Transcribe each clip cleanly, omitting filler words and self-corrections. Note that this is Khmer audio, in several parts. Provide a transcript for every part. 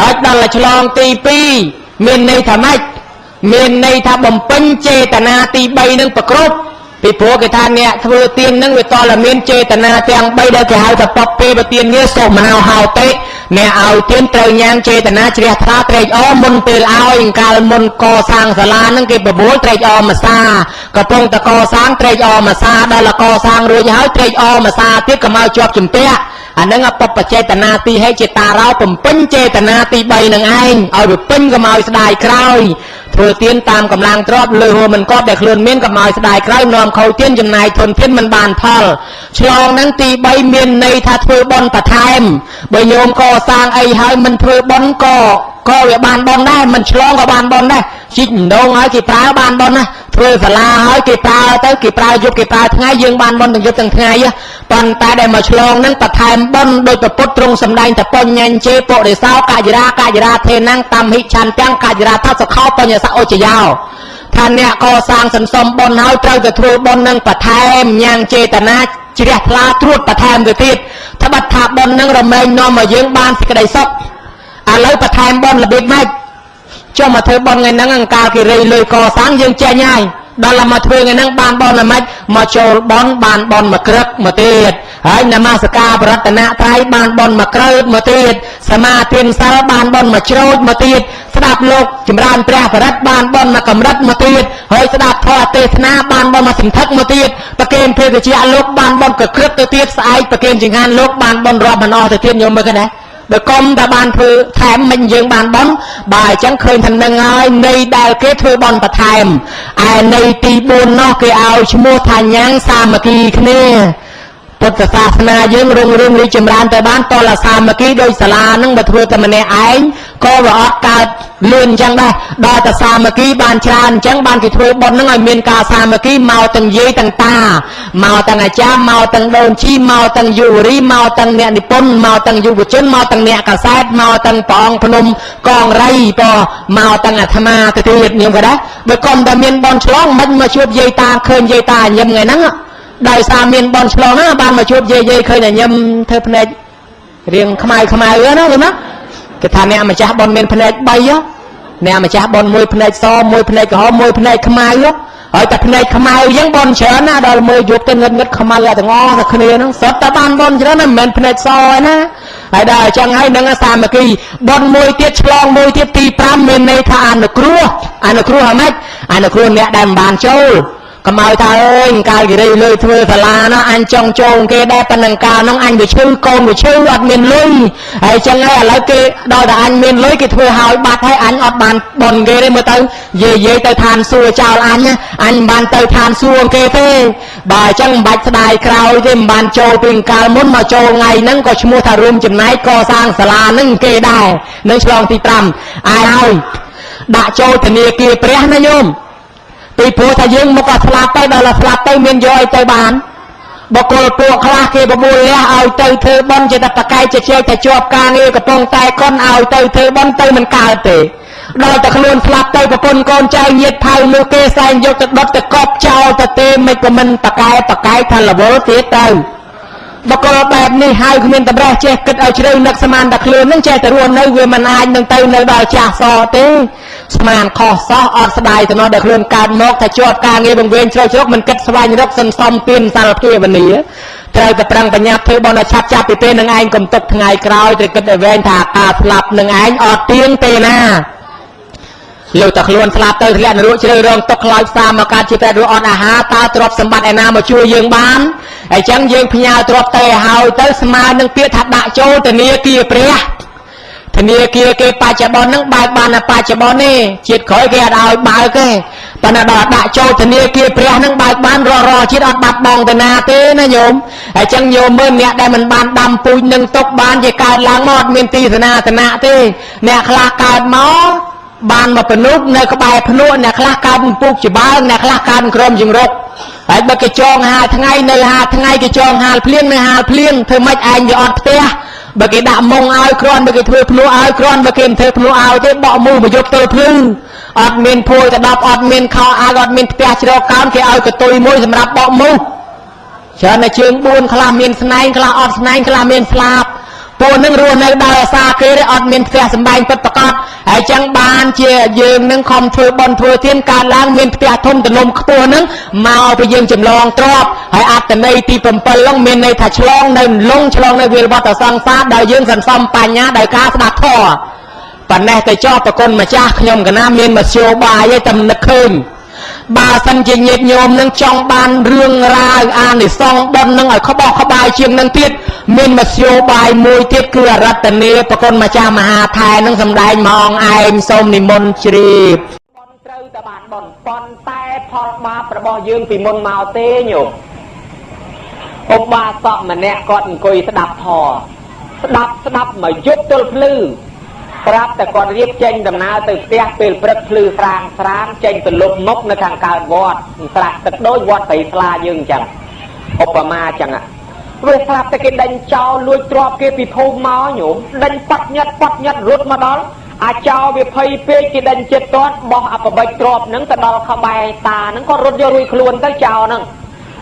ហើយដល់តែឆ្លងទី2មានន័យថាម៉េចមានន័យថាបំពេញចេតនាទី3នឹងប្រគ្រប់ពីព្រោះគេថាអ្នកធ្វើទាននឹងវាតតែមានចេតនាទាំង3ដែលគេហៅថាបព្វេបទានងារសូមហៅហោតិអ្នកឲ្យទានត្រូវញ៉ាំចេតនាជ្រះថ្លាត្រេកអរមុនពេលឲ្យកាលមុនកសាងសាលានឹងគេបបួលត្រេកអរម្សាកំពុងតកសាងត្រេកអរម្សាដល់កសាងរួចហើយត្រេកអរម្សាទៀតក៏មកជាប់ជំពាក់អានឹងបព្វចេតនាទីហេចេតារោបំពេញចេតនាទី3នឹងឯងឲ្យវាពេញក៏មកស្ដាយក្រោយធ្វើទានតាមកម្លាំងទ្រព្យលើហួរមិនក៏ដែលខ្លួនមានក៏មកស្ដាយក្រោយនាំខូចទានចំណាយធនធានមិនបានផលឆ្លងនឹងទី3មានន័យថាធ្វើបុណ្យបន្ថែមបើញោមកសាងអីហើយមិនធ្វើបុណ្យក៏វាបានបុណ្យដែរមិនឆ្លងក៏បានបុណ្យដែរជីកដងហើយគេប្រើបានបុណ្យណាធ្វើសាលាហើយគេប្រើទៅគេប្រើយប់គេប្រើថ្ងៃយើងបានបុណ្យទាំងយប់ទាំងថ្ងៃប៉ុន្តែដែលមកឆ្លងនឹងបន្ថែមបុណ្យដោយប្រពុតទ្រង់សម្ដែងតបញ្ញញ្ជេពុរិសោកច្ចរាធេនាំងតាមហិឆន្ទាំងកច្ចរាថាសខោបញ្ញសឧចយោថាអ្នកកសាងសន្សំបុណ្យហើយត្រូវទៅធ្វើបុណ្យនឹងបន្ថែមញ៉ាំងចេតនាជ្រះថ្លាត្រួតបន្ថែមទៅទៀតថាបាត់ថាបុណ្យនឹងរមែងនាំមកយើងបានសេចក្តីសុខឥឡូវបន្ថែមបុណ្យរបៀបម៉េចចុះមកធ្វើបុណ្យថ្ងៃហ្នឹងអង្ការគេរៃលុយកសាងយើងចេញហើយដល់មកធ្វើថ្ងៃហ្នឹងបានបុណ្យល្មិចមកចូលបុណ្យបានបុណ្យមកក្រឹកមកទៀតហើយនមស្ការបរតនត្រ័យបានបុណ្យមកក្រើបមកទៀតសមាធិសិលបានបុណ្យមកជ្រោចមកទៀតស្ដាប់លោកចម្រើនព្រះបរិត្តបានបុណ្យមកកម្រិតមកទៀតហើយស្ដាប់ធម៌ទេសនាបានបុណ្យមកសន្ធឹកមកទៀតប្រគេនព្រះវិជ្ជាលោកបានបុណ្យកក្រឹបទៅទៀតស្អែកប្រគេនចង្ហាន់លោកបានបុណ្យរាប់មិនអស់ទៅទៀតញោមមើលឃើញទេបើកុំតែបានធ្វើថែមមិនយើងបានបន់បើអញ្ចឹងឃើញថានឹងហើយនៃដែលគេធ្វើបន់បន្ថែមឯនៃទី4នោះគេឲ្យឈ្មោះថាញ៉ាំងសាមគ្គីគ្នាពុទ្ធសាសនាយើងរុងរឿងរីចម្រើនទៅបានតលសាមគ្គីដោយសាលានឹងបើធ្វើតែម្នាក់ឯងក៏វាអត់កើតលឿនអញ្ចឹងដែរដល់តែសាមគ្គីបានច្រើនអញ្ចឹងបានគេធ្វើបុណ្យនឹងឲ្យមានការសាមគ្គីមកទាំងយាយទាំងតាមកទាំងអាចារ្យមកទាំងដូនជីមកទាំងយុវរីមកទាំងអ្នកនិពន្ធមកទាំងយុវជនមកទាំងអ្នកកាសែតមកទាំងព្រះអង្គភ្នំកងរៃមកទាំងអាត្មាទៅទៀតញោមក៏ដែរបើកុំតែមានបុណ្យឆ្លងមិនមកជួបយាយតាឃើញយាយតាញឹមថ្ងៃហ្នឹងដោយសារមានបនឆ្លងណាបានមកជួបយាយឃើញតែញឹមធ្វើភ្នែករៀងខ្មៅណាឃើញណាគេថាអ្នកម្ចាស់បនមានភ្នែក3អ្នកម្ចាស់បនមួយភ្នែកសមួយភ្នែកក្រហមមួយភ្នែកខ្មៅហើយតែភ្នែកខ្មៅអញ្ចឹងបនច្រើនណាដល់មើលយប់ទៅងឹតខ្មៅទាំងអស់តែគ្នាហ្នឹងសុទ្ធតែបានបនច្រើនណាមិនមែនភ្នែកសឯណាហើយដល់អញ្ចឹងហើយនឹងសាមគ្គីបនមួយទៀតឆ្លងមួយទៀតទី5មានន័យថាអនុគ្រោះហ្មងអនុគ្រោះអ្នកដែលមិនបានចូលកុំឲ្យថាអើយកាលគេរៃលុយធ្វើសាលាណាអញចង់ចូលគេដែរប៉ុណ្ណឹងកាលនោះអញវាឈឺកូនវាឈឺអត់មានលុយហើយចឹងហើយឥឡូវគេដល់តែអញមានលុយគេធ្វើឲ្យបាត់ហើយអញអត់បានបនគេទេមើលទៅយាយទៅឋានសួគ៌ចោលអញមិនបានទៅឋានសួគ៌គេទេបើអញ្ចឹងមិនបាច់ស្ដាយក្រោយទេមិនបានចូលពីកាលមុនមកចូលថ្ងៃហ្នឹងក៏ឈ្មោះថារួមចំណែកកសាងសាលាហ្នឹងគេដែរនឹងឆ្លងទី5ហើយដាក់ចូលធនាគារព្រះណាញោមពីព្រោះថាយើងមកក៏ស្លាប់ទៅដល់ស្លាប់ទៅមានយកអីទៅបានបុគ្គលពួកខ្លះគេបបួលលះឲ្យទៅធ្វើបុណ្យជាតែប្រកែកជាតែជាប់ការងារកំពុងតែកុនឲ្យទៅធ្វើបុណ្យទៅមិនកើតទេដល់តែខ្លួនស្លាប់ទៅប្រពន្ធកូនចៅញាតិផៅលោកគេសែងយកទៅដុតទៅកប់ចោលទៅទេមិនក៏មិនប្រកែកថារវល់ទៀតទៅបុគ្គលបែបនេះហើយគ្មានតម្រេះចេះគិតឲ្យជ្រៅនឹកស្មានតែខ្លួននឹងចេះតែរស់នៅវាមិនអាចនឹងទៅនៅដល់ចាស់សទេស្មានខុសសោះអត់ស្ដាយទៅនោះដែលខ្លួនកើតមកថាជាប់ការងារបង្វែងជ្រៅជ្រកមិនគិតស្វែងរកសន្សំពៀនសាលភាវនាត្រូវតែប្រឹងបញ្ញាប់ធ្វើបន់ឲ្យឆាប់ចាប់ពីពេលនឹងឯងកុំទុកថ្ងៃក្រោយត្រូវគិតឲ្យវែងថាការស្លាប់នឹងឯងអត់ទៀងទេណាលើតែខ្លួនស្លាប់ទៅធ្លាក់នរកជ្រៅរងទុកខ្លោចផ្សាមកកើតជាតែរស់អត់អាហារតើទ្រព្យសម្បត្តិឯណាមកជួយយើងបានអញ្ចឹងយើងផ្ញើទ្រព្យទៅឲ្យទៅស្មើនឹងពាក្យថាដាក់ចូលធនាគារព្រះធនាគារគេបច្ចុប្បន្នហ្នឹងបើកបានតែបច្ចុប្បន្នទេជាតិក្រោយគេអត់ឲ្យបើកទេប៉ុន្តែដល់ដាក់ចូលធនាគារព្រះហ្នឹងបើកបានរជាតិអត់បាត់បង់ទៅណាទេណាញោមអញ្ចឹងញោមមើលអ្នកដែលមិនបានដាំពូជនឹងទុកបានជាកើតឡើងមកអត់មានទីសនាសនៈទេអ្នកខ្លះកើតមកបានមកពនុកនៅក្បែរភ្នក់អ្នកខ្លះកើតពុកច្បើងអ្នកខ្លះកើតក្រមជង្រុកហើយបើគេចងហាលថ្ងៃនៅហាលថ្ងៃគេចងហាលភ្លៀងនៅហាលភ្លៀងធ្វើម៉េចឯងវាអត់ផ្ទះបើគេដាក់មុងឲ្យគ្រាន់បើគេធ្វើភ្នោះឲ្យគ្រាន់បើគេមិនធ្វើភ្នោះឲ្យទេបកមូមកយកទៅភ្លឺអត់មានភួយទៅ10អត់មានខោអាវអត់មានផ្ទះជ្រកកោនគេឲ្យកតុយមួយសម្រាប់បកមូច្រើនតែជើង4ខ្លះមានស្នែងខ្លះអត់ស្នែងខ្លះមានស្លាប ពួកនឹងរស់នៅដោយអាសាគេអត់មានផ្ទះសម្បែងពិតប្រាកដហើយចឹងបានជាយើងនឹងខំធ្វើបន់ធ្វើទានកើតឡើងមានផ្ទះធំទំនំខ្ពស់នឹងមកពីយើងចម្លងទ្របហើយអត្តន័យទី7ហ្នឹងមានន័យថាឆ្លងនៅលងឆ្លងនៅវាលវត្តសង្សារដោយយើងសន្សំបញ្ញាដោយការស្ដាប់ធម៌ប៉ុណ្ណេះទៅចោះប្រគុណម្ចាស់ខ្ញុំកណាមានមធ្យោបាយឲ្យតែនឹកឃើញបើសិនជាញាតិញោមនឹងចង់បានរឿងរ៉ាវអានិសង្សបុណ្យនឹងឲ្យក្បោះក្បាយជាងនឹងទៀតមានមធ្យោបាយមួយទៀតគឺអរតនីប្រគុណម្ចាស់មហាថែនឹងសម្ដែងមកឯងសូមនិមន្តជ្រាបបុណ្យត្រូវតែបានបុណ្យប៉ុន្តែផលបាបរបស់យើងពីមុនមកទេញោមឧបាសកម្នាក់គាត់អង្គុយស្ដាប់ធម៌ស្ដាប់មកយប់ទល់ភ្លឺប្រាប់តែគាត់រៀបចេញដំណើរទៅផ្ទះពេលព្រឹកភ្លឺស្រាងចេញទៅលុបមុខនៅខាងកើតវត្តស្រាក់ទឹកដូចវត្តស្រីស្លាយើងអញ្ចឹងឧបមាអញ្ចឹងវាស្រាប់តែគេដេញចោលលួចទ្រព្យគេពីភូមិមកញោមដេញប៉ាត់ញ៉ាត់រត់មកដល់អាចោលវាភ័យពេកគេដេញចិត្តទាត់បោះអបបិចទ្រព្យហ្នឹងទៅដល់ក្បែរតាហ្នឹងក៏រត់យករួចខ្លួនទៅចោលហ្នឹង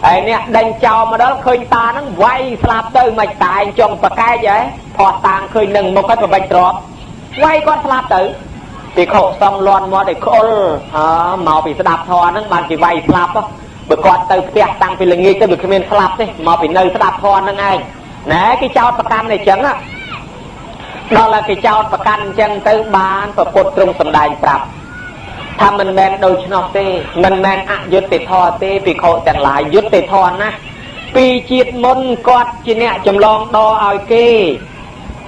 ហើយនេះដេញចោលមកដល់ឃើញតាហ្នឹងវាយស្លាប់ទៅមិនតាឯងចង់ប្រកែកហ៎ផោះតាងឃើញនឹងមុខហើយបបិចទ្រព្យវាយគាត់ស្លាប់ទៅពីខុសសងលន់មកឲ្យខ្អុលមកពីស្ដាប់ធម៌ហ្នឹងបានគេវាយស្លាប់បើគាត់ទៅផ្ទះតាំងពីល្ងាចទៅវាគ្មានស្លាប់ទេមកពីនៅស្ដាប់ធម៌ហ្នឹងឯងណែគេចោតប្រកាន់អញ្ចឹងដល់តែគេចោតប្រកាន់អញ្ចឹងទៅបានប្រពុតទ្រង់សម្ដែងប្រាប់ថាមិនមែនដូច្នោះទេមិនមែនអយុត្តិធម៌ទេពីខុសទាំងឡាយយុត្តិធម៌ណាស់ពីជាតិមុនគាត់ជាអ្នកចម្លងដរឲ្យគេ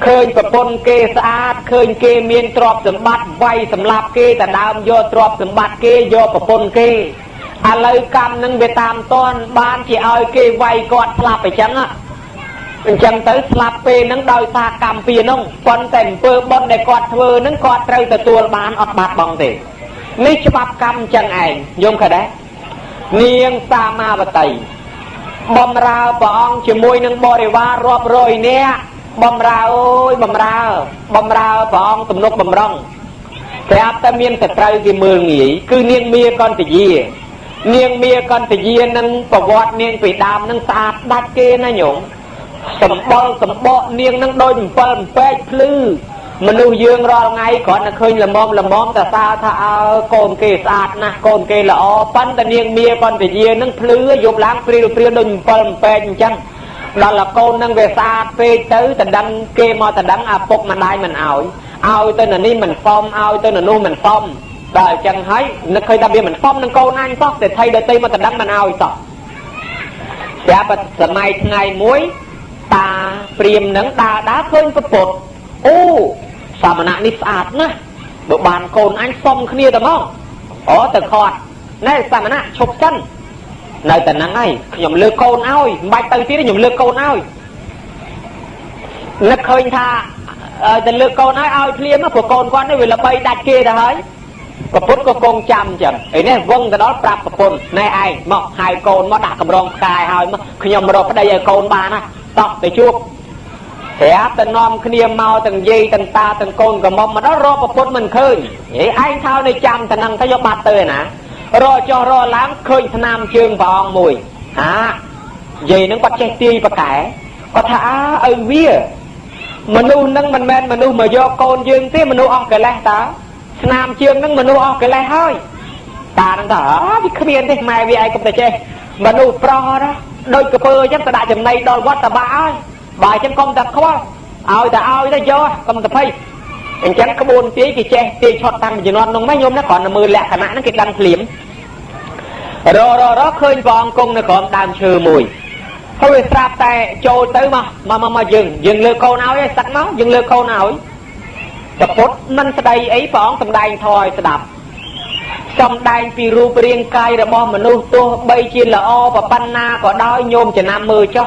ឃើញប្រពន្ធគេស្អាតឃើញគេមានទ្រព្យសម្បត្តិវាយសម្លាប់គេតែដើមយកទ្រព្យសម្បត្តិគេយកប្រពន្ធគេឥឡូវកម្មនឹងវាតាមតនបានជាឲ្យគេវាយគាត់ស្លាប់អញ្ចឹងទៅស្លាប់ពេលហ្នឹងដោយសារកម្មពីហ្នឹងប៉ុន្តែអំពើបុណ្យដែលគាត់ធ្វើហ្នឹងគាត់ត្រូវទទួលបានអត់បាត់បង់ទេនេះច្បាប់កម្មអញ្ចឹងឯងយល់ឃើញដែរនាងសាមាវតីបំរើព្រះអង្គជាមួយនឹងបរិវាររាប់រយនាក់បំរើអើយបំរើព្រះអង្គទំនុកបំរុងប្រាប់តែមានសត្រូវគេមើលងាយគឺនាងមាកន្តយានឹងប្រវត្តិនាងពីដើមនឹងស្អាតដាច់គេណាញោមសម្បកនាងនឹងដូច7អំពែកភ្លឺមនុស្សយើងរាល់ថ្ងៃគ្រាន់តែឃើញល្មមតែសើថាអើកូនគេស្អាតណាស់កូនគេល្អប៉ុន្តែនាងមាកន្តយានឹងភ្លឺយប់ឡើងព្រាលដូច7អំពែកអញ្ចឹងដល់តែកូននឹងវាស្អាតពេកទៅតដឹងគេមកតដឹងអាពុកម្ដាយមិនឲ្យទៅនៅនេះមិនសមឲ្យទៅនៅនោះមិនសមដល់អញ្ចឹងហើយនឹកឃើញថាវាមិនសមនឹងកូនអញសោះតែថៃដតីមកតដឹងមិនឲ្យសោះស្រាប់តែសម័យថ្ងៃមួយតាព្រាមនឹងដើរឃើញប្រពុតអូសមណៈនេះស្អាតណាស់បើបានកូនអញសមគ្នាតែមកទៅខត់ណែសមណៈឈប់សិននៅតែហ្នឹងហើយខ្ញុំលើកកូនឲ្យមិនបាច់ទៅទៀតទេខ្ញុំលើកកូនឲ្យនឹកឃើញថាតែលើកកូនឲ្យភ្លាមព្រោះកូនគាត់នេះវាល្បីដាច់គេទៅហើយប្រពន្ធក៏គង់ចាំអញ្ចឹងឯនេះវងទៅដល់ប្រាប់ប្រពន្ធណែឯងមកហៅកូនមកដាក់កម្រងផ្កាយឲ្យមកខ្ញុំរកប្តីឲ្យកូនបានណាតោះទៅជួបប្រាប់ទៅនាំគ្នាមកទាំងយាយទាំងតាទាំងកូនកំមុំមកដល់រកប្រពន្ធមិនឃើញឯងថោនៅចាំតែហ្នឹងទៅយកបាត់ទៅឯណារចុះរឡើងឃើញស្នាមជើងព្រះអង្គមួយយាយនឹងគាត់ចេះទាយប្រកែគាត់ថាឪវាមនុស្សនឹងមិនមែនមនុស្សមកយកកូនយើងទេមនុស្សអស់កិលេសតើស្នាមជើងនឹងមនុស្សអស់កិលេសហើយតានឹងថាវាគ្មានទេម៉ែវាឯងកុំតែចេះមនុស្សប្រុសណាដូចកពើអញ្ចឹងទៅដាក់ចំណីដល់វត្តតបាក់ហើយបើអញ្ចឹងកុំតែខ្វល់ឲ្យទៅយកកុំតែភ័យអញ្ចឹងក្បួនទាយគេចេះទាយឆត់តាំងពីជំនាន់នោះមកញោមណាគ្រាន់តែមើលលក្ខណៈហ្នឹងគេដឹងភ្លាមរឃើញព្រះអង្គគង់នៅក្រោមដើមឈើមួយហើយវាស្រាប់តែចូលទៅមកយើងលើកកូនឲ្យសឹកមកយើងលើកកូនឲ្យប្រពុតមិនស្ដីអីព្រះអង្គសម្ដែងធម៌ឲ្យស្ដាប់សម្ដែងពីរូបរាងកាយរបស់មនុស្សទោះបីជាល្អប៉ុណ្ណាក៏ដោយញោមចំណាំមើលចុះ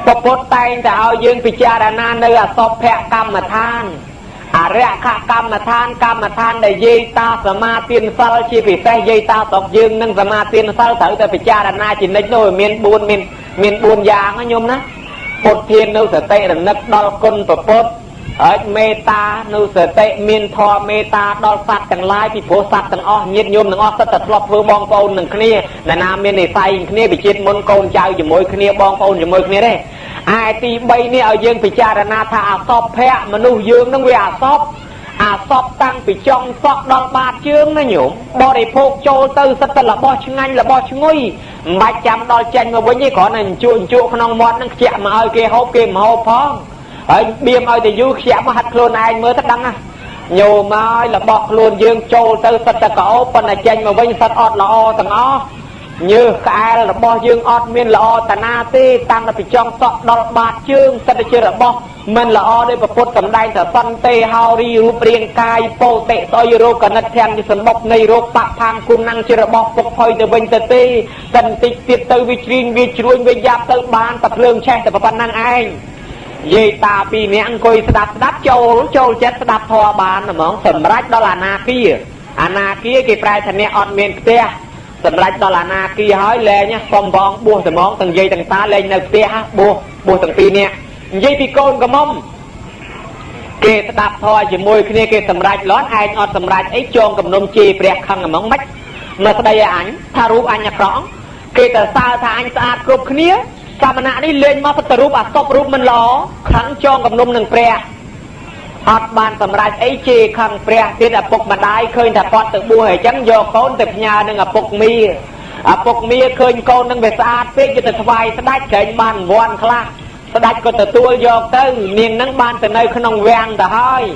ប្រពុតតែងតែឲ្យយើងពិចារណានៅអសភៈកម្មដ្ឋានអរិយកម្មដ្ឋានដែលយាយតាសមាទានសិលជាពិសេសយាយតាស្រុកយើងនឹងសមាទានសិលត្រូវតែពិចារណាជានិច្ចនោះមាន4យ៉ាងណាញោមណាពុទ្ធធាននៅសតិរនឹកដល់គុណប្រពុតហើយមេត្តានៅសតិមានធម៌មេត្តាដល់សត្វទាំងឡាយពីព្រោះសត្វទាំងអស់ញាតិញោមទាំងអស់សិតតែធ្លាប់ធ្វើបងប្អូននឹងគ្នាណាមាននិស័យគ្នាពីជាតិមុនកូនចៅជាមួយគ្នាបងប្អូនជាមួយគ្នាទេឥ ai tí bay nè ở dương bị cha na tha à sọp phe mà nu dương nó về à sọp tăng bị trong sọp đòn bát chương nó nhổm bo để phô châu tư rất là bo chưng anh là bo chưng nguy bạch chạm đòi tranh mà với như có này chuột không món nó chạm mà ơi kia hộp phong ở biêm ơi thì du chạm mà hạt luôn anh mới tất đăng à nhiều mà là bọc luôn dương châu tư rất là có phần là tranh mà với rất ọt là o tầng o như cái là bo dương ọt miên là o tà na ti tăng là bị trong sọp đòn bát chương rất là chưa là bo mình là o đây và phốt cầm đai thở phân tê hao ri rụp riêng cai po tệ soi rô cả nát thêm như sân bọc này rô bạc tham cung năng chưa là bọc bọc hơi từ bên tê tê cần tịch tiết từ vi chuyên vi chuối vi giáp từ ban tập lương che từ phần năng anh dây ta pi nè ăn coi đạp châu chết đạp thò bàn là món sầm rách đó là na kia cái prai thành nè on miền tê sầm rách đó là na kia hỏi lệ nhá phong vong buông từ món từng dây từng ta lên nơi tê buông từng pi nè dây pi côn có mông kê đạp thôi chỉ môi kia kê sầm rách lót ai on sầm rách ấy chôn cầm nôm chi bẹt khăng ở móng mách mà sau đây ảnh tha rúp anh nhặt rõ kê từ xa tha anh sát cướp kia sao mà nãy đi lên mà tha rúp à stop rúp mình ló khăng chôn cầm nôm nâng bẹt hot ban sầm rách ấy chi khăng bẹt tiết là phục mà đai khơi thà con tự bùa hay trắng do côn từ nhà nâng ở phục mi khơi côn nâng về sát phết cho từ vai sát chạy bàn voan khla đạch có từ tua vô tới niềng nắng ban từ nơi không vang ta hơi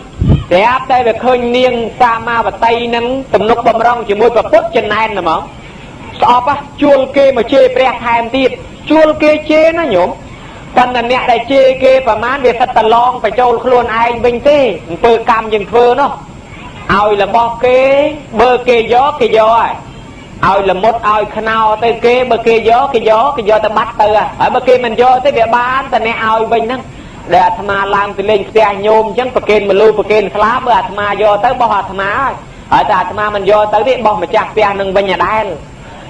để áp đây về khơi niềng sa ma và tây nắng tầm nút bầm rong chỉ môi và phốt chân anh là mỏng sọp á chuông kê mà chê bẹt hai tiết chuông kê chê nó nhổm phần là nè đại chê kê và mán về thật tà long phải châu luôn ai bình tê bơ cam dừng phơ nó ao là bo kê bơ kê gió ao là một ao khao tới kê bờ kê gió ta bắt từ ở bờ kê mình gió tới địa bàn ta nè ao bình năng để tham ma làm từ lên xe nhôm chẳng bờ kê mà lưu bờ kê khá bờ tham ma gió tới bao tham ma ở ta tham ma mình gió tới địa bao mà chặt xe nâng bên nhà đai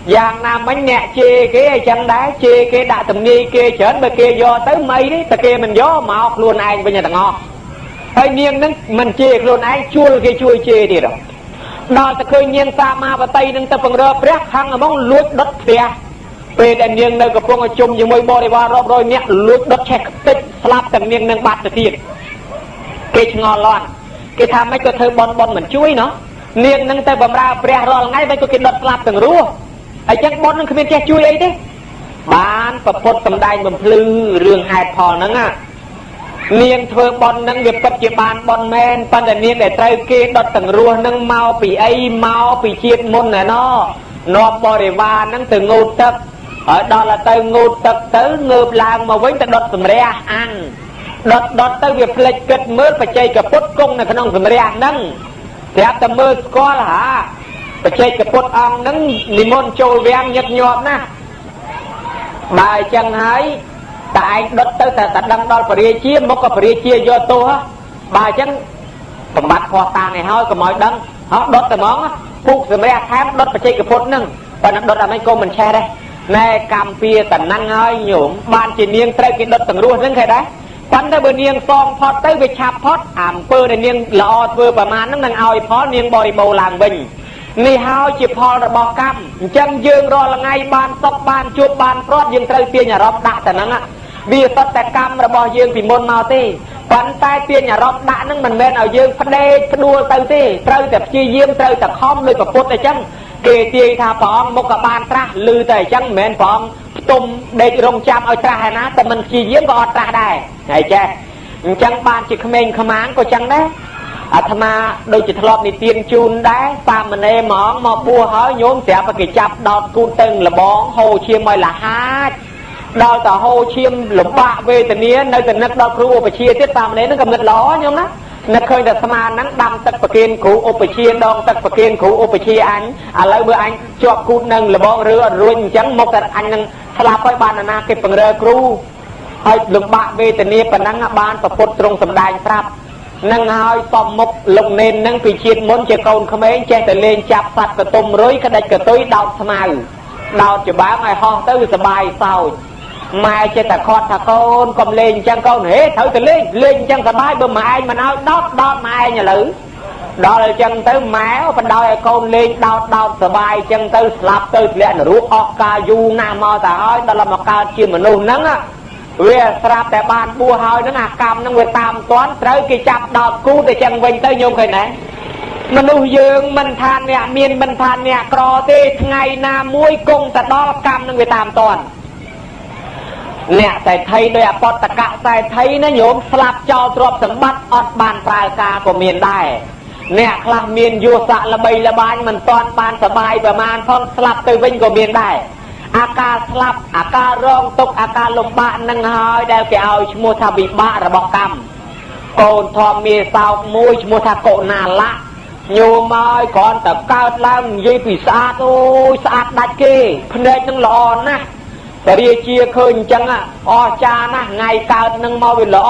giang nam bánh nhẹ chê cái chân đá chê cái đại tầm nghi kê chởn bờ kê gió tới mây đấy bờ kê mình gió mà học luôn ai bên nhà thằng ngọ hơi niên nâng mình chê luôn ai chua cái chui chê thì rồi đó ta khơi nhiên sa ma và tây nâng ta bằng rơ prét hăng ở mong luốt đất xe về đèn nhiên nơi gặp phong ở chung như môi bò để vào rộp rồi nhẹ luốt đất check tích slap tầng nhiên nâng bát được thiệt cái ngon loạn cái tham mấy cái thơ bon mình chuối nó nhiên nâng ta bằng ra prét rồi ngay với cái đất slap tầng rúa ở chắc bon nâng không biết cái chuối ấy thế bán và phốt tầm đai mầm lư rương hai phò nâng à niên thơ bon nâng việc tập chế bàn bon men pan để niên để trai kia đợt tầng rùa nâng mau bị ấy mau bị chiết môn này nó bò để va nâng từ ngô tập ở đó là từ ngô tập tới ngợp làng mà với đợt tầm rea ăn đợt tới việc lệch kết mới phải chơi cả phốt cung này không tầm rea nâng thì áp tầm mơ có là hả phải chơi cả phốt ong nâng đi môn trôi vang nhật nhọt nè bài chân hái tại đất tới ta đang đo phải chia một cái chia do tôi á bài chân tầm bát khoa ta này hơi có mọi đăng họ đốt tầm món á phục rồi mấy thám đốt phải chơi cái phốt nâng và nó đốt là mấy cô mình xe đây nè cam pia tận năng hơi nhổm ban chỉ niêng tới cái đốt tầng luôn nâng cái đấy bắn tới bên niêng song phật tới về chạp phật ảm pơ để niêng lọ vừa và má nó nâng ao phó niêng bò đi bầu làng bình ni hao chỉ phò là bò cam chân dương rồi là ngay ban sọc ban chuột ban phốt dương tới pia nhà rọp đã tận năng á vì tất cả cam là bò dương thì môn màu tê bắn tay pia nhà rọp đã nâng mình bên ở dương phát đê phát đua tới tê tới tập chi diêm tới tập khom nơi tập phốt này chăng kê tê tha phóng một cả bàn tra lư tới chăng men phóng tôm để rong cham ở tra hay ná tập mình chi diêm có tra đây này che chăng ban chỉ khmeng khmáng có chăng đấy tham ma đôi chỉ thọp này tiền chun đấy ta mình em món mà bua hỏi nhốn sẽ phải cái chập đọt cun từng là bón hồ chiêm mới là hát đào tờ hồ chiêm lủng bạ về từ nia nơi từ nước đào kêu ở chia tiết tam đấy nó cầm ngật ló nhung đó nó khơi được tham ăn nắng đâm tật bậc kiên cũ ở chia đòn tật bậc kiên cũ ở chia anh lấy bữa anh cho cút nâng là bón rửa ruồi trắng một tật anh nâng slap với bàn na cái phần rơ kêu hay lủng bạ về từ nia phần nắng ban tập phốt trong sầm đài trap nâng hai tòm một lồng nền nâng bị chiết muốn chơi câu không ấy chơi từ lên chạp sạch và tôm rối cái đạch cái tối đào tham ai đào chỉ bá ngày ho tới sờ bài sao mai chơi ta khót ta con cầm lên chân con hết thử từ lên chân sờ bài bơm mai mà nói đót mai nhà lử đó là chân tới máu phần đôi con lên đau sờ bài chân tới slap tới lẹ nó rú ca du nam mò ta hỏi đó là một ca chim mà nôn nắng á វាស្រាប់តែបានបួសហើយនឹងអាកម្មនឹងវាតាមតាន់ត្រូវគេចាប់ដោតគូទៅចឹងវិញទៅញោមឃើញទេមនុស្សយើងមិនថាអ្នកមានមិនថាអ្នកក្រទេថ្ងៃណាមួយគង់ទៅដល់កម្មនឹងវាតាមតាន់អ្នកតែថៃដោយអបតកៈតែថៃណាញោមស្លាប់ចោលទ្រព្យសម្បត្តិអត់បានប្រើការក៏មានដែរអ្នកខ្លះមានយោស័កល្បីល្បាញមិនតាន់បានសបាយប្រមាណផងស្លាប់ទៅវិញក៏មានដែរអាការស្លាប់អាការរងទុក្ខអាការលំបាកនឹងហើយដែលគេឲ្យឈ្មោះថាវិបាករបស់កម្មកូនធម្មមាសោកមួយឈ្មោះថាកុណាលៈញោមមកគ្រាន់តែកើតឡើងនិយាយពីស្អាតអូយស្អាតដាច់គេភ្នែកនឹងល្អណាស់តែរាជាឃើញអញ្ចឹងអស្ចារ្យណាស់ថ្ងៃកើតនឹងមកវាល្អ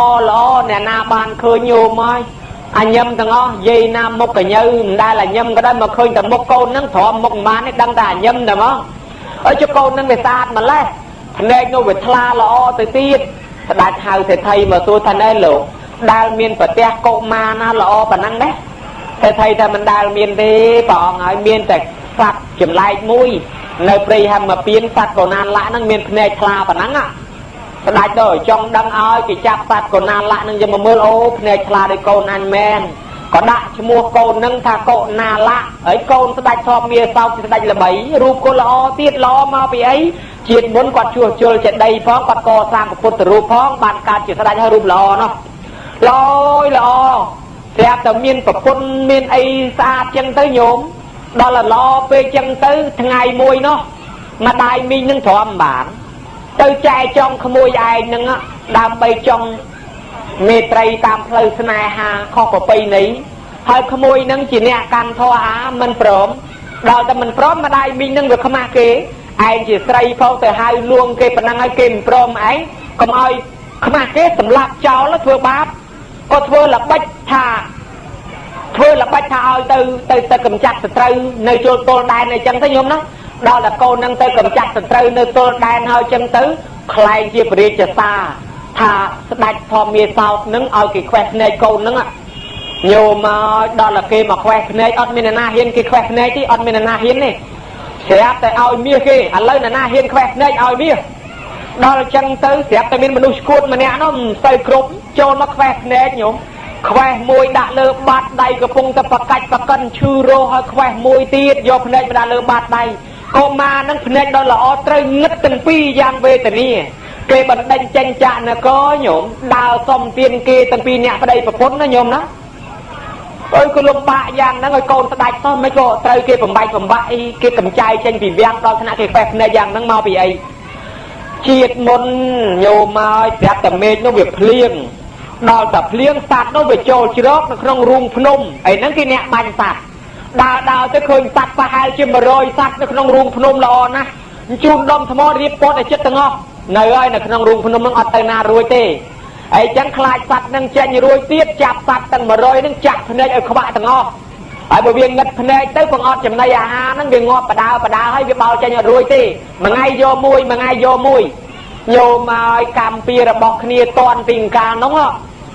អ្នកណាបានឃើញញោមហើយអញញឹមទាំងអស់យាយណាមុខកញើមិនដែលអញញឹមក៏ដោយមកឃើញតែមុខកូននឹងទ្រាំមុខមិនបានទេដឹងតែអញញឹមតែហ្មងអើចកូននឹងវាស្អាតម្លេះភ្នែកនោះវាថ្លាល្អទៅទៀតស្ដេចហៅសេដ្ឋីមកសួរថាណែលោកដែលមានប្រទេសកុមារណាល្អប៉ុណ្ណឹងដែរសេដ្ឋីថាមិនដែលមានទេព្រះអង្គហើយមានតែសត្វចម្លែកមួយនៅព្រៃហមពៀនសត្វកូណាលៈនឹងមានភ្នែកថ្លាប៉ុណ្ណឹងស្ដេចទៅចង់ដឹងឲ្យគេចាប់សត្វកូណាលៈនឹងយកមកមើលអូភ្នែកថ្លាដោយកូនអញមែនក៏ដាក់ឈ្មោះកូននឹងថាកូណាលៈហើយកូនស្ដេចធម្មមាសោកស្ដេចល្បីរូបគាត់ល្អទៀតល្អមកពីអីជាតិមុនគាត់ជួសជុលចេតិយផងគាត់កសាងពុទ្ធរូបផងបានកើតជាស្ដេចហើយរូបល្អណោះល្អស្រាប់តែមានប្រពន្ធមានអីស្អាតចឹងទៅញោមដល់ល្អពេលចឹងទៅថ្ងៃមួយនោះម្ដាយមីងនឹងទ្រាំបានទៅចែកចង់ក្មួយឯងនឹងដើម្បីចង់មេត្រីតាមផ្លូវស្នេហាខុសប្រពៃណីហើយក្មួយនឹងជាអ្នកកាន់ធម៌អាមិនព្រមដល់តែមិនព្រមម្ដាយមីងនឹងវាខ្មាស់គេឯងជាស្រីផងទៅហៅលួងគេប៉ុណ្ណឹងហើយគេមិនព្រមឯងកុំឲ្យខ្មាស់គេសម្លាប់ចោលធ្វើបាបក៏ធ្វើល្បិចថាឲ្យទៅកម្ចាត់សត្រូវនៅជលទល់ដែនអីចឹងទៅញោមណាដល់តែកូននឹងទៅកម្ចាត់សត្រូវនៅទល់ដែនហើយចឹងទៅខ្លែងជាព្រះរាជសារថាស្ដេចធម្មមាសោកនឹងឲ្យគេខ្វេះភ្នែកកូននឹងញោមមកដល់តែគេមកខ្វេះភ្នែកអត់មានអ្នកណាហ៊ានគេខ្វេះភ្នែកទេអត់មានអ្នកណាហ៊ានទេស្រាប់តែឲ្យមាសគេឥឡូវអ្នកណាហ៊ានខ្វេះភ្នែកឲ្យមាសដល់ចឹងទៅស្រាប់តែមានមនុស្សឈួតម្នាក់នោះមិនសូវគ្រប់ចូលមកខ្វេះភ្នែកញោមខ្វេះមួយដាក់លើបាតដៃកំពុងតែប្រកាច់ប្រកិនឈឺរោហើយខ្វេះមួយទៀតយកភ្នែកមកដាក់លើបាតដៃកុមារនឹងភ្នែកដល់ល្អត្រូវងឹតទាំងពីរយ៉ាងវេទនាគេបណ្ដេញចេញចាក់នគរញោមដើរសុំទានគេទាំងពីរអ្នកប្តីប្រពន្ធណាញោមណាអើយក៏លំបាកយ៉ាងហ្នឹងឲ្យកូនស្ដាច់ទៅមិនក៏ត្រូវគេបំបាច់អីគេកម្ចាយចេញពីវាំងដល់ថ្នាក់គេខ្វេះភ្នែកយ៉ាងហ្នឹងមកពីអីជាតិមុនញោមមកប្រាប់តែមេឃនោះវាភ្លៀងដល់តែភ្លៀងសត្វនោះវាចូលជ្រកនៅក្នុងរូងភ្នំអីហ្នឹងគេអ្នកបាញ់សត្វដើរទៅឃើញសត្វប្រហែលជា100សត្វនៅក្នុងរូងភ្នំល្អណាស់ជូនដុំថ្មរៀបពត់ឲ្យចិត្តទាំងអស់នៅហើយនៅក្នុងរូងភ្នំហ្នឹងអត់ទៅណារួចទេអីចឹងខ្លាចសត្វហ្នឹងចេញរួចទៀតចាប់សត្វទាំង100ហ្នឹងចាក់ភ្នែកឲ្យខ្វាក់ទាំងអស់ហើយបើវាងឹតភ្នែកទៅបង្អត់ចំណីអាហារហ្នឹងវាងាប់បដាហើយវាបោលចេញអត់រួចទេមួយថ្ងៃយកមួយញោមឲ្យកម្មពីរបស់គ្នាតន់ពីកាលនោះ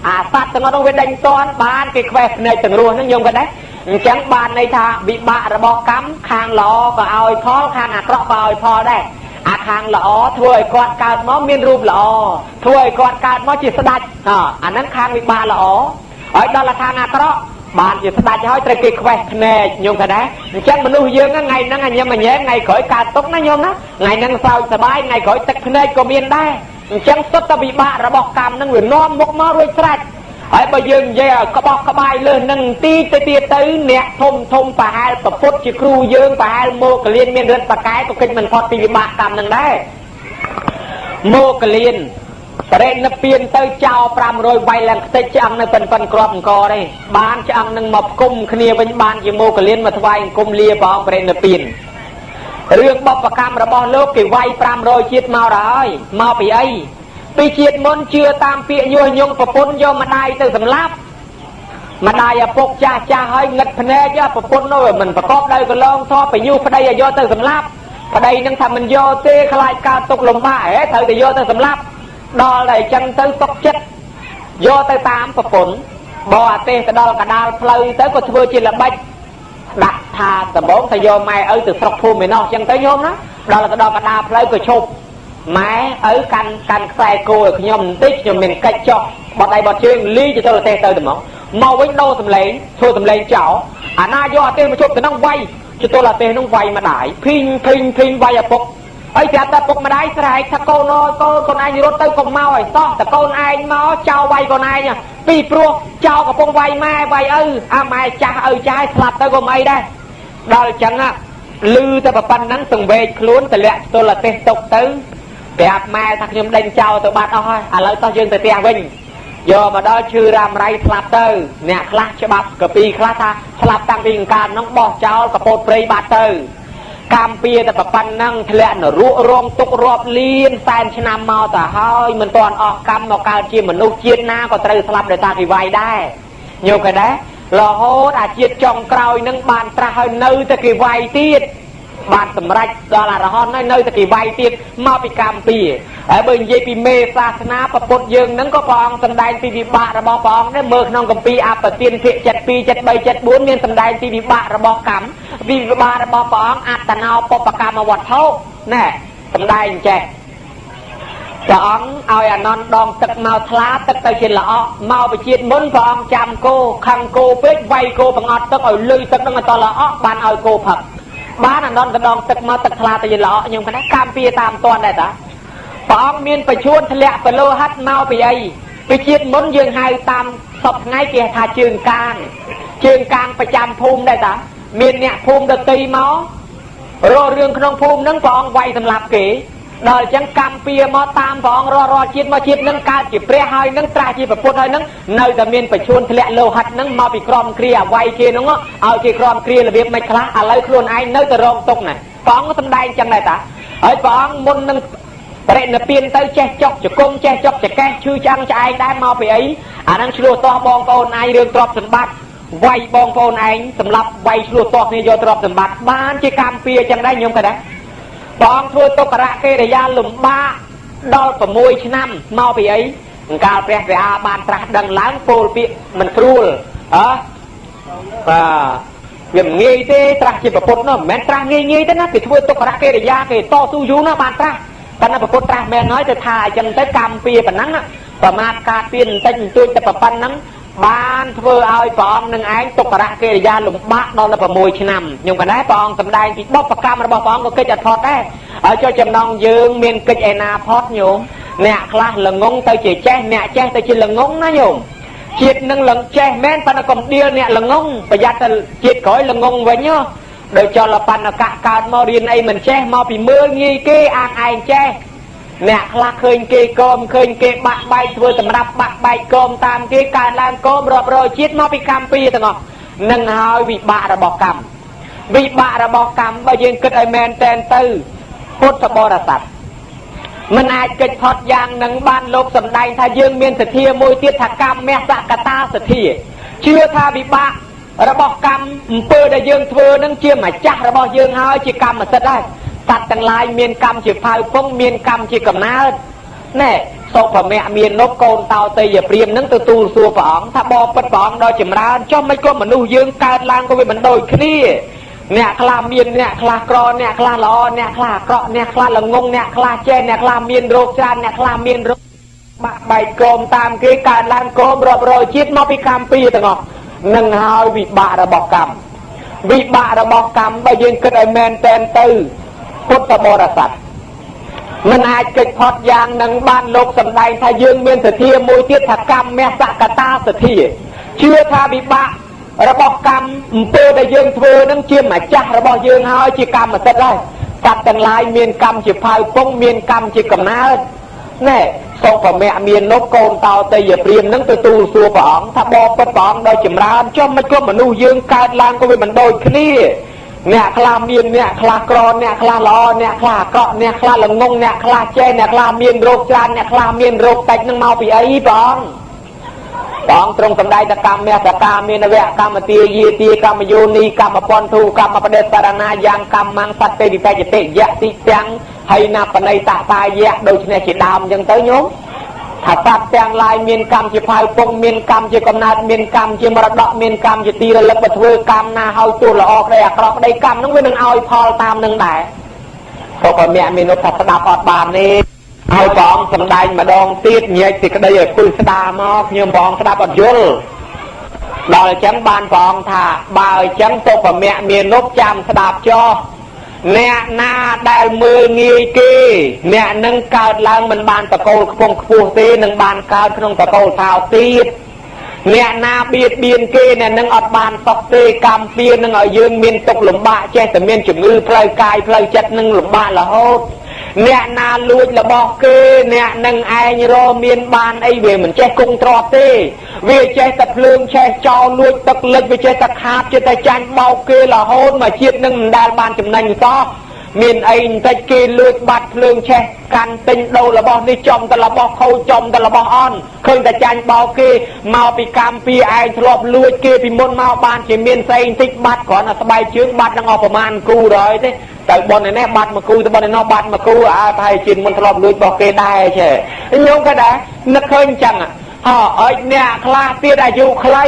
អាសត្វទាំងអស់នោះវាដេញតន់បានគេខ្វេះភ្នែកទាំងរស់ហ្នឹងញោមគាត់ដែរអញ្ចឹងបានន័យថាវិបាករបស់កម្មខាងល្អក៏ឲ្យផលខាងអាក្រក់ក៏ឲ្យផលដែរអាខាងល្អធ្វើឲ្យគាត់កើតមកមានរូបល្អធ្វើឲ្យគាត់កើតមកជាស្ដេចអាហ្នឹងខាងវិបាកល្អហើយដល់ខាងអាក្រក់បានជាស្ដេចហើយត្រូវគេខ្វេះភ្នែកញោមថាដែរអញ្ចឹងមនុស្សយើងថ្ងៃហ្នឹងញ៉ាំញ៉ែថ្ងៃក្រោយកើតទុកណាញោមណាថ្ងៃហ្នឹងសើចសប្បាយថ្ងៃក្រោយទឹកភ្នែកក៏មានដែរអញ្ចឹងសុទ្ធតែវិបាករបស់កម្មហ្នឹងវានាំមុខមករួចស្រេចហើយបើយើងនិយាយឲ្យក្បោះក្បាយលើសនឹងទីទៅទៀតទៅអ្នកធំប្រហែលប្រពុតជាគ្រូយើងប្រហែលមកលៀនមានរិទ្ធបកែក៏គិតមិនផុតពីវិបាកកម្មនឹងដែរមកលៀនបរិនិព្វានទៅចោល500វាយឡើងខ្ទេចឆ្អឹងនៅប៉ុនក្របអង្គទេបានឆ្អឹងនឹងមកផ្គុំគ្នាវិញបានជាមកលៀនមកថ្វាយអង្គមលាព្រះអង្គបរិនិព្វានរឿងបបកម្មរបស់លោកគេវាយ500ជាតិមកហើយមកពីអីពីជាតិមុនជឿតាមពាក្យញុះញង់ប្រពន្ធយកម្ដាយទៅសម្លាប់ម្ដាយឪពុកចាស់ហើយងឹតភ្នែកប្រពន្ធនោះមិនប្រកបដោយកលងធម៌បញ្ញុប្តីឲ្យយកទៅសម្លាប់ប្តីនឹងថាមិនយកទេខ្លាចកើតទុកលំបាកត្រូវតែយកទៅសម្លាប់ដល់តែអញ្ចឹងទៅទុកចិត្តយកទៅតាមប្រពន្ធបើអាទេសទៅដល់កដាលផ្លូវទៅក៏ធ្វើជាល្បិចដាក់ថាដំបងទៅយកម៉ែឪទៅស្រុកភូមិឯណោះអញ្ចឹងទៅញោមណាដល់ទៅដល់កដាលផ្លូវក៏ឈប់ ម៉ែឪកាន់ខ្សែគោឲ្យខ្ញុំបន្តិចខ្ញុំមានកិច្ចចុះបត់ដៃបត់ជើងលីទៅទៅទេសទៅមកវិញដូរសម្លេងធ្វើសម្លេងចោលអាណាយកអាទេសមកជប់ទៅនឹងវាយទៅទល់អាទេសនឹងវាយម្ដាយភីងវាយឪពុកអីប្រាប់តែពុកម្ដាយស្រែកថាកូនអើយកូនឯងរត់ទៅកុំមកឲ្យសោះតែកូនឯងមកចោលវាយកូនឯងពីព្រោះចោលកំពុងវាយម៉ែវាយឪអាម៉ែចាស់ឪចាស់ស្លាប់ទៅក៏មិនអីដែរដល់អញ្ចឹងលឺតែប៉ុណ្ណឹងសង្វេគខ្លួនទម្លាក់ទល់អាទេសទុកទៅប្រាប់ម៉ែថាខ្ញុំដេញចោលទៅបាត់អស់ហើយឥឡូវតោះយើងទៅផ្ទះវិញយកមកដល់ឈឺរ៉ាំរៃស្លាប់ទៅអ្នកខ្លះច្បាប់កាពីខ្លះថាស្លាប់តាំងពីអង្ការនោះបោះចោលកពោតព្រៃបាត់ទៅកម្មពៀតែប៉ុណ្ណឹងធ្លាក់នរករងទុករាប់លានសែនឆ្នាំមកទៅហើយមិនទាន់អស់កម្មមកកើតជាមនុស្សជាតិណាក៏ត្រូវស្លាប់ដោយសារពីវាយដែរញោមក៏ដែររហូតអាជាតិចុងក្រោយនឹងបានត្រាស់ហើយនៅតែគេវាយទៀតបានសម្រេចដល់អរហន្តហើយនៅតែគេវាយទៀតមកពីកម្មពៀហើយបើនិយាយពីមេសាសនាពុទ្ធយើងនឹងក៏ព្រះអង្គសម្ដែងពីវិបាករបស់ព្រះអង្គដែរមើលក្នុងគម្ពីរអបទានភាគ72 73 74មានសម្ដែងពីវិបាករបស់កម្មវិបាករបស់ព្រះអង្គអត្តនោបុព្វកម្មវត្ថុណែសម្ដែងចេះព្រះអង្គឲ្យអានន្ទដងទឹកមកថ្លាទឹកទៅជាល្អក់មកវិជាតិមុនព្រះអង្គចាំគោខឹងគោពេកវាយគោបង្អត់ទឹកឲ្យលុយទឹកនឹងឲ្យតល្អក់បានឲ្យគោផឹកបានអានន្ទដងទឹកមកទឹកថ្លាទៅជាល្អក់ខ្ញុំគណកម្មពៀតាមតនដែរតាព្រះអង្គមានបច្ចួនធ្លាក់បលោហិតមកពីអីពីជាតិមុនយើងហៅតាមសពថ្ងៃគេថាជើងកាងប្រចាំភូមិដែរតាមានអ្នកភូមិដតីមករករឿងក្នុងភូមិហ្នឹងព្រះអង្គវាយសម្លាប់គេដល់អញ្ចឹងកម្មពៀមកតាមព្រះអង្គរាល់ជាតិមកជាតិនឹងកើតជាព្រះហើយនឹងត្រាស់ជាប្រពុតហើយនឹងនៅតែមានបច្ចួនធ្លាក់លោហិតហ្នឹងមកពីក្រមគ្រាអវ័យគេហ្នឹងឲ្យគេក្រមគ្រារបៀបមិនខ្លះឥឡូវខ្លួនឯងនៅតែរងទុកណាព្រះអង្គសម្ដែងអញ្ចឹងដែរតាហើយព្រះអង្គមុននឹងបរិនិព្វានទៅចេះចុកចង្គង់ចេះចុកចកេះឈឺឆ្អឹងឆ្អែងដែរមកពីអីអាហ្នឹងឆ្លោះតោះបងប្អូនឯងរឿងទ្រព្យសម្បត្តិវាយបងប្អូនឯងសម្រាប់វាយឆ្លោះតោះគ្នាយកទ្រព្យសម្បត្តិបានជាកម្មពៀអញ្ចឹងដែរខ្ញុំក៏ដែរបងធ្វើទុក្ករៈកិរិយាលំបាកដល់6ឆ្នាំមកពីអីអង្ការព្រះវិហារបានត្រាស់ដឹងឡើងពោលពាក្យមិនស្រួលវាមិនងាយទេត្រាស់ជាប្រពុតនោះមិនមែនត្រាស់ងាយទេណាគេធ្វើទុក្ករៈកិរិយាគេតស៊ូយូរណាបានត្រាស់តែប្រពុតត្រាស់មែនហើយទៅថាអញ្ចឹងទៅកម្មពៀប៉ុណ្ណឹងប្រមាថការពៀនបន្តិចបន្តួចតែប៉ុណ្ណឹងបានធ្វើឲ្យព្រះអង្គនឹងឯងទុក្ករៈកិរិយាលំបាកដល់6ឆ្នាំខ្ញុំក៏ដែរព្រះអង្គសម្ដែងពីបុព្វកម្មរបស់ព្រះអង្គក៏កិច្ចអត់ផុតដែរហើយចុះចំណងយើងមានកិច្ចឯណាផុតញោមអ្នកខ្លះល្ងងទៅជាចេះអ្នកចេះទៅជាល្ងងណាញោមជាតិនឹងល្ងចេះមែនប៉ុន្តែកុំដៀលអ្នកល្ងងប្រយ័ត្នទៅជាតិក្រោយល្ងងវិញដោយចលបណ្ណកៈកើតមករៀនអីមិនចេះមកពីមើលងាយគេអាងឯងចេះអ្នកខ្លះឃើញគេកោមឃើញគេបាក់បែកធ្វើសម្រាប់បាក់បែកកោមតាមគេកើតឡើងកោមរាប់រយជាតិមកពីកម្មពៀទាំងអស់នឹងហើយវិបាករបស់កម្មបើយើងគិតឲ្យមែនតែនទៅពុទ្ធបរិស័ទមិនអាចកិច្ចផុតយ៉ាងនឹងបានលោកសម្ដែងថាយើងមានសទ្ធាមួយទៀតថាកម្មសកតាសទ្ធាជឿថាវិបាករបស់កម្មអំពើដែលយើងធ្វើនឹងជាម្ចាស់របស់យើងហើយជាកម្មសិទ្ធិហើយសត្វទាំងឡាយមានកម្មជាផៅពងមានកម្មជាកំណើតណែសុភមៈមាននប់កូនតោតេយព្រាមនឹងទទួលសួរព្រះអង្គថាបបិទ្ធព្រះអង្គដល់ចម្រើនចុះមិនក៏មនុស្សយើងកើតឡើងក៏វាមិនដូចគ្នាអ្នកខ្លះមានអ្នកខ្លះក្រអ្នកខ្លះល្អអ្នកខ្លះអាក្រក់អ្នកខ្លះល្ងងអ្នកខ្លះចេះអ្នកខ្លះមានរោគច្រើនអ្នកខ្លះមានរោគបាក់បែកកោមតាមគេកើតឡើងកោមរាប់រយជាតិមកពីកម្មពៀទាំងអស់នឹងហើយវិបាករបស់កម្មបើយើងគិតឲ្យមែនតែនទៅពុទ្ធបរិស័ទមិនអាចកិច្ចផុតយ៉ាងនឹងបានលោកសម្ដែងថាយើងមានសទ្ធាមួយទៀតថាកម្មសកតាសទ្ធាជឿថាវិបាករបស់កម្មអំពើដែលយើងធ្វើនឹងជាម្ចាស់របស់យើងហើយជាកម្មសិទ្ធិហើយសត្វទាំងឡាយមានកម្មជាផៅពងមានកម្មជាកំណើតណែសុភមៈមាននប់កូនតោតេយព្រាមនឹងទទួលសួរព្រះអង្គថាបបិទ្ធព្រះអង្គដល់ចម្រើនចុះមិនក៏មនុស្សយើងកើតឡើងក៏វាមិនដូចគ្នាអ្នកខ្លះមានអ្នកខ្លះក្រអ្នកខ្លះល្អអ្នកខ្លះអាក្រក់អ្នកខ្លះល្ងងអ្នកខ្លះចេះអ្នកខ្លះមានរោគច្រើនអ្នកខ្លះមានរោគតិចនឹងមកពីអីព្រះអង្គទ្រង់សម្ដែងថាកម្មសកាមានវៈកម្មទាយាទាកម្មយោនីកម្មពន្ធូកម្មបដិសរណាយ៉ាងកម្មសត្វទេវិតេយតិយៈទីទាំងហើយណាបណៃតតាយៈដូចនេះជាដើមអញ្ចឹងទៅញោមថាសត្វទាំងឡាយមានកម្មជាផៅពងមានកម្មជាកំណើតមានកម្មជាមរតកមានកម្មជាទីរលឹកបើធ្វើកម្មណាហើយទោះល្អក្តីអាក្រក់ក្តីកម្មនឹងវានឹងឲ្យផលតាមនឹងដែរសុភមៈមាននប់ថាស្ដាប់អត់បានទេ ឲ្យបងសំដែងម្ដងទៀតញែកទីក្តីឲ្យពុលស្ដាមកខ្ញុំបងស្ដាប់អត់យល់ដល់អញ្ចឹងបានព្រះអង្គថាបើអញ្ចឹងទុបមៈមាននោះចាំស្ដាប់ចោះអ្នកណាដែលមើលងាយគេអ្នកនឹងកើតឡើងមិនបានតកូលខ្ពង់ខ្ពស់ទេនឹងបានកើតក្នុងតកូលថោកទៀតអ្នកណាបៀតបៀនគេអ្នកនឹងអត់បានសុខទេកម្មពៀនឹងឲ្យយើងមានទុក្ខលំបាកចេះតែមានជំងឺផ្លូវកាយផ្លូវចិត្តនឹងលំបាករហូតអ្នកណាលួចរបស់គេអ្នកនឹងឯងរមានបានអីវាមិនចេះគង់ទ្រព្យទេវាចេះតែភ្លើងឆេះចោលលួចទឹកលិចវាចេះតែខាតចេះតែចាញ់បោកគេរហូតមកជាតិនឹងមិនដែលបានចំណេញសោះមានអីបន្តិចគេលួចបាត់ភ្លើងឆេះកាន់ទិញដូររបស់នេះចំទៅរបស់ខូចចំទៅរបស់អន់ឃើញតែចាញ់បោកគេមកពីកម្មពីឯងធ្លាប់លួចគេពីមុនមកបានជាមានស្អីបន្តិចបាត់គ្រាន់តែស្បែកជើងបាត់នឹងអស់ប្រមាណគូrồiទេទៅបននេះបាត់មកគូទៅបននេះបាត់មកគូអើប្រហែលជាមុនធ្លាប់លួចរបស់គេដែរចេះខ្ញុំក៏ដែរនឹកឃើញអញ្ចឹងអើយអ្នកខ្លះទៀតអាយុខ្លី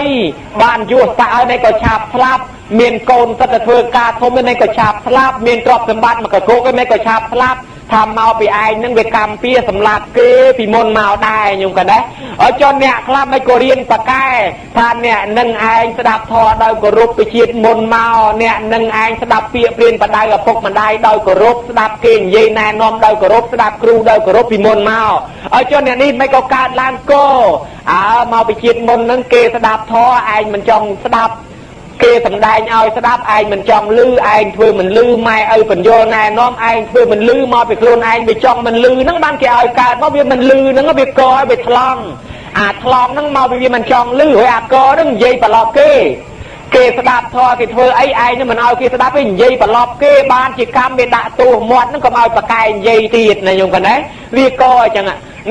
បានយសស្អើនេះក៏ឆាប់ស្លាប់មានកូនសិតតែធ្វើការធំនេះក៏ឆាប់ស្លាប់មានទ្រព្យសម្បត្តិមកកកនេះក៏ឆាប់ស្លាប់ថាមកពីឯងនឹងវាកម្មពៀសម្លាប់គេពីមុនមកដែរខ្ញុំក៏ដែរឲ្យចុះអ្នកខ្លះមិនក៏រៀនបកែថាអ្នកនឹងឯងស្ដាប់ធម៌ដោយគោរពពីជាតិមុនមកអ្នកនឹងឯងស្ដាប់ពាក្យព្រានបដៅឪពុកម្ដាយដោយគោរពស្ដាប់គេនិយាយណែនាំដោយគោរពស្ដាប់គ្រូដោយគោរពពីមុនមកឲ្យចុះអ្នកនេះមិនក៏កើតឡើងគោមកពីជាតិមុននឹងគេស្ដាប់ធម៌ឯងមិនចង់ស្ដាប់គេសម្ដែងឲ្យស្ដាប់ឯងមិនចង់លឺឯងធ្វើមិនលឺម៉ែឪបញ្យល់ណែនាំឯងធ្វើមិនលឺមកពីខ្លួនឯងវាចង់មិនលឺហ្នឹងបានគេឲ្យកើតមកវាមិនលឺហ្នឹងវាកឲ្យវាថ្លង់អាថ្លង់ហ្នឹងមកវាមិនចង់លឺហើយអាកហ្នឹងនិយាយប្រឡប់គេស្ដាប់ធម៌គេធ្វើអីឯងហ្នឹងមិនឲ្យគេស្ដាប់ទេនិយាយប្រឡប់គេបានជាកម្មវាដាក់ទោសមាត់ហ្នឹងក៏ឲ្យប្រកែនិយាយទៀតណាខ្ញុំកណែវាកអញ្ចឹង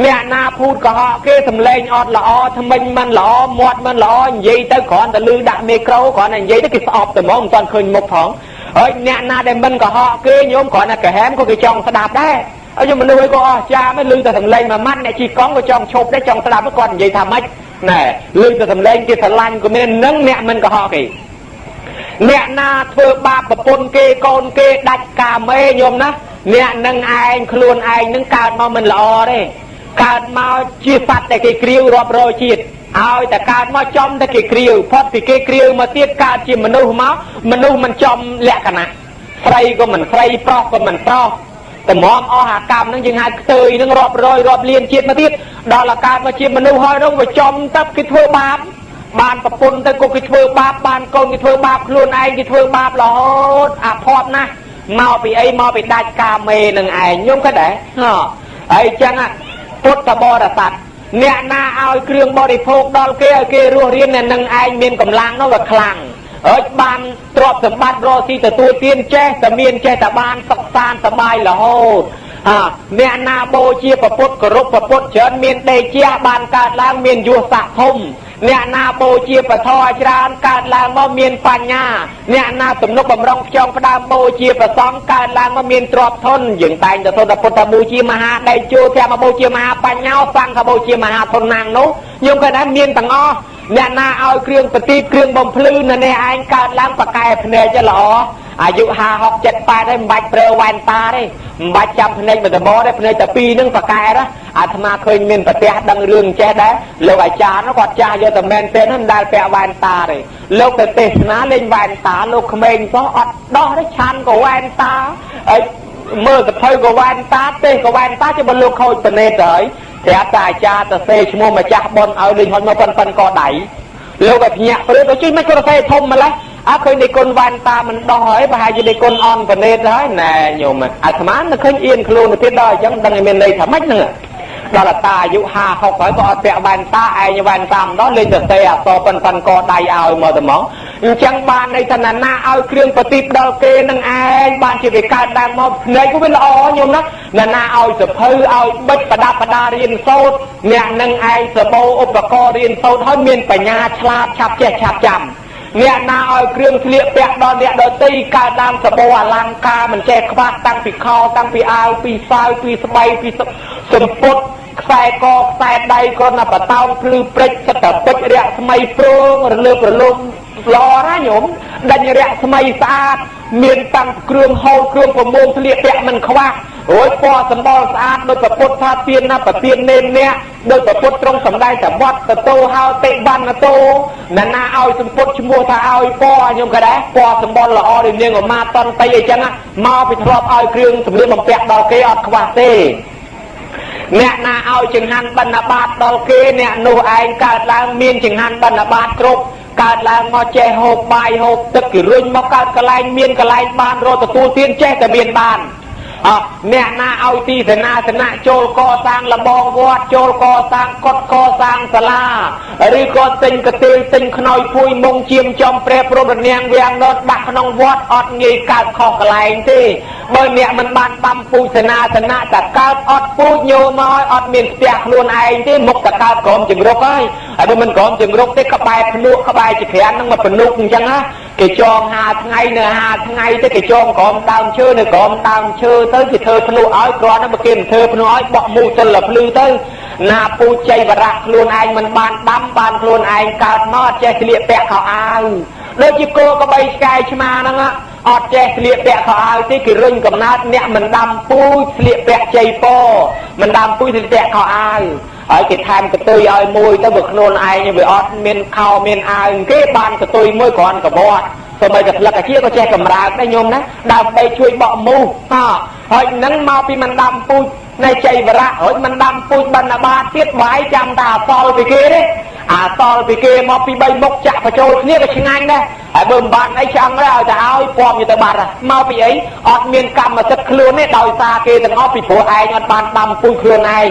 អ្នកណាភូតកុហកគេសំឡេងអត់ល្អថ្មិញមិនល្អមាត់មិនល្អនិយាយទៅគ្រាន់តែលឺដាក់មីក្រូគ្រាន់តែនិយាយទៅគេស្អប់តែហ្មងមិនទាន់ឃើញមុខផងហើយអ្នកណាដែលមិនកុហកគេញោមគ្រាន់តែកាហាមក៏គេចង់ស្ដាប់ដែរហើយមនុស្សឯងក៏អស់ចាមិនលឺតែសំឡេងមួយម៉ាត់អ្នកជិះកង់ក៏ចង់ឈប់ដែរចង់ស្ដាប់គាត់និយាយថាម៉េចណែលឺតែសំឡេងគេស្រឡាញ់ក៏មាននឹងអ្នកមិនកុហកគេអ្នកណាធ្វើបាបប្រពន្ធគេកូនគេដាច់កាមេញោមណាអ្នកនឹងឯងខ្លួនឯងនឹងកើតមកមិនល្អទេកើតមកជាសត្វតែគេគ្រាវរាប់រយជាតិឲ្យតែកើតមកចំតែគេគ្រាវផុតពីគេគ្រាវមកទៀតកើតជាមនុស្សមកមនុស្សមិនចំលក្ខណៈស្រីក៏មិនស្រីប្រុសក៏មិនប្រុសតម្រាំអស់អាកម្មនឹងយើងហៅខ្ទើយនឹងរាប់រយរាប់លានជាតិមកទៀតដល់អាកើតមកជាមនុស្សហើយនោះវាចំទៅគេធ្វើបាបបានប្រពន្ធទៅក៏គេធ្វើបាបបានកូនគេធ្វើបាបខ្លួនឯងគេធ្វើបាបរហូតអាផប់ណាស់មកពីអីមកពីដាច់កាមេនឹងឯងខ្ញុំក៏ដែរហើយចឹងពុទ្ធបរិស័ទអ្នកណាឲ្យគ្រឿងបរិភោគដល់គេឲ្យគេរស់រានអ្នកនឹងឯងមានកម្លាំងនោះវាខ្លាំងហើយបានទ្រព្យសម្បត្តិរកស៊ីទទួលទានចេះតែមានចេះតែបានសុខសាន្តសប្បាយរហូតអ្នកណាបូជាព្រះពុទ្ធគោរពព្រះពុទ្ធច្រើនមានដេជាបានកើតឡើងមានយសស័ក្តិធំអ្នកណាបូជាពធច្រើនកើតឡើងមកមានបញ្ញាអ្នកណាទំនុកបំរុងខ្យងផ្ដើមបូជាប្រសងកើតឡើងមកមានទ្រព្យធនយើងតែងទៅសូត្រពុទ្ធបូជាមហាដៃជោទាំងមកបូជាមហាបញ្ញាសង្ឃបូជាមហាធនណាងនោះខ្ញុំក៏ដែរមានទាំងអស់អ្នកណាឲ្យគ្រឿងប្រទីបគ្រឿងបំភ្លឺនៅនេះឯងកើតឡើងប្រកែភ្នែកល្អអាយុ50 60 70ហើយមិនបាច់ប្រើវ៉ែនតាទេមិនបាច់ចាំភ្នែកមួយដបទេភ្នែកតែពីរហ្នឹងប្រកែណាអាត្មាឃើញមានប្រទេសដឹងរឿងចេះដែរលោកអាចារ្យនោះគាត់ចាស់យកតែមែនទេមិនដែលពាក់វ៉ែនតាទេលោកទៅទេសនាលេងវ៉ែនតាលោកក្មេងសោះអត់ដោះទេឆាន់ក៏វ៉ែនតាហើយមើលសភៅក៏វ៉ែនតាទេសក៏វ៉ែនតាជាបើលោកខូចប្រណេតហើយប្រាប់តែអាចារ្យទៅសេឈ្មោះម្ចាស់ប៉ុនឲ្យលេងហុចមកប៉ុនក៏ដៃលោកឲ្យភ្ញាក់ព្រឹកទៅជួយមិនក៏សេធំម្លេះឃើញនៃគុណវ៉ាន់តាមិនដោះហើយប្រហែលជានៃគុណអនប្រណេតហើយណែញោមអាត្មានឹកឃើញអៀនខ្លួនទៅទៀតដល់អញ្ចឹងដឹងតែមានន័យថាម៉េចហ្នឹងដល់តាអាយុ50 60ហើយក៏អត់ពាក់វ៉ែនតាឯងវ៉ែនតាម្ដងលេងទៅសេអសប៉ុនក៏ដៃឲ្យមកតែហ្មងអញ្ចឹងបានន័យថាណាឲ្យគ្រឿងប្រទីបដល់គេនឹងឯងបានជាវាកើតដើមមកភ្នែកក៏វាល្អញោមណាណាឲ្យសភៅឲ្យបិទប្រដាប់ប្រដារៀនសូត្រអ្នកនឹងឯងសបោឧបករណ៍រៀនសូត្រហើយមានបញ្ញាឆ្លាតឆាប់ចេះឆាប់ចាំអ្នកណាឲ្យគ្រឿងស្លៀកពាក់ដល់អ្នកដទៃកើតឡើងសបោអលង្ការមិនចេះខ្វះតាំងពីខោតាំងពីអាវពីសាវពីស្បៃពីសំពត់ខ្សែកខ្សែដៃគ្រាន់តែបតោងភ្លឺព្រិចសិតតែពេជ្ររស្មីព្រងរលើបរលំល្អណាស់ញោមដាច់រស្មីស្អាតមានតាំងគ្រឿងហូលគ្រឿងប្រមូលស្លៀកពាក់មិនខ្វះ អូយពណ៌សម្បល់ស្អាតដោយប្រពុតថាទៀនណាប្រទៀននេននេះដោយប្រពុតត្រង់សម្ដែងតែវត្តទៅតោហៅតិបានតោណានាឲ្យសម្ពុតឈ្មោះថាឲ្យពណ៌ខ្ញុំក៏ដែរពណ៌សម្បល់ល្អដូចនាងឧមាតន្តីអីចឹងមកពីធ្លាប់ឲ្យគ្រឿងសម្លៀកបំពាក់ដល់គេអត់ខ្វះទេអ្នកណាឲ្យចង្ហាន់បណ្ឌបាតដល់គេអ្នកនោះឯងកើតឡើងមានចង្ហាន់បណ្ឌបាតគ្រប់កើតឡើងមកចេះហូបបាយហូបទឹកគេរុញមកកើតកន្លែងមានកន្លែងបានរកទទួលទានចេះតែមានបានអ្នកណាឲ្យទីសេនាសនៈចូលកសាងលបងវត្តចូលកសាងកុដិកសាងសាលាឬក៏ទិញកទេលទិញខ្នើយភួយមុងជាមចំព្រះព្រំរនាងវាំងដុតដាក់ក្នុងវត្តអត់ងាយកើតខុសកន្លែងទេបើអ្នកមិនបានបាំពូជសេនាសនៈតែកើតអត់ពូជញោមមកអត់មានផ្ទះខ្លួនឯងទេមុខតែកើតក្រុមជង្រុកហើយបើមិនក្រុមជង្រុកទេក្បែរភ្នក់ក្បែរជាក្រាននឹងមកភ្នុកអញ្ចឹងណាគេចង50ថ្ងៃនៅ50ថ្ងៃទៅគេចងក្រុមដើមឈើនៅក្រុមដើមឈើទៅគេធ្វើភ្នក់ឲ្យគ្រាន់តែគេមិនធ្វើភ្នក់ឲ្យបក់មូសិលភ្លឺទៅណាពូជ័យវរៈខ្លួនឯងមិនបានដាំបានខ្លួនឯងកើតមកចេះស្លៀកពាក់ខោអាវដូចជាគោក្បីឆ្កែឆ្មាហ្នឹងអត់ចេះស្លៀកពាក់ខោអាវទេគេរុញកំណើតអ្នកមិនដាំពូជស្លៀកពាក់ជ័យពមិនដាំពូជស្លៀកពាក់ខោអាវហើយគេថែមកតុយឲ្យមួយទៅបើខ្លួនឯងវាអត់មានខោមានអាវគេបានកតុយមួយគ្រាន់កបត់សូម្បីតែផ្លឹកអាជាក៏ចេះកម្រើកដែរញោមណាដើម្បីជួយបក់មូសហើយនឹងមកពីមិនដាំពូជនៃជ័យវរៈហើយមិនដាំពូជបណ្ឌបាតទៀតបាយចាំតែអសល់ពីគេទេអាសល់ពីគេមកពី3មុខចាក់បញ្ចូលគ្នាក៏ឆ្ងាញ់ដែរហើយបើមិនបានអីចង់ដែរឲ្យតែឲ្យពំទៅបាត់មកពីអីអត់មានកម្មសិទ្ធិខ្លួនទេដោយសារគេទាំងអស់ពីព្រោះឯងអត់បានដាំពូជខ្លួនឯង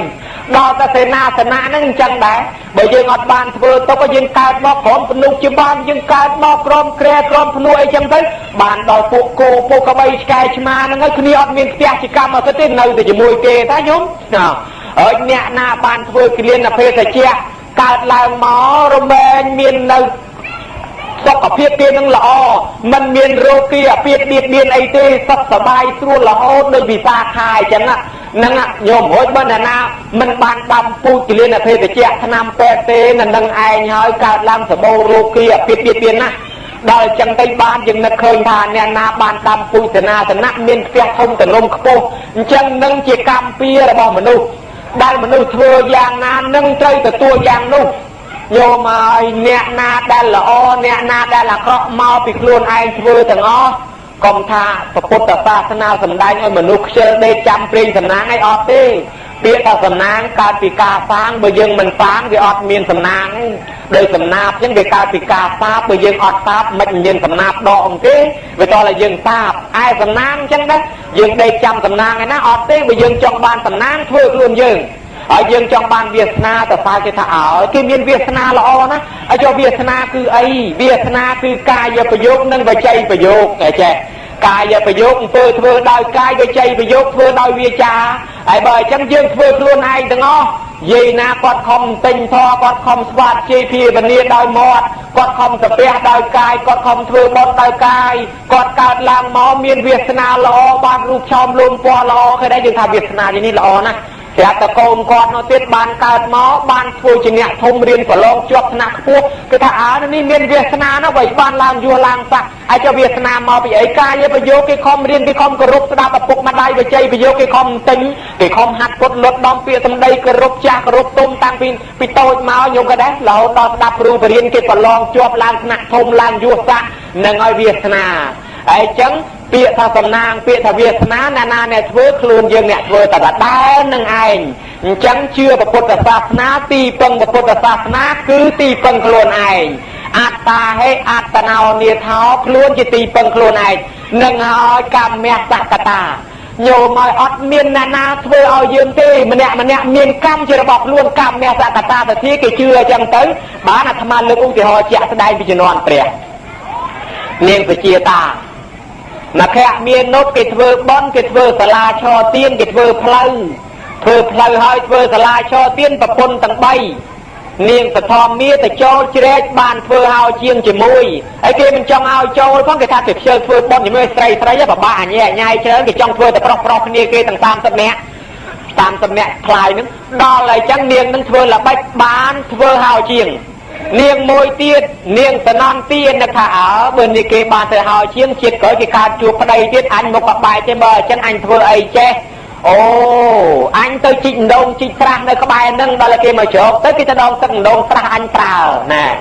ដល់តែសេនាសនៈហ្នឹងអញ្ចឹងដែរបើយើងអត់បានធ្វើទៅក៏យើងកើតមកក្រុមភ្នុកជាបានយើងកើតមកក្រុមក្រែក្រុមភ្នួអីចឹងទៅបានដល់ពួកគោពួកក្បីឆ្កែឆ្មាហ្នឹងហើយគ្នាអត់មានផ្ទះជាកម្មសិទ្ធិទេនៅតែជាមួយគេតាញោមហើយអ្នកណាបានធ្វើគលានភេសជ្ជៈកើតឡើងមករមែងមាននៅសុខភាពគេនឹងល្អមិនមានរោគគាអាពាធបៀតបៀនអីទេសុខសប្បាយស្រួលរហូតដូចវិសាខាអញ្ចឹងហ្នឹងញោមរួចបើណាមិនបានដាំពូជគលានភេសជ្ជៈថ្នាំពេទ្យទេនឹងឯងហើយកើតឡើងសបោរោគគាអាពាធបៀតបៀនណាដល់ចឹងទៅបានយើងនឹកឃើញថាអ្នកណាបានដាំពូជសេនាសនៈមានផ្ទះធំទំនំខ្ពស់អញ្ចឹងនឹងជាកម្មពៀរបស់មនុស្សដែលមនុស្សធ្វើយ៉ាងណានឹងត្រូវទទួលយ៉ាងនោះយកមកឲ្យអ្នកណាដែលល្អអ្នកណាដែលអាក្រក់មកពីខ្លួនឯងធ្វើទាំងអស់កុំថាពុទ្ធសាសនាសម្ដែងឲ្យមនុស្សខ្ជិលដេកចាំព្រេងសំណាងអីអត់ទេពាក្យថាសំណាងកើតពីការសាងបើយើងមិនសាងវាអត់មានសំណាងដោយសំណាបអញ្ចឹងវាកើតពីការសាបបើយើងអត់សាបមិនមានសំណាបដកអង្គទេវាតោះតែយើងសាបឯសំណាងអញ្ចឹងដែរយើងដេកចាំសំណាងឯណាអត់ទេបើយើងចង់បានសំណាងធ្វើខ្លួនយើងហើយយើងចង់បានវាសនាតើស្អាតគេថាគេមានវាសនាល្អណាស់ហើយយកវាសនាគឺអីវាសនាគឺកាយប្រយោគនិងវចីប្រយោគតែចេះកាយប្រយោគអំពើធ្វើដោយកាយវចីប្រយោគធ្វើដោយវាចាហើយបើអញ្ចឹងយើងធ្វើខ្លួនឯងទាំងអស់យាយណាគាត់ខំទិញធေါ်គាត់ខំស្វាតជ័យភាវនាដោយមាត់គាត់ខំសាពះដោយកាយគាត់ខំធ្វើបុណ្យដោយកាយគាត់កើតឡើងមកមានវាសនាល្អបានរូបឆោមលំពណ៌ល្អឃើញដែរយើងថាវាសនានេះល្អណាស់ស្រាប់តែកូនគាត់នោះទៀតបានកើតមកបានធ្វើជាអ្នកធំរៀនប្រឡងជាប់ថ្នាក់ខ្ពស់គឺថានេះមានវាសនាណាស់បើបានឡើងយសឡើងស័កហើយចុះវាសនាមកពីអីកាយប្រយោគគេខំរៀនគេខំគោរពស្ដាប់ឪពុកម្ដាយវិជ័យប្រយោគគេខំទិញគេខំហាត់ពុតលត់ដំពាក្យសម្ដីគោរពចាស់គោរពទុំតាំងពីតូចមកញោមក៏ដែររហូតដល់ស្ដាប់គ្រូបរៀនគេប្រឡងជាប់ឡើងថ្នាក់ធំឡើងយសស័កនឹងឲ្យវាសនាហើយអញ្ចឹងពាក្យថាសំណាងពាក្យថាវាសនាណាអ្នកធ្វើខ្លួនយើងអ្នកធ្វើតែដដែលនឹងឯងអញ្ចឹងជឿពុទ្ធសាសនាទីពឹងពុទ្ធសាសនាគឺទីពឹងខ្លួនឯងអត្តាហេអត្តណោនិថោខ្លួនជាទីពឹងខ្លួនឯងនឹងហើយកម្មសកតាញោមឲ្យអត់មានអ្នកណាធ្វើឲ្យយើងទេម្នាក់មានកម្មជារបស់ខ្លួនកម្មសកតាទៅទីគេជឿអញ្ចឹងទៅបានអាត្មាលើកឧទាហរណ៍ជាក់ស្ដែងពីជំនាន់ព្រះនាងពជាតាមកខៈមាននុតគេធ្វើបន់គេធ្វើសាលាឆទៀនគេធ្វើផ្លូវហើយធ្វើសាលាឆទៀនប្រពន្ធទាំង3នាងសធម្មមាទៅចូលជ្រែកបានធ្វើឲ្យជាងជាមួយហើយគេមិនចង់ឲ្យចូលផងគេថាគេខ្ជិលធ្វើបន់ជាមួយស្រីពិបាកអញញ៉ៃច្រើនគេចង់ធ្វើតែប្រុសគ្នាគេទាំង30នាក់ខ្លាយនឹងដល់ហើយចឹងនាងនឹងធ្វើល្បិចបានធ្វើឲ្យជាងនាងមួយទៀតនាងសនន្ទានឹកថាបើនេះគេបានទៅហើយជាងជាតិក្រោយគេកើតជួបប្តីទៀតអញមកបបាយទេបើអញ្ចឹងអញធ្វើអីចេះ ô anh tôi chị đông chị tra nơi có bài nâng đó là kia mà chụp tới khi ta đông tận đông tra anh tra nè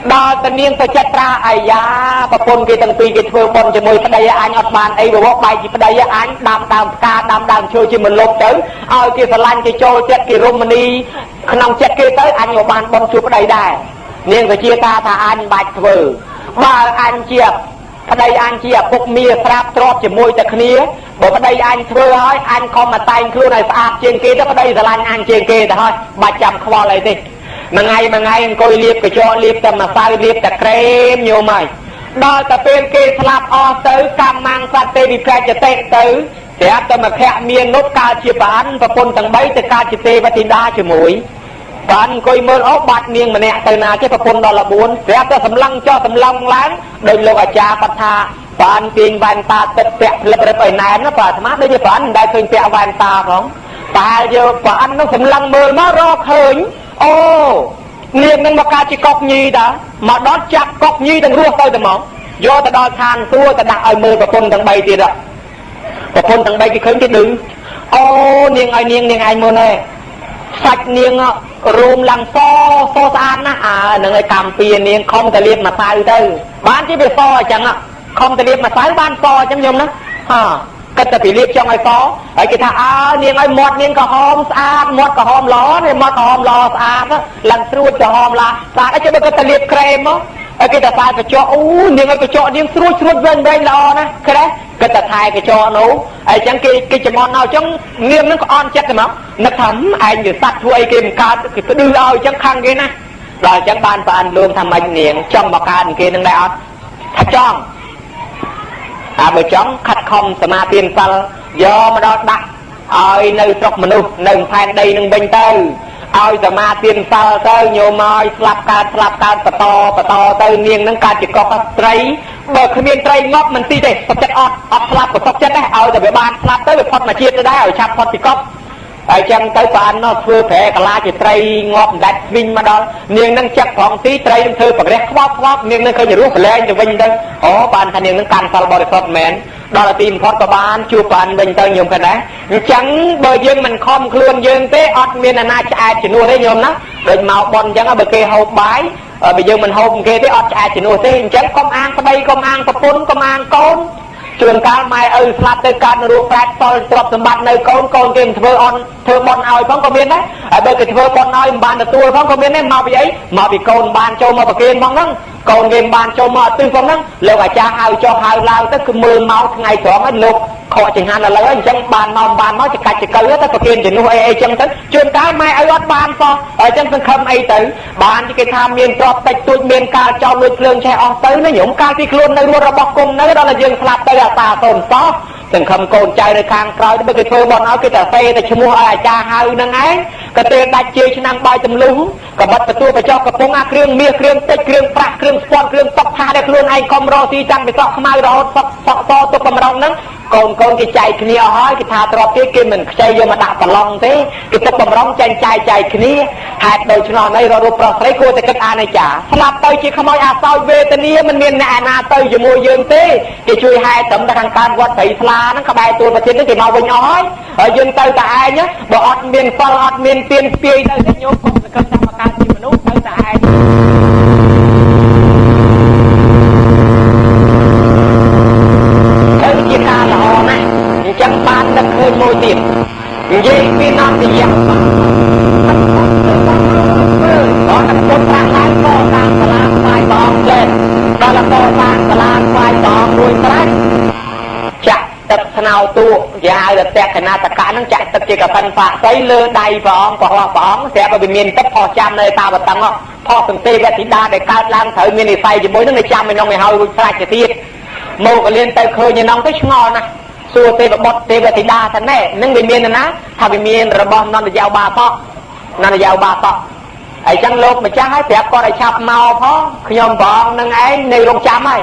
đó tự nhiên tôi chết ra ai da và phun kia từng pi kia phơi bồn cho mùi ở đây anh ở bàn ấy và bóc bài gì ở đây anh đam đam chơi chỉ mình lột tới ơi kia phải lăn kia trôi chết kia Romani nòng chết kia tới anh ở bàn bồn chụp ở đây đây nhưng phải chia ta thà anh bạch vừa mà anh chia ở đây anh chia phục mía sáp trọt chỉ mùi từ kia bởi ở đây anh thưa hỏi anh không mà tay luôn này sáp trên kia đó ở đây là anh trên kia thôi bạch chậm kho lại đi mà ngày anh coi liệp cái cho liệp tầm mà sao liệp ta krem nhiều mày đôi ta bên kia slap o tới cam mang sát tê bị khai cho tê tới sẽ tầm mà khẽ miên nốt ca chia bán và pôn tầng bấy từ ca chia tê và thì đa chia mũi và anh coi mơ ốc bát miên mà nè từ nào chứ và pôn đó là bốn sẽ ta sầm lăng cho sầm lăng láng đừng lục ở cha bát tha và anh tiền vàng ta tật tẹt lập lập ở này nó và mát đấy chứ và anh đại khơi tẹt vàng ta không và giờ và anh nó sầm lăng mơ nó ro khơi ô niềm năng mà ca chỉ cọc nhi đã mà đó chặt cọc nhi đừng rua tôi tầm mỏng do ta đo than tua ta đặt ở mưa và phun thằng bay tiền rồi và phun thằng bay cái khơi cái đứng ô niềng ai mưa này sạch niềng rùm làm so san á nâng ai cầm tiền niềng không thể liệt mà sai tới bán chỉ về so chẳng ạ không thể liệt mà sai bán so chẳng nhung đó cái ta bị liệt trong ai có ở cái thà niềng ai một niềng cả hôm sát một cả hôm ló này một cả hôm ló sát á lần xuôi cả hôm là sát ấy chứ bây giờ ta liệt krem á ở cái ta sai phải cho niềng ai phải cho niềng xuôi bên ló nè cái đấy cái ta thay cái cho nấu ấy chẳng cái chấm món nào chẳng niềng nó có on chết rồi mà nó thấm anh vừa sát thui cái ca cái đưa ao chẳng khăng cái nè rồi chẳng ban và anh luôn thầm anh niềng trong bạc can kia nâng đại ớt thật trong bởi chóng khát không sơ ma tiên sal do mà đó đặt ơi nơi trọc mà nụ nâng phan đây nâng bình tư ơi sơ ma tiên sal tới nhiều mời slap ca to tới niên nâng ca chỉ có các trấy bởi khi miền trấy ngóp mình ti đây sọc chất ọt slap của sọc chất đấy ơi rồi bàn slap tới phật mà chia tới đấy ở chạp phật thì có ở trong tới bàn nó thưa phẻ cả la chỉ trấy ngóp đặt vinh mà đó niên nâng chắc phòng tí trấy nâng thưa bạc rét khóp niên nâng khơi nhà rút lên cho vinh đây bàn thanh niên nâng can sal body phật mến đó là tìm phật của bạn chưa bàn bình tới nhiều cái đấy chẳng bởi dương mình không luôn dương tế ọt miền là na chạy chỉ nuôi thế nhôm đó rồi màu bòn chẳng ở bờ kia hộp bái bây giờ mình hộp kia tế ọt chạy chỉ nuôi thế chẳng công an có đây công an có phun công an con trường cao mai slap tới can ruột phát tôi trọc tầm bát nơi con kia thưa bon ao phong có miền đấy ở bên cái thưa bon ao bàn là tua phong có miền đấy mà bị ấy mà bị con bàn châu mà bờ kia phong đó còn game bàn châu mà tư phong đó lâu cả cha hao cho hao lao tới cứ mưa máu ngày xóm ấy lục họ chẳng hạn là lấy chân bàn máu chỉ cạch chỉ cấy tới bờ kia chỉ nuôi ấy chân tới trường cao mai ở bàn phong ở chân sân khâm ấy tới bàn chỉ cái tham miền trọc tách tuột miền ca cho lôi lương che on tới nó nhúng ca thì luôn nơi luôn là bọc cùng nơi đó là dương slap tới là ta tồn xó từng khâm cồn chạy nơi khang còi tới cái thôi bọn nó cái tờ xe tại mua ai cha hao năng ấy cái tiền đặt chơi cho năng bay tầm lúng cái bắt cái tôi phải cho cái phong ác riêng mía riêng tết riêng bạc riêng sport riêng tóc tha để luôn anh không rò si chăng bị tóc mai đó tóc to tôi cầm rong nắng con cái chạy kia hỏi cái thà trọt kia mình chạy vô mà đặt vào lòng thế cái tóc cầm rong chạy kia hạt đầu cho nó này rồi pro thấy cô thì cái anh này trả slap tới chỉ không ai sao về tên nia mình miền nè na tới giờ mua dương thế cái chui hai tấm đã thằng can quạt thấy pla nó các bài tôi và trên nó thì màu với nhói ở dương tới cả ai nhá bỏ ọt miền phal ọt miền tiền pì tới cái nhôm cũng là cơn sao mà can thì mình nút tới cả ai tới chia ca là họ này chẳng ban được hơi môi tiền vậy vì nó thì dạng đó là con sang lái co sang làm vai bóng lên đó là co sang làm vai bóng đuôi trái chạy tập nào tu dài được tẹt cái nào tất cả nó chạy tập chỉ cả phần phạ giấy lơ đầy bóng của hoa bóng sẽ vào bên miền tập họ chăm nơi ta vật tăng họ từng tê về thì đa để cao lang thời miền này say chỉ mỗi nước chăm mình nông này hơi sai chỉ tiết mâu cái liên tay khơi như nông cái ngon này xua tê và bọt tê về thì đa thằng này nâng bên miền này ná thà bên miền rồi bom nó là giàu ba to nó là giàu ba to ấy chẳng lúc mà chắc hãy đẹp con ấy chạp màu phó khi nhom bóng nâng ấy này rong chăm ấy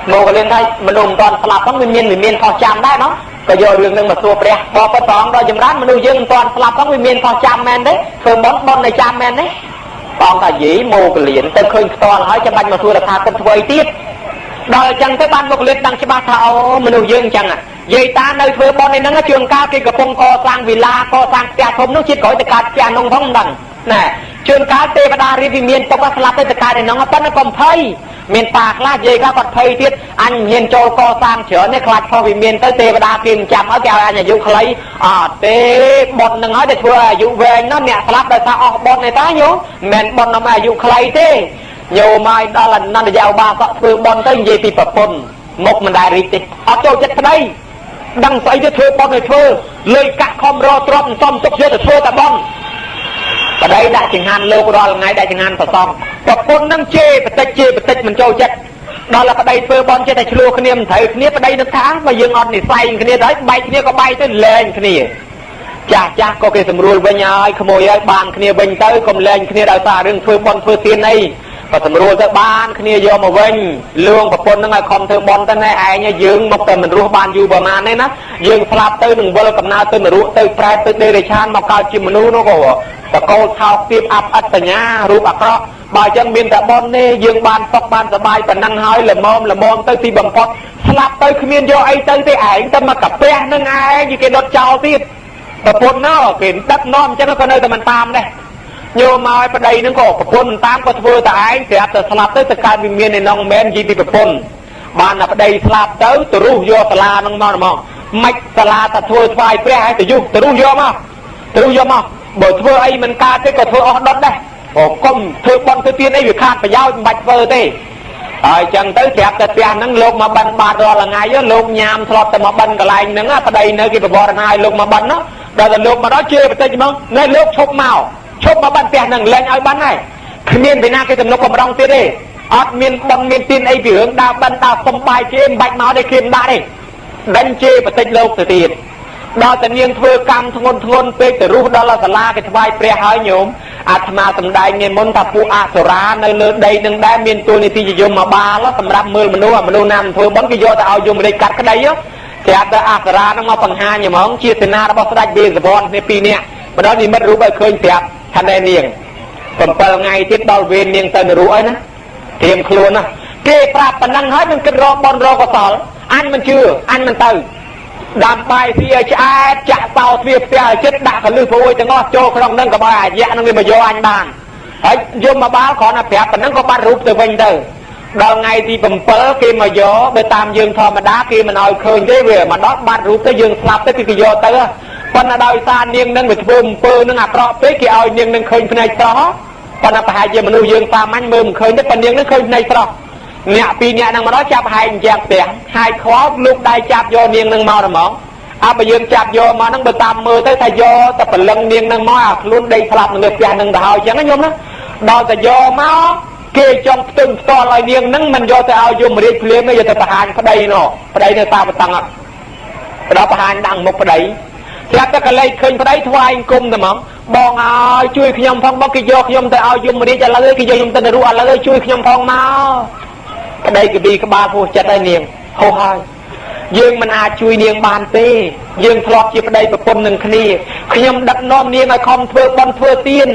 mô cái lên đây mà lùm toàn slap phóng miền phó chăm đấy nó có vô đường nâng mà xua bè bò có toàn đó dùm rán mà nuôi dương toàn slap phóng miền phó chăm men đấy thường bón này chăm men đấy còn cả dĩ mô cái liền tên khơi toàn hỏi cho bánh mà xua là thà con thuê tiếp đó là chẳng tới ban một liệt đang cho ba thảo mà nuôi dương chẳng à យាយតានៅធ្វើបន់នេះហ្នឹងជួនកាលគេកំពុងកសាងវិឡាកសាងផ្ទះធំនោះជាតិក្រោយទៅកើតផ្ទះនោះផងមិនដឹងណាជួនកាលទេវតារៀបវិមានទុកស្លាប់ទៅកើតឯនោះប៉ុន្តែកុំភ័យមានតាខ្លះយាយគាត់ភ័យទៀតអញហ៊ានចូលកសាងច្រើននេះខ្លាចខុសវិមានទៅទេវតាគេមិនចាំឲ្យគេឲ្យអញអាយុខ្លីអត់ទេបុណ្យនឹងហើយដែលធ្វើឲ្យអាយុវែងនោះអ្នកស្លាប់ដោយសារអស់បុណ្យទេតាញោមមិនមែនបុណ្យនាំឲ្យអាយុខ្លីទេញោមឲ្យដល់អនន្តយោបាសកធ្វើបុណ្យទៅនិយាយពីប្រពន្ធមុខមិនដែលរីកទេអត់ចូលចិត្តប្តីដឹងស្អីទៅធ្វើបុណ្យទៅធ្វើលុយកាក់ខំរទ្រព្យសំទុកយកទៅធ្វើតែបុណ្យប្តីដាក់ចង្ហាន់លោករាល់ថ្ងៃដាក់ចង្ហាន់ប្រសំប្រពន្ធនឹងជេរបតិចមិនចូលចិត្តដល់តែប្តីធ្វើបន់ចេះតែឆ្លោះគ្នាមិនត្រូវគ្នាប្តីនឹងថាបើយើងអត់និស័យគ្នាទៅបែកគ្នាក៏បែកទៅលែងគ្នាចាស់ក៏គេសម្រួលវិញហើយក្មួយហើយបានគ្នាវិញទៅកុំលែងគ្នាដោយសាររឿងធ្វើបន់ធ្វើទានអីក៏សម្រួលទៅបានគ្នាយកមកវិញលួងប្រពន្ធនឹងឲ្យខំធ្វើបន់ទៅណែឯងយើងមកតែមិនរស់បានយូរប្រហែលទេណាយើងស្លាប់ទៅនឹងវិលកំណើតទៅនរកទៅប្រែទៅដេរឆានមកកើតជាមនុស្សនោះក៏តកូលថោកទៀតអាប់អត្តញ្ញារូបអាក្រក់បើអញ្ចឹងមានតែបន់នេះយើងបានសុខបានសบายប៉ុណ្ណឹងហើយល្មមទៅទីបំផុតស្លាប់ទៅគ្មានយកអីទៅទេឯងទៅមកកាពះនឹងឯងគេដុតចោលទៀតប្រពន្ធនោះគេដឹកនាំអញ្ចឹងក៏នៅតែមិនតាមដែរញោមមកឲ្យប្តីនឹងក៏ប្រពន្ធតាមក៏ធ្វើតែឯងប្រាប់តែស្លាប់ទៅកើតវិមានឯនោះមិនមែននិយាយពីប្រពន្ធបានតែប្តីស្លាប់ទៅទៅរុះយកសាលានឹងមកមិនសាលាតែធ្វើថ្វាយព្រះឲ្យទៅយុះទៅរុះយកមកបើធ្វើអីមិនកើតទេក៏ធ្វើអស់ដុតដែរក៏កុំធ្វើបន់ធ្វើទានអីវាខាតប្រយោជន៍មិនបាច់ធ្វើទេហើយចឹងទៅប្រាប់តែផ្ទះហ្នឹងលោកមកបិណ្ឌបាតរាល់ថ្ងៃលោកញ៉ាំធ្លាប់តែមកបិណ្ឌកន្លែងហ្នឹងប្តីនៅគេប្រវត្តិឲ្យលោកមកបិណ្ឌនោះដល់តែលោកមកដល់ជេរបន្តិចហ្មងនៅលោកឈប់មកបិណ្ឌផ្ទះហ្នឹងលែងឲ្យបិណ្ឌហើយគ្មានពីណាគេទំនុកកំរងទៀតទេអត់មានបន់មានទានអីពីរឿងដើរបិណ្ឌដើរសុំបាយជេរមិនបាច់មកទេគេមិនដាក់ទេដេញជេរបន្តិចលោកទៅទៀតដល់តែនាងធ្វើកម្មធ្ងន់ពេកទៅរុះដល់សាលាគេថ្វាយព្រះហើយញោមអាត្មាសំដែងនិមន្តថាពួកអសុរានៅលើដីនឹងដែរមានទូនីតិយមមកបាលសម្រាប់មើលមនុស្សណាមិនធ្វើបន់គេយកទៅឲ្យយមរាជកាត់ក្តីប្រាប់ទៅអសុរានឹងមកបង្ហាញហ្មងជាសេនារបស់ស្ដេចវេស្សវរគ្នាពីរនាក់ម្ដងនិមិត្តរូបឲ្យឃើញប្រាប់ថាណែនាង7ថ្ងៃទៀតដល់វេននាងទៅនរកអីណាត្រៀមខ្លួនណាគេប្រាប់ប៉ុណ្ណឹងហើយនឹងគិតរកបន់រកកសលអញមិនជឿអញមិនទៅដាំបាយពីឆ្អែតចាក់តោទ្វារផ្ទះឲ្យចិត្តដាក់កលឹះព្រួយទាំងអស់ចូលក្នុងនឹងក៏បើអាយៈនឹងវាមកយកអញបានហើយយមមកបាល់គ្រាន់តែប្រាប់ប៉ុណ្ណឹងក៏បាត់រូបទៅវិញទៅដល់ថ្ងៃទី7គេមកយកបើតាមយើងធម្មតាគេមិនឲ្យឃើញទេវាមកដល់បាត់រូបទៅយើងស្លាប់ទៅគេយកទៅប៉ុន្តែដោយសារនាងនឹងវាធ្វើអំពើនឹងអាក្រក់ពេកគេឲ្យនាងនឹងឃើញភ្នែកស្រស់ប៉ុន្តែប្រហែលជាមនុស្សយើងសាមញ្ញមើលមិនឃើញទេប៉ុន្តែនាងនឹងឃើញភ្នែកស្រស់អ្នកពីរអ្នកនឹងមកដល់ចាប់ហែកជាងផ្ទះហាយខ្វល់លោកដៃចាប់យកនាងនឹងមកហ្មងអើបើយើងចាប់យកមកហ្នឹងបើតាមមើលទៅថាយកតែព្រលឹងនាងនឹងមកអាខ្លួនដីស្លាប់នៅលើផ្ទះនឹងទៅហើយអញ្ចឹងណាញោមណាដល់តែយកមកគេចង់ផ្ទឹងផ្ទាល់ឲ្យនាងហ្នឹងមិនយកទៅឲ្យយមរាជភ្លាមទេយកទៅបង្ហាញប្តីនោះប្តីនៅតាបតੰដល់បង្ហាញដាក់មុខប្តីស្រាប់តែកលេចឃើញប្តីថ្វាយអង្គមទៅហ្មងបងអើយជួយខ្ញុំផងបងគេយកខ្ញុំទៅឲ្យយមរាជឥឡូវគេយកខ្ញុំទៅនរកឥឡូវជួយខ្ញុំផងមកប្តីកប៊ីក្បាលពោះចិត្តឲ្យនាងហោះហើយយើងមិនអាចជួយនាងបានទេយើងធ្លាប់ជាប្តីប្រពន្ធនឹងគ្នាខ្ញុំដឹកនាំនាងឲ្យខំធ្វើបន់ធ្វើទាន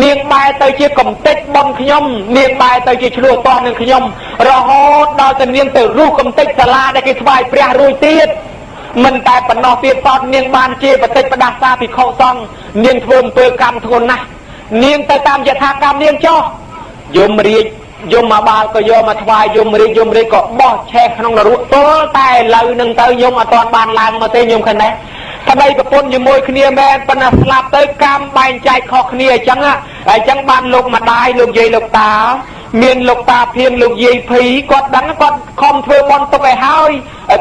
នាងបែរទៅជាកំទេចបន់ខ្ញុំនាងបែរទៅជាឆ្លោះតន់នឹងខ្ញុំរហូតដល់តែនាងទៅរុះកំទេចសាលាដែលគេថ្វាយព្រះរួចទៀតមិនតែប៉ុណ្ណោះទៀតតតនាងបានជាបតិចផ្ដាសាភិក្ខុសង្ឃនាងធ្វើអំពើកម្មធ្ងន់ណាស់នាងទៅតាមយថាកម្មនាងចោះយមរាជយមមកបាល់ក៏យកមកថ្វាយយមរាជក៏បោះឆេះក្នុងនរកទល់តែឥឡូវនឹងទៅយមអត់ទាន់បានឡើងមកទេយមឃើញដែរប្តីប្រពន្ធជាមួយគ្នាមែនប៉ុន្តែស្លាប់ទៅកម្មបែងចែកខុសគ្នាអញ្ចឹងបានលោកម្ដាយលោកយាយលោកតាមានលោកតាភៀងលោកយាយភីគាត់ដឹងគាត់ខំធ្វើបន់ទុកឲ្យហើយ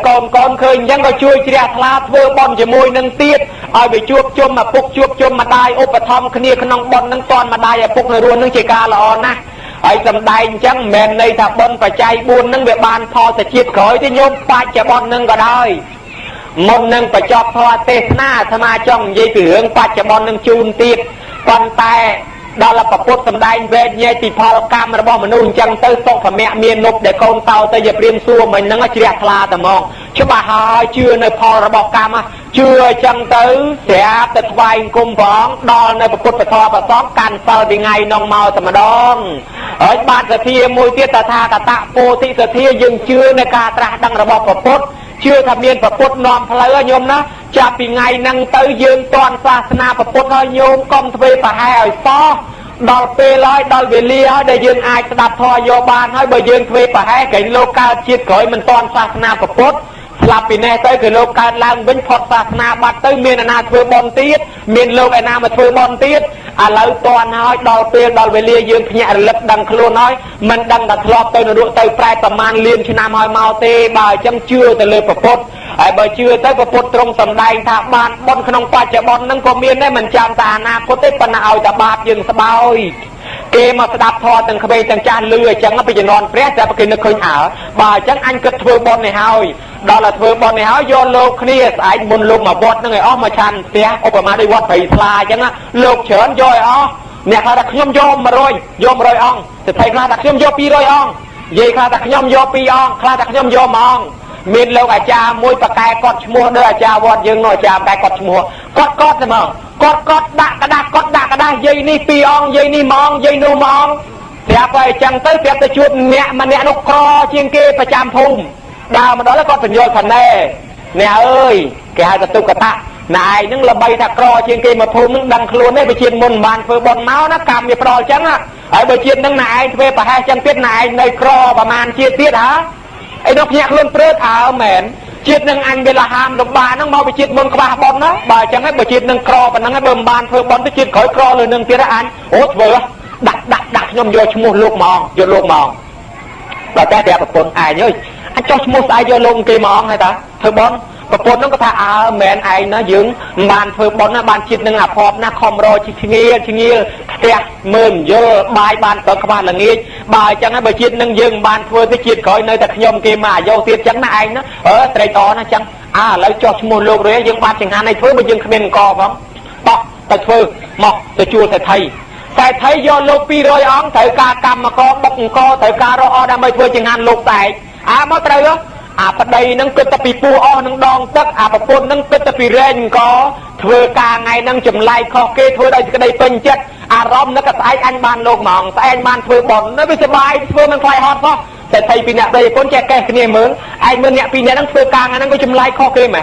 កូនឃើញអញ្ចឹងក៏ជួយជ្រះថ្លាធ្វើបន់ជាមួយនឹងទៀតឲ្យវាជួបជុំឪពុកជួបជុំម្ដាយឧបត្ថម្ភគ្នាក្នុងបន់នឹងតនម្ដាយឪពុកនៅរស់នឹងជាការល្អណាស់ហើយសំដែងអញ្ចឹងមិនមែនន័យថាបន់បច្ច័យ4នឹងវាបានផលទៅជាតិក្រោយទេញោមបច្ចុប្បន្ននឹងក៏ដោយមុននឹងបញ្ចប់ធម៌ទេសនាអាត្មាចង់និយាយពីរឿងបច្ចុប្បន្ននឹងជូនទៀតប៉ុន្តែដល់ប្រពុតសំដែងវេទញែកពីផលកម្មរបស់មនុស្សអញ្ចឹងទៅសុខភមៈមាននុបដែលកូនតោទៅជាព្រាមសួរមិញហ្នឹងជ្រះថ្លាតែហ្មងច្បាស់ហើយជឿនៅផលរបស់កម្មជឿអញ្ចឹងទៅស្រាប់តែថ្វាយអង្គមផងដល់នៅពុទ្ធពធប្រសពកាន់សិលពីថ្ងៃនោះមកតែម្ដងហើយបានសទ្ធាមួយទៀតតថាកតៈពោធិសទ្ធាយើងជឿនៅការត្រាស់ដឹងរបស់ពុទ្ធ chưa tham miên và phút nòm phơi nhôm nó chả bị ngày năng tới dương toàn xa na và phút hơi nhôm công thuê và hai ở so đòi phê lói đòi về lia để dương ai đạp thoi vô bàn hơi bởi dương thuê và hai cái lô cao chiết khởi mình toàn xa na và phút là bị nè tới cái lô cao lang vĩnh phật xa na bắt tới miền na thuê bon tiết miền lô ai na mà thuê bon tiết lâu toàn hơi đòi phê đòi về lia dương nhẹ lực đằng luôn nói mình đằng đặt lọp tới nó đuổi tới prai tầm man liên cho nam hơi mau tê bà chăm chưa tới lê và phút bởi chưa tới và phút trong tầm đài thả bàn bon không phải chả bon nâng có miền đấy mình chạm tà na có tới phần nào ta bạc dương sa bao kê mà đạp thò từng khơi từng cha lừa chẳng nó bây giờ non press ra cái nó khơi ảo bà chẳng anh cứ thưa bon này hơi đó là thưa bon này hơi do lô kia anh muốn lô mà vót nó người ó mà chan té ô mà đi vót phải fly chẳng á lô chởn rồi ó nè khai đặt nhom rồi ong thì thầy khai đặt nhom vô pi rồi ong vậy khai đặt nhom vô pi ong khai đặt nhom vô mong miền lâu cha môi bạc cài cọt mua đưa cha vót dương nói cha cài cọt mua cọt thế mà cọt đạ cái đa dây ni pi ong dây ni mong dây nu mong thì vậy chẳng tới việc tới chuột mẹ mà mẹ nó co chiên kia phải chăm phum đào mà đó là con tình yêu phần này nè ơi cái hai cái tu cái ta này những là bay thạc co chiên kia mà phum nó đằng luôn đấy bị chiên môn bàn phơi bòn máu nó cầm như pro chẳng á ở bị chiên năng này về phải hai chân tiết này nơi co và màn chia tiết hảไอ้ดอกnhạc luôn prớtเหม็นchiết năng anh về là ham độc bà nó mau bị chiết môn qua bom đó bà chẳng hay bị chiết năng cro và năng hay bơm bàn phơi bom tới chiết khỏi croเลยnăng kia đó anh ốt vừa đặt nhom vô mua luộc mòn bà cha đẹp một con ai nhớ anh cho mua ai vô luộc kia mòn hay ta phơi bom và con nó có tha mền ai nó dưỡng bàn phơi bom nó bàn chiết năng à phọp nó không rồi chi nghe đẹp mềm dơ bài bàn tới các bạn là nghe bài chẳng hay bởi chiết năng dừng bàn phơi cái chiết khỏi nơi thật nhom kia mà vô tiết chẳng là anh nó ở đây đó nó chẳng lấy cho mua luộc rồi dừng bàn chẳng hạn này phơi bởi dừng không co không bọc tại phơi mọc tại chua tại thầy tại thấy do luộc pi rồi óng tại ca cầm mà co bọc co tại ca rồi đang mới phơi chẳng hạn luộc tại mất đây đó bắt đây nâng kết tập pu o nâng đong tức bắt phun nâng kết tập ren có thừa cả ngày nâng chùm lại kho kê thôi đây cái đây phân chất rom nó cái tay anh ban lột mỏng tay anh ban thừa bẩn nó bị sờ bài thừa mình phải hot khôngแต่thầy pin nè đây con trẻ cái này mới anh mới nè pin nè nâng thừa cả ngày nâng có chùm lại kho kê mà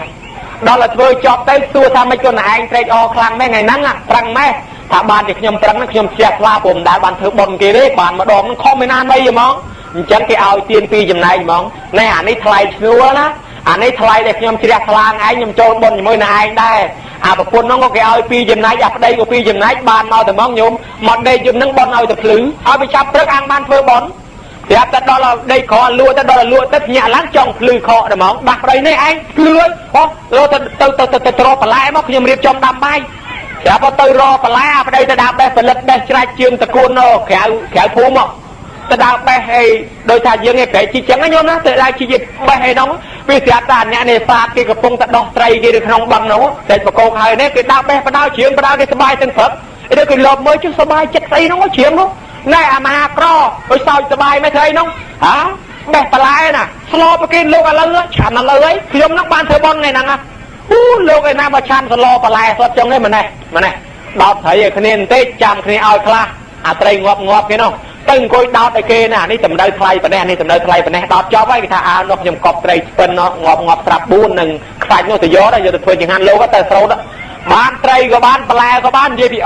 đó là thừa chọc tới xua tham mấy con này anh trade o khang mấy ngày nắng trăng mấy thả bàn thì nhom trắng nó nhom chẹt laผมđã bàn thừa bẩn kia đấy bàn mà đòn nó không mấy nan đây rồi mong chẳng cái ao tiên pi chùm này mong này anh ấy thay xua đó anh ấy thay để nhom chẹt khang anh nhom trôi bẩn mới này anh đây bà phun nó có cái ao pi chùm này đây có pi chùm này bàn mau từ mong nhom một đây chùm nâng bẩn ao từ lử ao bị chắp trước ăn ban thừa bẩn thì ta đó là đây khó lúa ta đó là lúa tất nhà láng trong lư khó để mong đặt đây này anh lưới lúa ta trò phải lại móc nhom riệp trong đam bay thì bà tôi rò phải lại đây ta đạp đây phải lật đây trái chương ta cuốn nó khéo phú mọc ta đạp đây hay đôi thà dương nghe kể chi chẳng ấy nhôm đó tại đây chi dịch bay hay nóng vì thì ta nhẹ này pha cái cặp phong ta đo tray kia được không bằng nó để mà cô hay đấy cái đạp đây phải đau chuyện phải đau cái sờ bay chân phật đây cái lợp mới chứ sờ bay chất tay nó có chuyện không này mà cro rồi sao sờ bay mới thấy không hả bè phải lại nè slow cái lô à lơ chạm là lơ ấy khi ông nó ban thời bon này nè lô cái nào mà chạm slow phải lại sọt trong đây mà này đọt thấy cái nền tết chạm cái ao kla tray ngọp cái nó từng coi đọt cái kia nèนี่tầm đây thay bên nàyนี่tầm đây thay bên này đọt choไว้cái thà nó nhầm cọp trayเป็นnó ngọp trap buônหนึ่งใครnó thì gió đây giờ thôi chẳng hạn lô cái tờ sâu đó bán tray có bán plei có bán gì bị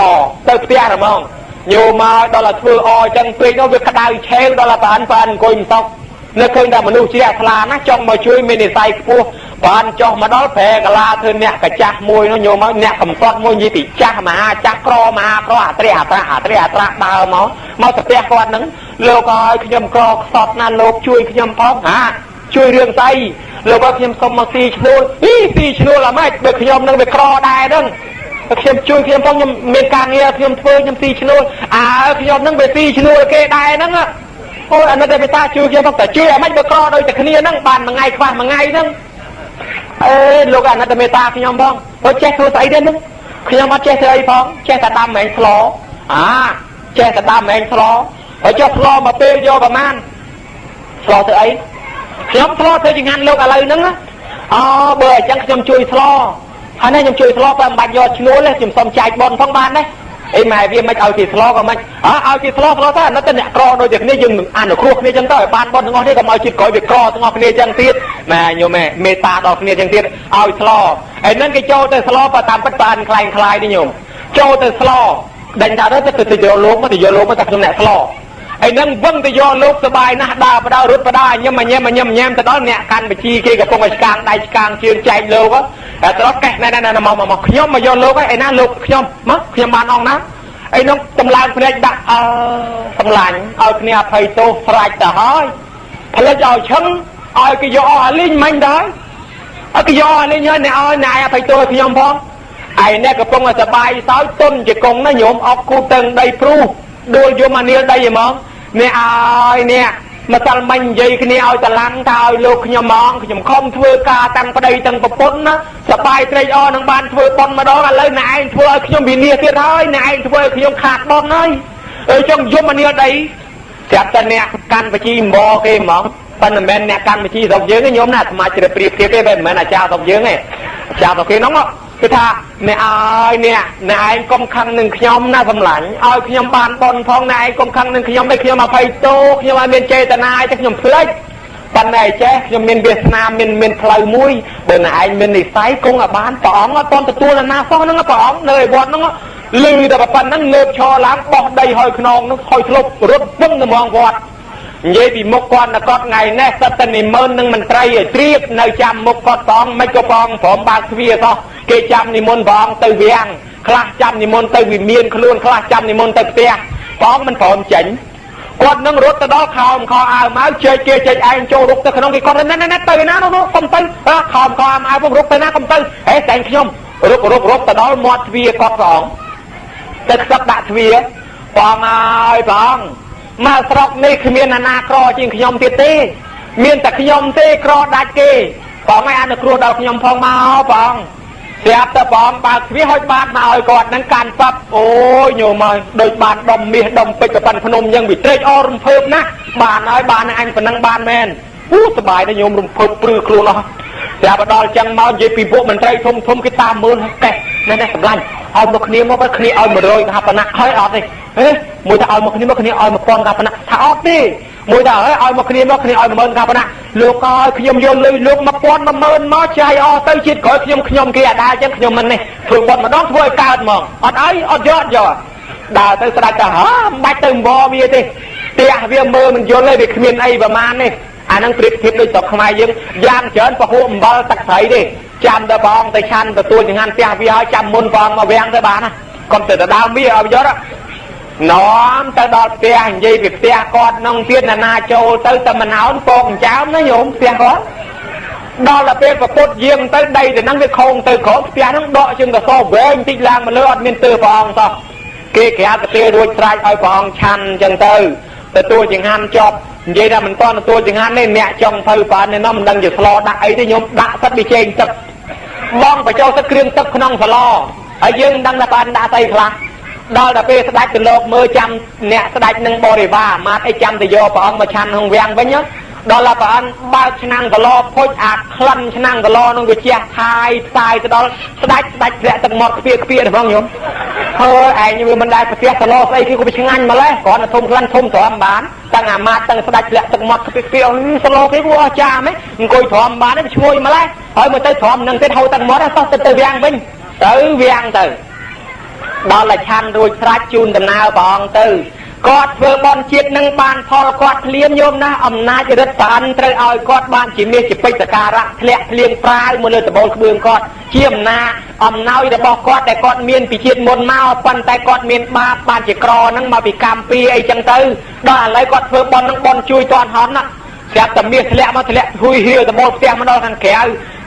tới tia rồi không nhiều mà đó là thưa chân tươi nó việc đào treo đó là bạn coi mình xong nó khơi ra mà nuôi chia là nó trong mà chui mini size cua bạn cho mà đó phê cả la thôi nè cả cha môi nó nhiều mà nè cầm sọt môi gì thì cha mà cha cro tre đào máu tập te con nứng lô coi khi nhầm cro sọt na lô chui khi nhầm phong chui riêng tay lô coi khi nhầm xong mà xì chui là mấy được khi nhầm nâng về cro đai đó khi nhầm chui khi nhầm phong nhầm miền càng nghe khi nhầm phơi nhầm xì chui khi nhầm nâng về xì chui cái đai đó ôi anh nói về ta chui khi phongแต่chui mấy bữa cro đôiแต่khi nâng bàn mà ngày qua mà ngày nâng lúc anh nói về ta khi nhầm phong tôi che thôi thấy đến khi nhầm che thấy phong che ta đam mày slo che ta đam mày slo ở cho slo mà tiêu vô bà man slo từ ấy nhóm slo từ chừng ăn lúc à lời nâng bữa chẳng nhầm chui slo anh ấy nhầm chui slo và bạn do chui lên chùm xong chạy bon phong ban đấy អីម៉ែវាមិនឲ្យជាស្លោក៏មិនឲ្យជាស្លោទៅនៅតែអ្នកក្រដូចតែគ្នាយើងអានគ្រោះគ្នាចឹងទៅឲ្យបានបនទាំងអស់នេះកុំឲ្យជាតិក្រោយវាក្រទាំងអស់គ្នាចឹងទៀតម៉ែញោមមេត្តាដល់គ្នាចឹងទៀតឲ្យស្លោហើយនឹងគេចូលទៅស្លោតាមពិតបានខ្លាំងខ្លាយនេះញោមចូលទៅស្លោដេញថាទៅយកលោកមកទៅយកលោកមកតែខ្ញុំអ្នកស្លោហើយនឹងវឹងទៅយកលោកសបាយណាស់ដើរបដៅរត់បដាញឹមញ៉ាំទៅដល់អ្នកកាន់បជីគេកំពុងឲ្យឆ្កាងដៃឆ្កាងជើងចែកលោកហើយទៅដល់កេះណែមកខ្ញុំមកយកលោកឯណាលោកខ្ញុំមកខ្ញុំបានអង្គណាអីនោះតម្លើងភ្នែកដាក់សម្លាញ់ឲ្យគ្នាអភ័យទោសស្រេចទៅហើយផ្លិចឲ្យឈឹងឲ្យគេយកអស់លីងមិញដែរឲ្យគេយកអស់លីងហើយអ្នកឲ្យអ្នកអភ័យទោសខ្ញុំផងឯអ្នកកំពុងសបាយសោយទុនជាកងណាញោមអត់គូតឹងដីព្រុសដួលយកមកនាលដីហ្មងអ្នកឲ្យអ្នកម្សិលមិញនិយាយគ្នាឲ្យតឡាំងថាឲ្យលោកខ្ញុំហ្មងខ្ញុំខំធ្វើការតាំងប្តីតាំងប្រពន្ធណាសបាយត្រេកអរនឹងបានធ្វើប៉ុនម្ដងឥឡូវអ្នកឯងធ្វើឲ្យខ្ញុំវិនាសទៀតហើយអ្នកឯងធ្វើឲ្យខ្ញុំខាតបនហើយចង់យកមកនាលដីប្រាប់តែអ្នកកាន់បជីម្បគេហ្មងប៉ុន្តែមិនមែនអ្នកកាន់បជីស្រុកយើងទេញោមណាសមាជិកប្រៀបធៀបទេមិនមែនអាចារ្យស្រុកយើងទេអាចារ្យស្រុកគេហ្នឹងគឺថាអ្នកឲ្យអ្នកឯងកុំខឹងនឹងខ្ញុំណាសម្លាញ់ឲ្យខ្ញុំបានបនផងអ្នកឯងកុំខឹងនឹងខ្ញុំទេខ្ញុំអភ័យទោសខ្ញុំឲ្យមានចេតនាទេខ្ញុំភ្លេចប៉ុន្តែចេះខ្ញុំមានវាសនាមានផ្លូវមួយបើអ្នកឯងមាននិស័យគង់ឲ្យបានព្រះអង្គអត់ទាន់ទទួលណាសោះហ្នឹងព្រះអង្គនៅឯវត្តហ្នឹងលឺតែប៉ុណ្្នឹងងើបឈរឡើងបោះដីហើយខ្នងហ្នឹងហុយធ្លុបរត់ពឹងទៅមកវត្តនិយាយពីមុខគាត់គាត់ថ្ងៃនេះសិតតែនិមន្តនឹងមន្ត្រីឲ្យត្រៀបនៅចាំមុខគាត់ផងមិនក៏ផងព្រមបើកទ្វារសោះគេចាំនិមន្តព្រះអង្គទៅវាំងខ្លះចាំនិមន្តទៅវិមានខ្លួនខ្លះចាំនិមន្តទៅផ្ទះព្រះអង្គមិនព្រមចេញគាត់នឹងរត់ទៅដល់ខោមខោអាវមកជែកគេជែកឯងចូលរុកទៅក្នុងគេគាត់ណែទៅណានោះកុំទៅខោមខោអាវពុំរុកទៅណាកុំទៅហេតែខ្ញុំរុកទៅដល់មាត់ទ្វារគាត់ព្រះអង្គទៅខ្សឹបដាក់ទ្វារព្រះអង្គហើយព្រះអង្គមកស្រុកនេះគ្មានអាណាក្រជាងខ្ញុំទៀតទេមានតែខ្ញុំទេក្រដាច់គេព្រះអង្គឲ្យអនុគ្រោះដល់ខ្ញុំផងមកព្រះអង្គស្រាប់តែព្រះអង្គបើកទ្វារឲ្យបានមកឲ្យគាត់នឹងកាន់សັບអូយញោមហើយដូចបានដុំមាសដុំពេជ្រប៉ុណ្ណភ្នំយ៉ាងវិត្រេកអររំភើបណាស់បានហើយបានអញប៉ុណ្ណឹងបានមែនសบายណាស់ញោមរំភើបព្រឺខ្លួនអស់ស្រាប់ដល់ចឹងមកនិយាយពីពួកមន្ត្រីធំគេតាមមើលកេះណែសម្លាញ់ឲ្យមកគ្នាមកគ្នាឲ្យ100កហបណៈហើយអត់ទេមួយថាឲ្យមកគ្នាមកគ្នាឲ្យ1000កហបណៈថាអត់ទេមួយថាឲ្យមកគ្នាមកគ្នាឲ្យ10000កហបណៈលោកអើយខ្ញុំយកលុយលោក1000 10000មកចាយអស់ទៅជាតិក្រោយខ្ញុំគេអាដាចឹងខ្ញុំមិននេះធ្វើបត់ម្ដងធ្វើឲ្យកើតហ្មងអត់អីអត់យកដើរទៅស្ដាច់ទៅហ៎មិនបាច់ទៅអង្វរវាទេផ្ទះវាមើលមិនយល់ទេវាគ្មានអីប្រមាណនេះអានឹងប្រៀបធៀបដូចស្រុកខ្មែរយើងយ៉ាងច្រើនពហុអំបិលទឹកត្រីទេចាំតែបងទៅឆាន់ទទួលចង្ហាន់ផ្ទះវាឲ្យចាំមុនបងមកវាំងទៅបានណាកុំទៅដើមវាឲ្យយកនាំទៅដល់ផ្ទះនិយាយពីផ្ទះគាត់នឹងទៀតណាចូលទៅតែមិនអោនពកចោមណាញោមផ្ទះគាត់ដល់តែពេលប្រពុតយាងទៅដីទៅហ្នឹងវាខូងទៅក្រោមផ្ទះហ្នឹងដកជើងកសោវែងតិចឡើងមកលើអត់មានទើព្រះអង្គសោះគេក្រាបទៅរួចស្រេចឲ្យព្រះអង្គឆាន់អញ្ចឹងទៅទទួលចង្ហាន់ចប់និយាយថាមិនតន់ទទួលចង្ហាន់នេះអ្នកចង់ទៅបាននេះមិនដឹងជាស្លោដាក់អីទេញោមដាក់សិតវាចេញទឹកបងបញ្ចូលទឹកគ្រឿងទឹកក្នុងស្លោហើយយើងដឹងថាបានដាក់ស្អីខ្លះដល់តែពេលស្ដេចទៅលោកមើលចាំអ្នកស្ដេចនឹងបរិវារអាមាត្យអីចាំទៅយកព្រះអង្គមកឆាន់ក្នុងវាំងវិញដល់តែព្រះអង្គបើកឆ្នាំងកឡោផុចអាក្លិនឆ្នាំងកឡោនឹងវាជះថាយផ្សាយទៅដល់ស្ដេចធ្លាក់ទឹកមាត់ខ្ពៀទៅផងញោមហើយឯងវាមិនដែលប្រទះកឡោស្អីគេក៏វាឆ្ងាញ់ម្លេះគ្រាន់តែធំក្លិនធំទ្រាំបានតាំងអាមាត្យតាំងស្ដេចធ្លាក់ទឹកមាត់ខ្ពៀស្លោគេគួរអស្ចារ្យហ្មងអង្គុយទ្រាំបានទេឈ្ងុយម្លេះហើយមកទៅទ្រាំនឹងទៀតហូរទឹកមាត់សោះទៅវាំងវិញទៅវាំងទៅដល់តែឆាន់រួចស្រេចជូនដំណើរព្រះអង្គទៅគាត់ធ្វើបន់ជាតិនឹងបានផលគាត់ភ្លាមញោមណាអំណាចរិទ្ធប្រអិនត្រូវឲ្យគាត់បានជាមាសជាពេជ្រសក្ការៈធ្លាក់ភ្លៀងប្រាវមកលើដបូលក្បឿងគាត់ជាអំណាចអំណោយរបស់គាត់ដែលគាត់មានពីជាតិមុនមកប៉ុន្តែគាត់មានបាបបានជាក្រហ្នឹងមកពីកម្មពីអីចឹងទៅដល់ឥឡូវគាត់ធ្វើបន់នឹងបន់ជួយតនហន់ណាស្រាប់តែមាសធ្លាក់មកធ្លាក់ហួយហៀវដបូលផ្ទះមកដល់ខាងក្រៅ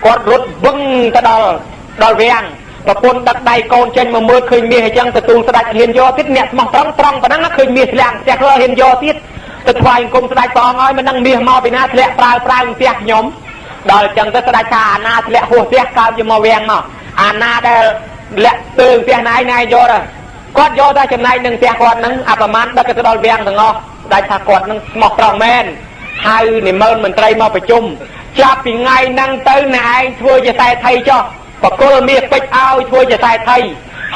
គាត់រត់វឹងទៅដល់វាំងប្រពន្ធដឹកដៃកូនចេញមកមើលឃើញមាសអញ្ចឹងទទួលស្ដេចហ៊ានយកទៀតអ្នកស្មោះត្រង់ប៉ុណ្ណឹងឃើញមាសធ្លាក់ផ្ទះខ្លួនហ៊ានយកទៀតទៅថ្វាយអង្គមស្ដេចព្រះអង្គឲ្យមិនដឹងមាសមកពីណាធ្លាក់ប្រើផ្ទះខ្ញុំដល់អញ្ចឹងទៅស្ដេចថាអាណាធ្លាក់ហួសផ្ទះកើតយកមកវាំងមកអាណាដែលលាក់ទើផ្ទះណៃយកទៅគាត់យកតែចំណែកនឹងផ្ទះគាត់នឹងអាប្រមាណដឹកទៅដល់វាំងទាំងអស់ស្ដេចថាគាត់នឹងស្មោះត្រង់មែនហៅនិមន្តមន្ត្រីមកប្រជុំចាប់ពីថ្ងៃហ្នឹងទៅអ្នកឯងធ្វើជាតែថៃចុះបកគលមាសពេជ្រឲ្យធ្វើជាតែថៃ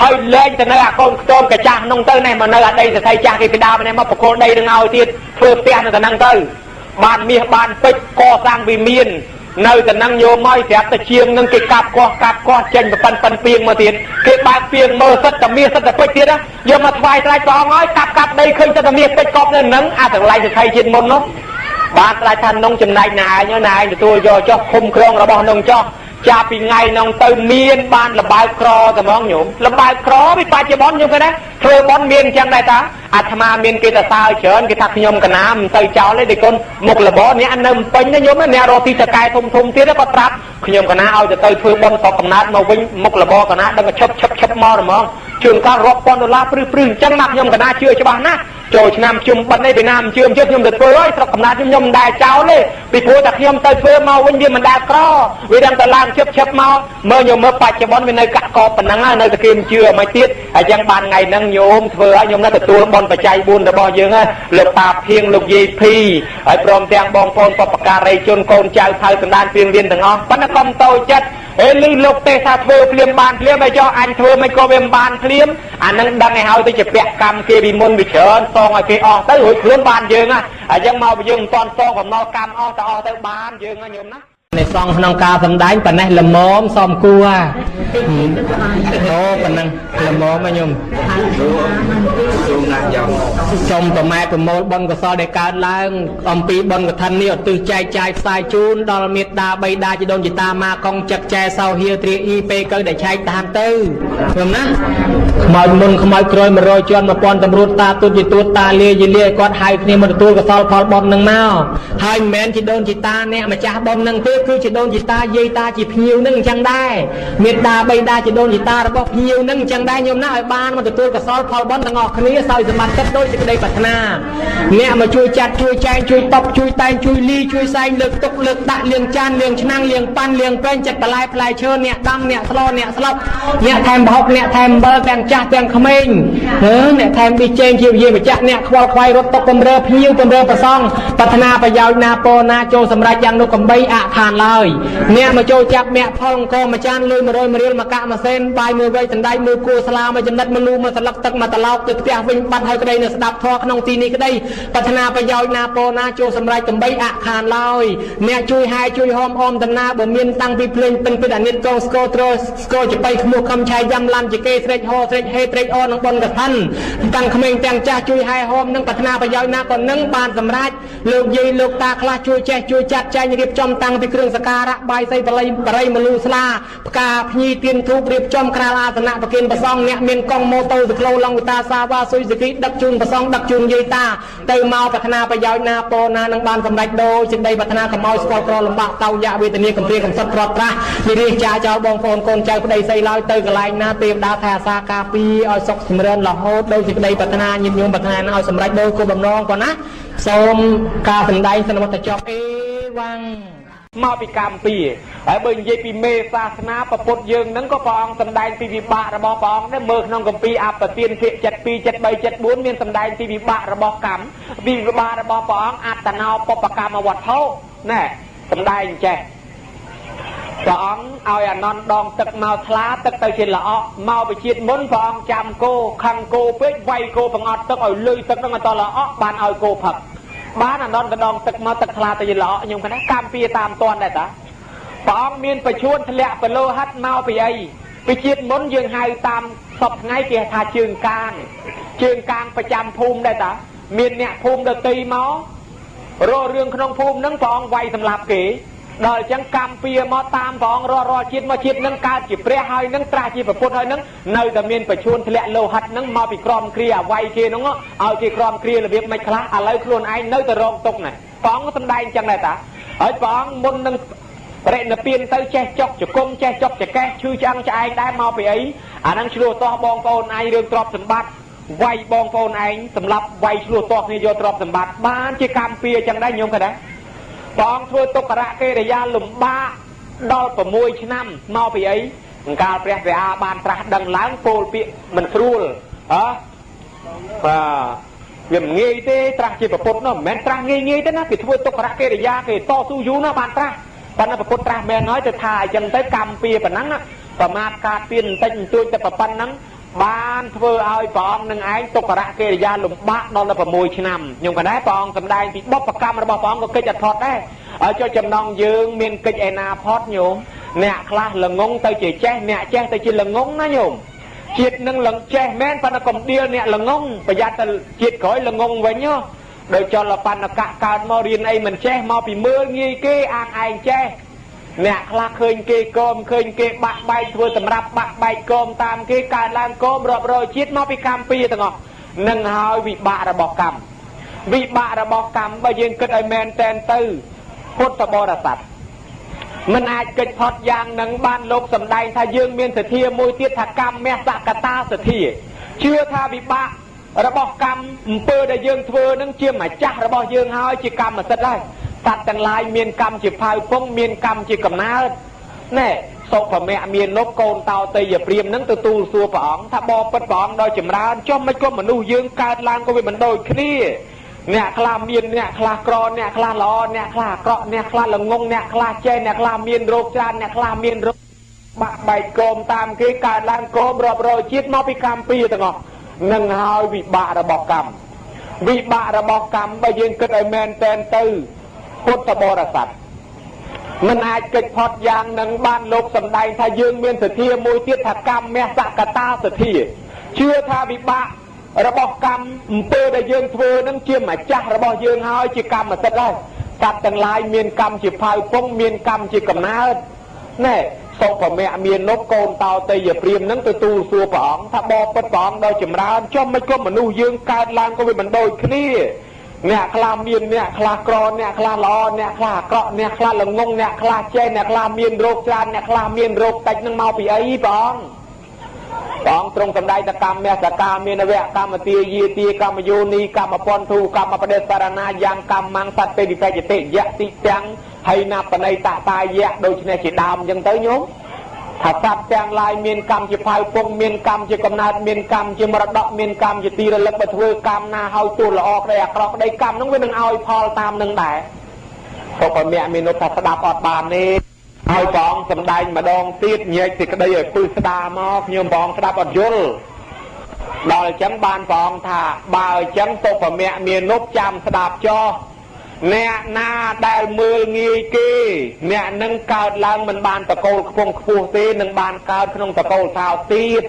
ហើយលែងទៅនៅអាកូនខ្ទមកចាស់ក្នុងទៅនេះមកនៅអាដីសរសៃចាស់គេពីដើមនេះមកបកគោលដីនឹងឲ្យទៀតធ្វើផ្ទះនៅទៅនឹងទៅបានមាសបានពេជ្រកសាងវិមាននៅទៅនឹងយោមកប្រាប់តែជាងនឹងគេកាប់កោះចេញប៉ិនពីងមកទៀតគេបើកពីងមើលសិតតែមាសសិតតែពេជ្រទៀតយកមកថ្វាយថ្លៃព្រះអង្គហើយកាប់ដីឃើញសិតតែមាសពេជ្រកប់នៅនឹងអាទាំងឡាយសរសៃជាតិមុននោះបានខ្លាចថានងចំណែកណាឯងទទួលយកចុះឃុំក្រងរបស់នងចុះចាប់ពីថ្ងៃនងទៅមានបានលបើកក្រតែហ្មងញោមលបើកក្រពីបច្ចុប្បន្នញោមគេណាធ្វើបន់មានអញ្ចឹងដែរតាអាត្មាមានគេទៅសើច្រើនគេថាខ្ញុំកណាមិនទៅចោលទេដូចគុណមុខលបអ្នកនៅពេញណាញោមអ្នករកទីតកែធំទៀតគាត់ប្រាប់ខ្ញុំកណាឲ្យទៅធ្វើបន់ស្រុកកំណើតមកវិញមុខលបកណាដឹងឈប់មកហ្មងជួនកាលរាប់ពាន់ដុល្លារព្រឹសអញ្ចឹងណាខ្ញុំកណាជឿច្បាស់ណាស់ចូលឆ្នាំជុំបិណ្ឌនេះពីណាមិនជឿខ្ញុំទៅធ្វើហើយស្រុកកំណើតខ្ញុំមិនដែលចោលទេពីព្រោះតែខ្ញុំទៅធ្វើមកវិញវាមិនដែលក្រវាដឹងតែឡើងឈប់មកមើលខ្ញុំមើលបច្ចុប្បន្នវានៅកាក់កបប៉ុណ្ណឹងហើយនៅតែគេមិនជឿមកទៀតហើយចឹងបានថ្ងៃហ្នឹងញោមធ្វើឲ្យខ្ញុំនៅទទួលបនបច្ច័យ4របស់យើងហ្នឹងលោកតាភៀងលោកយាយភីហើយព្រមទាំងបងប្អូនបព្វការីជនកូនចៅថៅសណ្ដានពីរៀនទាំងអស់ប៉ុន្តែកុំតូចចិត្តអេលីលោកទេថាធ្វើភ្លាមបានភ្លាមហើយចុះអញធ្វើមិនក៏វាមិនបានភ្លាមអានឹងដឹងឲ្យហើយទៅជាពាក់កម្មគេពីមុនវាច្រើនសងឲ្យគេអស់ទៅរួចខ្លួនបានយើងហ่ะអញ្ចឹងមកយើងមិនតន់សងបំណុលកម្មអស់ទៅបានយើងណាញោមណាในซองក្នុងការសម្ដែងប៉ុណ្ណេះល្មមសមគួរអូប៉ុណ្ណឹងល្មមញោមសូមប្រម៉ែប្រមូលបុណ្យកុសលដែលកើតឡើងអំពីបុណ្យកឋិននេះឧទ្ទិសចែកចាយផ្សាយជូនដល់មេត្តាបិតាជីដូនជីតាម៉ាកងចឹកចែសោហៀត្រាអ៊ីពេលកើដែលឆែកតាមទៅព្រមណាខ្មោចមុនខ្មោចក្រោយ100ជាន់1000តម្រួតតាទុតជាទួតតាលាយលាគាត់ហៅគ្នាមកទទួលកុសលផលបុណ្យនឹងមកហើយមិនមែនជីដូនជីតាអ្នកម្ចាស់បុណ្យនឹងទេគឺជាដូនជីតាយាយតាជាភ្ញៀវនឹងអញ្ចឹងដែរមេត្តាបិតាជាដូនជីតារបស់ភ្ញៀវនឹងអញ្ចឹងដែរញោមណាឲ្យបានមកទទួលកុសលផលបុណ្យទាំងអស់គ្នាសោយសម្បត្តិចិត្តដោយសេចក្តីប្រាថ្នាអ្នកមកជួយចាត់ជួយចែងជួយតបជួយតែងជួយលីជួយសែងលើកទុកលើកដាក់លាងចានលាងឆ្នាំងលាងប៉ាន់លាងពេញចិត្តបន្លែផ្លែឈើអ្នកដាំអ្នកស្លអ្នកស្លឹកអ្នកថែមប្រហុកអ្នកថែមអំបិលទាំងចាស់ទាំងក្មេងអ្នកថែមប៊ីចេងជាវិជាម្ចាស់អ្នកខ្វល់ខ្វាយរត់តុកបំរើភ្ញៀវបំរើប្រសងប្រាថ្នាប្រយោជន៍ណាពោណាចូលសម្រេចយ៉ាងនោះកំបីអខានឡើយអ្នកមកចូលចាប់អ្នកផលអង្គមួយចានលុយ100រៀលមកកាក់មួយសេនបាយមួយវែកដណ្ដៃមួយគួរស្លាមួយចំណិតមួយលូមួយស្លឹកទឹកមួយត្រឡោកទៅផ្ទះវិញបាត់ហើយក្តីនៅស្ដាប់ធម៌ក្នុងទីនេះក្តីប្រាថ្នាប្រយោជន៍ណាពោណាចូលសម្រេចកំបីអខានឡើយអ្នកជួយហាយជួយហមអមដំណើរបើមានតាំងពីភ្លេងពេញពីអានិតកងស្គរត្រស្គរចបៃខ្មោះខំឆាយយ៉ាំឡាំជាគេស្រេចហោស្រេចហេស្រេចអនឹងបនកឋិនតាំងក្មេងទាំងចាស់ជួយហាយហមនឹងប្រាថ្នាប្រយោជន៍ណាក៏នឹងបានសម្រេចលោកយាយលោកតាខ្លះជួយចេះជួយចាត់ចែងរៀបចំតាំងពីគ្រឿងសក្ការៈបាយសីបរិយមលូស្លាផ្កាភ្ញីទៀនធូបរៀបចំក្រាលអាសនៈប្រគិនប្រសងអ្នកមានកង់ម៉ូតូសក្លូឡុងវិតាសាវ៉ាសុយសគីដឹកជូនប្រសងដឹកជូនយាយតាទៅមកប្រាថ្នាប្រយោជន៍ណាពោណានឹងបានសម្រេចដោយសេចក្តីប្រាថ្នាកុំឲ្យស្គាល់ក្រលំបាកតោយៈវេទនាកំព្រាកំសត់ក្របត្រាស់និរិះចាចោលបងប្អូនកូនចៅប្តីស្រីឡើយទៅកន្លែងណាទេវតាថែអាសាការពារឲ្យសុខចម្រើនរហូតដោយសេចក្តីប្រាថ្នាញាតិញោមប្រាថ្នានឹងឲ្យសម្រេចដោយគោលបំណងគាត់ណាសូមការសម្ដែងសន្មតចប់អេវ៉ាំងមកពីកម្ពុជាហើយបើនិយាយពីមេសាសនាប្រពុតយើងហ្នឹងក៏ព្រះអង្គសម្ដែងពីវិបាករបស់ព្រះអង្គដែរមើលក្នុងគម្ពីរអបទានភាគ72 73 74មានសម្ដែងពីវិបាករបស់កម្មពីវិបាករបស់ព្រះអង្គអត្តណោបបកម្មវត្ថុណែសម្ដែងចេះព្រះអង្គឲ្យអានន្តដងទឹកមកថ្លាទឹកទៅជាល្អក់មកវិជាតិមុនព្រះអង្គចាំគោខឹងគោពេកវាយគោបង្អត់ទឹកឲ្យលុយទឹកហ្នឹងឲ្យតល្អក់បានឲ្យគោផឹកបានអានន្តដងទឹកមកទឹកថ្លាទៅជាល្អក់ខ្ញុំគណៈកម្មពីតាមតន់ដែរតាព្រះអង្គមានប្រជួនធ្លាក់បលោហិតមកពីអីពីជាតិមុនយើងហៅតាមសពថ្ងៃគេថាជើងកាងប្រចាំភូមិដែរតាមានអ្នកភូមិដតីមករករឿងក្នុងភូមិហ្នឹងព្រះអង្គវាយសម្លាប់គេដល់អញ្ចឹងកម្មពីមកតាមព្រះអង្គរាល់ជាតិមកជាតិនឹងកើតជាព្រះហើយនឹងត្រាស់ជាប្រពុតហើយនឹងនៅតែមានប្រជួនធ្លាក់លោហិតនឹងមកពីក្រមគ្រាអវ័យគេហ្នឹងឲ្យគេក្រមគ្រារបៀបមិនខ្លះឥឡូវខ្លួនឯងនៅតែរងទុកណាព្រះអង្គសម្ដែងអញ្ចឹងដែរតាហើយព្រះអង្គមុននឹងបរិណិព្វានទៅចេះចុកចង្គង់ចេះចុកចកេះឈឺឆ្អឹងឆ្អែងដែរមកពីអីអាហ្នឹងឆ្លោះតោះបងប្អូនឯងរឿងទ្រព្យសម្បត្តិវាយបងប្អូនឯងសម្រាប់វាយឆ្លោះតោះគ្នាយកទ្រព្យសម្បត្តិបានជាកម្មពីអញ្ចឹងដែរញោមគាត់ដែរបងធ្វើទុក្ករៈកិរិយាលំបាកដល់6ឆ្នាំមកពីអីអង្កាលព្រះវិហារបានត្រាស់ដឹងឡើងពោលពាក្យមិនស្រួលបាទវាមិនងាយទេត្រាស់ជាប្រពុតនោះមិនមែនត្រាស់ងាយទេណាគេធ្វើទុក្ករៈកិរិយាគេតស៊ូយូរណាបានត្រាស់ប៉ុន្តែប្រពុតត្រាស់មែនហើយទៅថាអញ្ចឹងទៅកម្មពីប៉ុណ្ណឹងប្រមាថកាត់ពៀនបន្តិចបន្តួចតែប៉ុណ្ណឹង បានធ្វើឲ្យព្រះអង្គនឹងឯងទុក្ករកិរិយាលំបាកដល់6ឆ្នាំខ្ញុំក៏ដែរព្រះអង្គសម្ដែងពីបុព្វកម្មរបស់ព្រះអង្គក៏កិច្ចអត់ផុតដែរឲ្យចុះចំណងយើងមានកិច្ចឯណាផុតញោមអ្នកខ្លះល្ងងទៅជាចេះអ្នកចេះទៅជាល្ងងណាញោមជាតិនឹងលឹងចេះមែនប៉ុន្តែកុំដៀលអ្នកល្ងងប្រយ័ត្នទៅជាតិក្រោយល្ងងវិញហ៎ដោយចលបណ្ណកៈកើតមករៀនអីមិនចេះមកពីមើលងាយគេអាងឯងចេះអ្នកខ្លះឃើញគេកោមឃើញគេបាក់បែកធ្វើសម្រាប់បាក់បែកកោមតាមគេកើតឡើងកោមរាប់រយជាតិមកពីកម្មពីទាំងអស់នឹងហើយវិបាករបស់កម្មវិបាករបស់កម្មបើយើងគិតឲ្យមែនតែនទៅពុទ្ធបរិស័ទមិនអាចកិច្ចផុតយ៉ាងនឹងបានលោកសម្ដែងថាយើងមានសទ្ធាមួយទៀតថាកម្មមសកតាសទ្ធាជឿថាវិបាករបស់កម្មអំពើដែលយើងធ្វើនឹងជាម្ចាស់របស់យើងហើយជាកម្មសិទ្ធិហើយសត្វទាំងឡាយមានកម្មជាផៅពងមានកម្មជាកំណើតណែសុភមៈមានលុបកូនតោតេយព្រាមនឹងទទួលសួរព្រះអង្គថាបបិទ្ធព្រះអង្គដោយចម្រើនចុះមិនក៏មនុស្សយើងកើតឡើងក៏វាមិនដូចគ្នាអ្នកខ្លះមានអ្នកខ្លះក្រអ្នកខ្លះល្អអ្នកខ្លះអាក្រក់អ្នកខ្លះល្ងងអ្នកខ្លះចេះអ្នកខ្លះមានរោគច្រើនអ្នកខ្លះមានរោគបាក់បែកកោមតាមគេកើតឡើងកោមរាប់រយជាតិមកពីកម្មពីទាំងអស់នឹងហើយវិបាករបស់កម្មវិបាករបស់កម្មបើយើងគិតឲ្យមែនតែនទៅពុទ្ធបរិស័ទមិនអាចកិច្ចផុតយ៉ាងនឹងបានលោកសម្ដែងថាយើងមានសទ្ធាមួយទៀតថាកម្មមសកតាសទ្ធាជឿថាវិបាករបស់កម្មអំពើដែលយើងធ្វើនឹងជាម្ចាស់របស់យើងហើយជាកម្មសិទ្ធិហើយសត្វទាំងឡាយមានកម្មជាផៅពងមានកម្មជាកំណើតណែសុភមៈមានលុបកូនតោតេយព្រាមនឹងទទួលសួរព្រះអង្គថាបបិទ្ធព្រះអង្គដោយចម្រើនចុះមិនក៏មនុស្សយើងកើតឡើងក៏វាមិនដូចគ្នាអ្នកខ្លះមានអ្នកខ្លះក្រអ្នកខ្លះល្អអ្នកខ្លះអាក្រក់អ្នកខ្លះល្ងងអ្នកខ្លះចេះអ្នកខ្លះមានរោគច្រើនអ្នកខ្លះមានរោគតិចនឹងមកពីអីព្រះអង្គទ្រង់សម្ដែងថាកម្មមសកាមានវៈកម្មទាយាទាកម្មយោនីកម្មពន្ធូកម្មបដិសារណាយ៉ាងកម្មងសត្វពេតិកតិយៈតិទាំងហើយណាបណៃតតាយៈដូចនេះជាដើមអញ្ចឹងទៅញោមថាសត្វទាំងឡាយមានកម្មជាផៅពងមានកម្មជាកំណើតមានកម្មជាមរតកមានកម្មជាទីរលឹកបើធ្វើកម្មណាហើយទោះល្អក្តីអាក្រក់ក្តីកម្មនឹងវានឹងឲ្យផលតាមនឹងដែរពុទ្ធមៈមាននោះថាស្ដាប់អត់បានទេឲ្យព្រះអង្គសម្ដែងម្ដងទៀតញែកសេចក្តីឲ្យពឹស្ដាមកខ្ញុំព្រះអង្គស្ដាប់អត់យល់ដល់អញ្ចឹងបានព្រះអង្គថាបើអញ្ចឹងពុទ្ធមៈមាននោះចាំស្ដាប់ចោះអ្នកណាដែលមើលងាយគេអ្នកនឹងកើតឡើងមិនបានតកូលខ្ពង់ខ្ពស់ទេនឹងបានកើតក្នុងតកូលថោកទៀត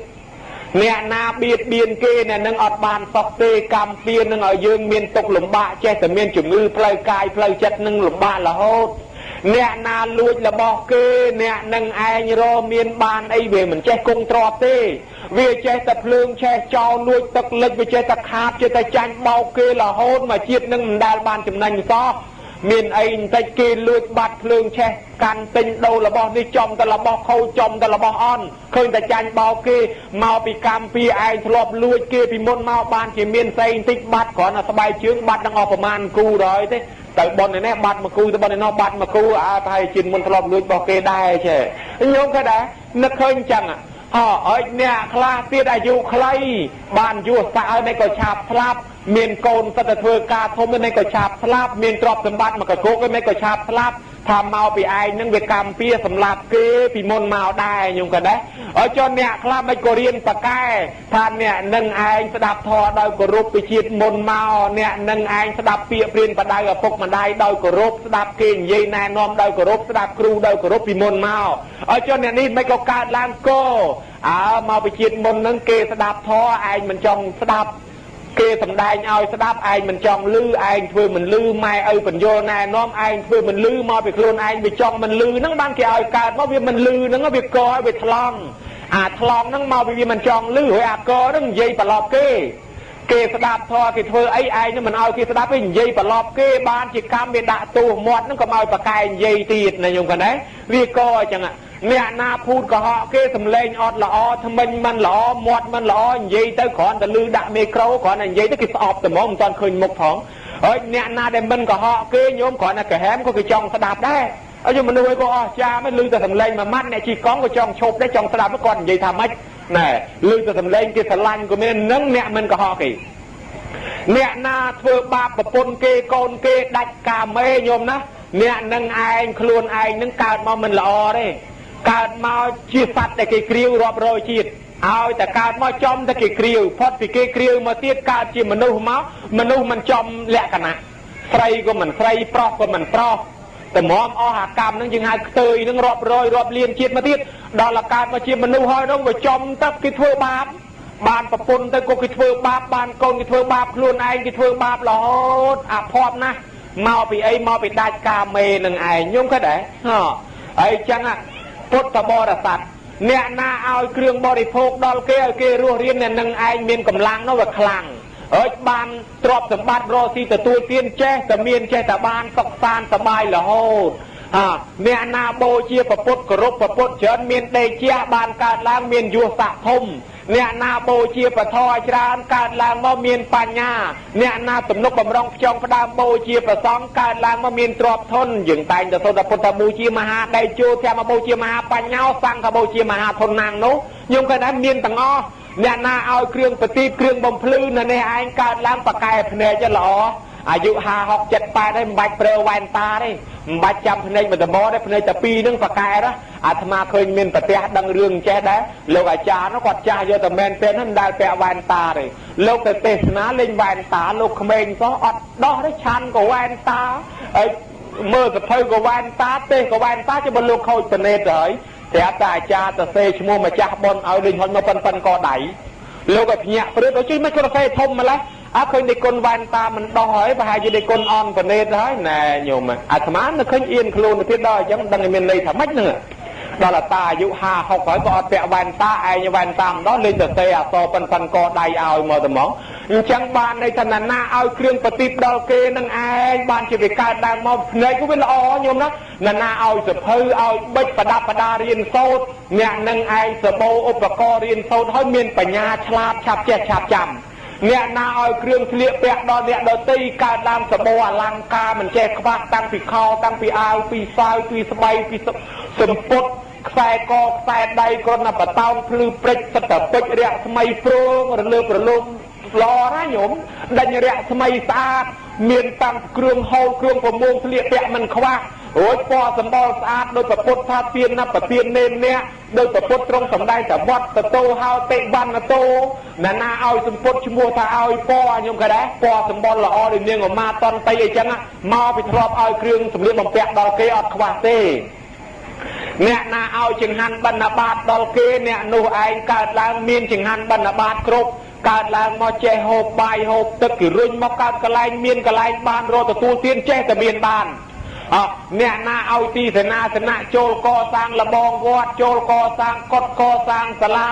អ្នកណាបៀតបៀនគេអ្នកនឹងអត់បានសុខទេកម្មពៀននឹងឲ្យយើងមានទុក្ខលំបាកចេះតែមានជំងឺផ្លូវកាយផ្លូវចិត្តនឹងលំបាករហូតអ្នកណាលួចរបស់គេអ្នកនឹងឯងរមានបានអីវាមិនចេះគង់ទ្របទេវាចេះតែភ្លើងឆេះចោលលួចទឹកលិចវាចេះតែខាបចេះតែចាញ់បោកគេរហូតមកជាតិនឹងមិនដែលបានចំណេញសោះមានអីបន្តិចគេលួចបាត់ភ្លើងឆេះកាន់ទិញដូររបស់នេះចំតែរបស់ខូចចំតែរបស់អន់ឃើញតែចាញ់បោកគេមកពីកម្មពីឯងធ្លាប់លួចគេពីមុនមកបានជាមានស្អីបន្តិចបាត់គ្រាន់តែស្បែកជើងបាត់នឹងអស់ប្រមាណគូrồiទេទៅបននេះបាត់មកគូទៅបននេះបាត់មកគូតែជាមុនធ្លាប់លួចរបស់គេដែរចេះញោមគេដែរនឹកឃើញអញ្ចឹងអើយអ្នកខ្លះទៀតអាយុខ្លីបានយសសាឲ្យនេះក៏ឆាប់ស្លាប់មានកូនសិតតែធ្វើការធំនេះក៏ឆាប់ស្លាប់មានទ្រព្យសម្បត្តិមកកកនេះក៏ឆាប់ស្លាប់ថាមកពីឯងនឹងវាកម្មពៀសម្លាប់គេពីមុនមកដែរញោមក៏ដែរឲ្យចុះអ្នកខ្លះមិនក៏រៀនបកែថាអ្នកនឹងឯងស្ដាប់ធម៌ដោយគោរពពីជាតិមុនមកអ្នកនឹងឯងស្ដាប់ពាក្យព្រានបដៅឪពុកម្ដាយដោយគោរពស្ដាប់គេនិយាយណែនាំដោយគោរពស្ដាប់គ្រូដោយគោរពពីមុនមកឲ្យចុះអ្នកនេះមិនក៏កើតឡើងគោមកពីជាតិមុននឹងគេស្ដាប់ធម៌ឯងមិនចង់ស្ដាប់គេសម្ដែងឲ្យស្ដាប់ឯងមិនចង់លឺឯងធ្វើមិនលឺម៉ែឪបញ្យល់ណែនាំឯងធ្វើមិនលឺមកពីខ្លួនឯងវាចង់មិនលឺហ្នឹងបានគេឲ្យកើតមកវាមិនលឺហ្នឹងវាកឲ្យវាថ្លង់ថ្លង់ហ្នឹងមកពីវាមិនចង់លឺហើយអាកហ្នឹងនិយាយប្រឡប់គេស្ដាប់ធម៌គេធ្វើអីឯងមិនឲ្យគេស្ដាប់ទេនិយាយប្រឡប់គេបានជាកម្មវាដាក់ទូមាត់ហ្នឹងក៏មកប្រកែនិយាយទៀតណាញោមគាត់ណាវាកអញ្ចឹងអ្នកណាភូតកុហកគេសំឡេងអត់ល្អថ្មិញមិនល្អមាត់មិនល្អនិយាយទៅគ្រាន់តែលឺដាក់មីក្រូគ្រាន់តែនិយាយទៅគេស្អប់តែមកមិនតាន់ឃើញមុខផងហើយអ្នកណាដែលមិនកុហកគេញោមគ្រាន់តែកាហាមក៏គេចង់ស្ដាប់ដែរហើយមនុស្សឯងក៏អស្ចារ្យមិនលឺតែសំឡេងមួយម៉ាត់អ្នកជិះកង់ក៏ចង់ឈប់ដែរចង់ស្ដាប់គាត់និយាយថាម៉េចណែលឺតែសំឡេងគេស្រឡាញ់ក៏មាននឹងអ្នកមិនកុហកគេអ្នកណាធ្វើបាបប្រពន្ធគេកូនគេដាច់កាមេញោមណាអ្នកនឹងឯងខ្លួនឯងនឹងកើតមកមិនល្អទេ កើតមកជាសត្វតែគេគ្រាវរាប់រយជាតិឲ្យតែកើតមកចំតែគេគ្រាវផុតពីគេគ្រាវមកទៀតកើតជាមនុស្សមកមនុស្សមិនចំលក្ខណៈស្រីក៏មិនស្រីប្រុសក៏មិនប្រុសតម្រាំអស់អាកម្មនឹងយើងហៅខ្ទើយនឹងរាប់រយរាប់លានជាតិមកទៀតដល់តែកើតមកជាមនុស្សហើយនោះវាចំទៅគេធ្វើបាបបានប្រពន្ធទៅក៏គេធ្វើបាបបានកូនគេធ្វើបាបខ្លួនឯងគេធ្វើបាបរហូតអាផាត់ណាស់មកពីអីមកពីដាច់កាមេនឹងឯងខ្ញុំគិតដែរអីចឹងពុទ្ធបរិស័ទអ្នកណាឲ្យគ្រឿងបរិភោគដល់គេឲ្យគេរស់រៀនអ្នកនឹងឯងមានកម្លាំងនោះវាខ្លាំងអើយបានទ្រព្យសម្បត្តិរស់ស៊ីទទួលទានចេះតែមានចេះតែបានសុខសាន្តសប្បាយរហូតអ្នកណាបូជាព្រះពុទ្ធគោរពព្រះពុទ្ធច្រើនមានដេកជាបានកើតឡើងមានយសស័កធំអ្នកណាបូជាពធឲ្យច្រើនកើតឡើងមកមានបញ្ញាអ្នកណាទំនុកបំរុងខ្ចង់ផ្ដើមបូជាប្រសងកើតឡើងមកមានទ្រព្យធនយើងតែងតែសូត្រពុទ្ធបូជាមហាដេជោទាំងមកបូជាមហាបញ្ញាសង្ឃបូជាមហាធនណាងនោះខ្ញុំគាត់ថាមានទាំងអស់អ្នកណាឲ្យគ្រឿងប្រទីបគ្រឿងបំភ្លឺនៅនេះឯងកើតឡើងប្រកែភ្នែកចិត្តល្អអាយុ50 60 70 80ហើយមិនបាច់ប្រើវ៉ែនតាទេមិនបាច់ចាំភ្នែកមួយដបទេភ្នែកតែ2នឹងប្រកែណាអាត្មាឃើញមានប្រទេសដឹងរឿងចេះដែរលោកអាចារ្យនោះគាត់ចាស់យកតែមែនទេមិនដែលពាក់វ៉ែនតាទេលោកទៅទេសនាលេងវ៉ែនតាលោកក្មេងសោះអត់ដោះទេឆាន់ក៏វ៉ែនតាហើយមើលសភៅក៏វ៉ែនតាទេសក៏វ៉ែនតាជាបើលោកខូចប្រណេតទៅហើយតែអាចារ្យទៅសេឈ្មោះម្ចាស់បុណ្យឲ្យលេងហុញមកប៉ុនកដៃលោកឲ្យភ្ញាក់ព្រឹកទៅជិះមិនក៏សេធំម្លេះអើឃើញនៃគុណវ៉ែនតាមិនដោះហើយប្រហែលជានៃគុណអនប្រណេតហើយណែញោមអាត្មានៅឃើញអៀនខ្លួនទៅទៀតដល់អញ្ចឹងដឹងតែមានន័យថាម៉េចហ្នឹងដល់តាអាយុ50 60ហើយក៏អត់ពាក់វ៉ែនតាឯងវ៉ែនតាម្ដងលេងទៅសេអសប៉ុនកដៃឲ្យមកតែហ្មងអញ្ចឹងបានន័យថាណាឲ្យគ្រឿងប្រទីបដល់គេនឹងឯងបានជាវាកើតឡើងមកភ្នែកក៏វាល្អញោមណាណាឲ្យសភៅឲ្យបិចប្រដាប់ប្រដារៀនសូត្រអ្នកនឹងឯងសបោឧបករណ៍រៀនសូត្រឲ្យមានបញ្ញាឆ្លាតឆាប់ចេះឆាប់ចាំអ្នកណាឲ្យគ្រឿងស្លៀកពាក់ដល់អ្នកដទៃកើតឡើងសបោអលង្ការមិនចេះខ្វះតាំងពីខោតាំងពីអាវពីសោយពីស្បៃពីសំពត់ខ្សែកខ្សែដៃគ្រាន់តែបតោងភ្លឺព្រិចសិតតែពេជ្ររស្មីព្រងរលើបរលំល្អណាញោមដេញរស្មីស្អាតមានតាំងគ្រឿងហូលគ្រឿងប្រមងស្លៀកពាក់មិនខ្វះរួចពណ៌សម្បល់ស្អាតដោយប្រពុតថាទានណាប្រទាននេនអ្នកដោយប្រពុតត្រង់សម្ដែងតែវត្តតោហៅតិវណ្ណតោណាណាឲ្យសម្ពុតឈ្មោះថាឲ្យពណ៌ខ្ញុំក៏ដែរពណ៌សម្បល់ល្អដូចនាងឧមាតន្តីអីចឹងមកពីធ្លាប់ឲ្យគ្រឿងសម្លៀកបំពាក់ដល់គេអត់ខ្វះទេអ្នកណាឲ្យចង្ហាន់បណ្ឌបាតដល់គេអ្នកនោះឯងកើតឡើងមានចង្ហាន់បណ្ឌបាតគ្រប់កើតឡើងមកចេះហូបបាយហូបទឹកគេរុញមកកើតកន្លែងមានកន្លែងបានរកទទួលទានចេះតែមានបានអ្នកណាឲ្យទីសេនាសនៈចូលកសាងលបងវត្តចូលកសាងកុដិកសាងសាលា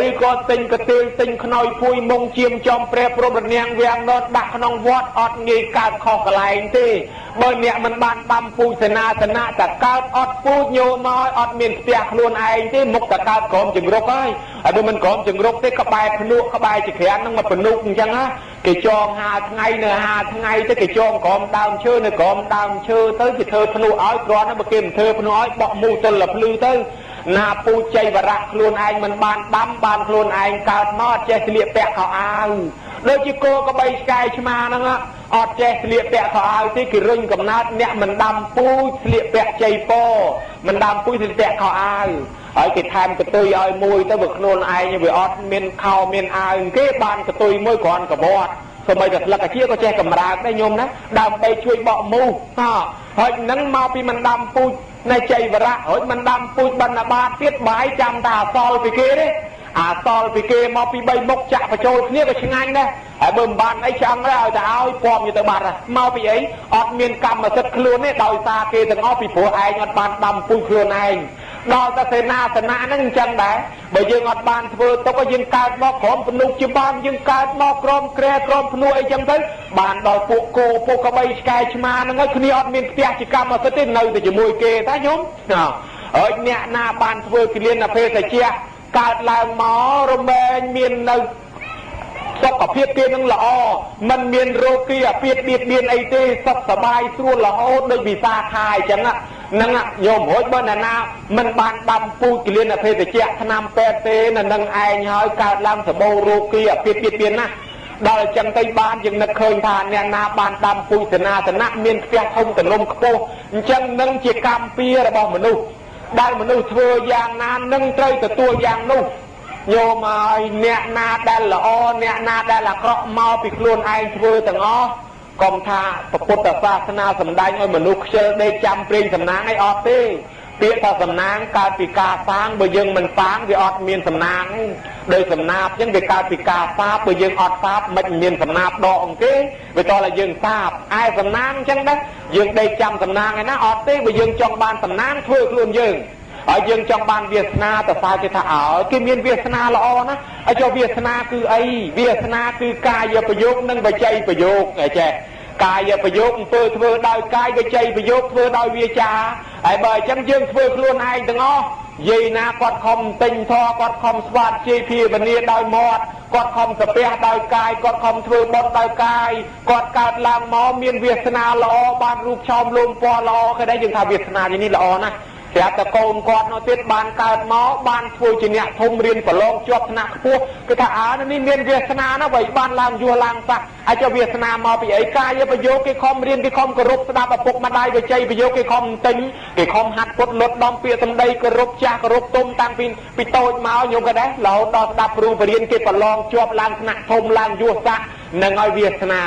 ឬក៏ទិញកន្ទេលទិញខ្នើយភួយមុងជាមចំព្រះព្រំរនាងវាំងណត់ដាក់ក្នុងវត្តអត់ងាយកើតខុសកន្លែងទេបើអ្នកមិនបានដាំពូជសេនាសនៈតែកើតអត់ពូជញោមមកអត់មានផ្ទះខ្លួនឯងទេមុខតែកើតក្រុមជង្រុកហើយហើយមិនក្រុមជង្រុកទេក្បែរភ្នក់ក្បែរចក្រាននឹងមកភ្នុកអញ្ចឹងណាគេចង50 ថ្ងៃនៅ50 ថ្ងៃទៅគេចងក្រុមដើមឈើនៅក្រុមដើមឈើទៅគេធ្វើភ្នោះឲ្យគ្រាន់តែបើគេមិនធ្វើភ្នោះឲ្យបោះមូលទល់ភ្លឺទៅណាពូជ័យវរៈខ្លួនឯងមិនបានដាំបានខ្លួនឯងកើតមកចេះស្លៀកពាក់ខោអាវដូចជាគោក្បីឆ្កែឆ្មាហ្នឹងអត់ចេះស្លៀកពាក់ខោអាវទេគេរុញកំណើតអ្នកមិនដាំពូជស្លៀកពាក់ជ័យពមិនដាំពូជស្លៀកពាក់ខោអាវហើយគេថែមកតុយឲ្យមួយទៅបើខ្លួនឯងវាអត់មានខោមានអាវគេបានកតុយមួយគ្រាន់កបត់សូម្បីតែស្លឹកអាជាក៏ចេះកម្រើកដែរញោមណាដើម្បីជួយបកមូសហើយនឹងមកពីមិនដាំពូជនៃជ័យវរៈហើយមិនដាំពូជបណ្ឌបាតទៀតបាយចាំតែអសល់ពីគេទេអាសល់ពីគេមកពី3មុខចាក់បញ្ចូលគ្នាក៏ឆ្ងាញ់ដែរហើយបើមិនបានអីឆ្អឹងដែរឲ្យតែឲ្យពំទៅបាត់មកពីអីអត់មានកម្មសិទ្ធិខ្លួនទេដោយសារគេទាំងអស់ពីព្រោះឯងអត់បានដាំពូជខ្លួនឯងដល់តែសេនាសនៈហ្នឹងអញ្ចឹងដែរបើយើងអត់បានធ្វើទុកយើងកើតមកក្រុមភ្នុកជាបានយើងកើតមកក្រុមក្រែក្រុមភ្នុកអីចឹងទៅបានដល់ពួកគោពួកក្បីឆ្កែឆ្មាហ្នឹងហើយគ្នាអត់មានផ្ទះជាកម្មសិទ្ធិទេនៅតែជាមួយគេតាញោមហើយអ្នកណាបានធ្វើគិលានអភេសជ្ជៈកើតឡើងមករមែងមាននៅសុខភាពគេនឹងល្អមិនមានរោគគេអាពាធបៀតបៀនអីទេសុខសบายស្រួលរហូតដូចវិសាខាអញ្ចឹងហ្នឹងញោមរួចបើណាមិនបានដាំពូជគិលានអភេសជ្ជៈឆ្នាំពេទ្យទេនៅនឹងឯងហើយកើតឡើងសបោរោគគេអាពាធបៀតបៀនណាដល់អញ្ចឹងទៅបានយើងនឹកឃើញថាអ្នកណាបានដាំពូជសេនាសនៈមានផ្ទះធំទំនំខ្ពស់អញ្ចឹងនឹងជាកម្មពៀរបស់មនុស្ស ដែលមនុស្សធ្វើយ៉ាងណានឹងត្រូវទទួលយ៉ាងនោះញោមឲ្យអ្នកណាដែលល្អអ្នកណាដែលអាក្រក់មកពីខ្លួនឯងធ្វើទាំងអស់កុំថាពុទ្ធសាសនាសម្ដែងឲ្យមនុស្សខ្ជិលដេកចាំព្រេងសំណាងអីអត់ទេពាក្យថាសំណាងកើតពីការសាងបើយើងមិនសាងវាអត់មានសំណាងដោយសំណាបអញ្ចឹងវាកើតពីការសាបបើយើងអត់សាបមិនមានសំណាបដកអង្គទេវាតោះតែយើងសាបឯសំណាងអញ្ចឹងដែរយើងដេកចាំសំណាងឯណាអត់ទេបើយើងចង់បានសំណាងធ្វើខ្លួនយើងហើយយើងចង់បានវាសនាតើសាគេថាអើគេមានវាសនាល្អណាស់ហើយចុះវាសនាគឺអីវាសនាគឺកាយប្រយោគនិងវចីប្រយោគចេះកាយប្រយោគអំពើធ្វើដោយកាយវចីប្រយោគធ្វើដោយវាចាហើយបើអញ្ចឹងយើងធ្វើខ្លួនឯងទាំងអស់យាយណាគាត់ខំទិញធေါ်គាត់ខំស្វាតជេរភាវនាដោយមាត់គាត់ខំសាពះដោយកាយគាត់ខំធ្វើបុណ្យដោយកាយគាត់កើតឡើងមកមានវាសនាល្អបានរូបឆោមលោមពណ៌ល្អគេដែរយើងថាវាសនានេះល្អណាស់ស្រាប់តែកូនគាត់នោះទៀតបានកើតមកបានធ្វើជាអ្នកធំរៀនប្រឡងជាប់ថ្នាក់ខ្ពស់គឺថាអើនេះមានវាសនាណាបើបានឡើងយសឡើងស័ក្តិអាចទៅវាសនាមកពីអីកាយប្រយោគគេខំរៀនគេខំគោរពស្ដាប់ឪពុកម្ដាយវិជ័យប្រយោគគេខំទិញគេខំហាត់ពុតលត់ដំពាក្យសម្ដីគោរពចាស់គោរពទុំតាំងពីតូចមកញោមក៏ដែររហូតដល់ស្ដាប់គ្រូបរៀនគេប្រឡងជាប់ឡើងថ្នាក់ធំឡើងយសស័ក្តិនឹងឲ្យវាសនា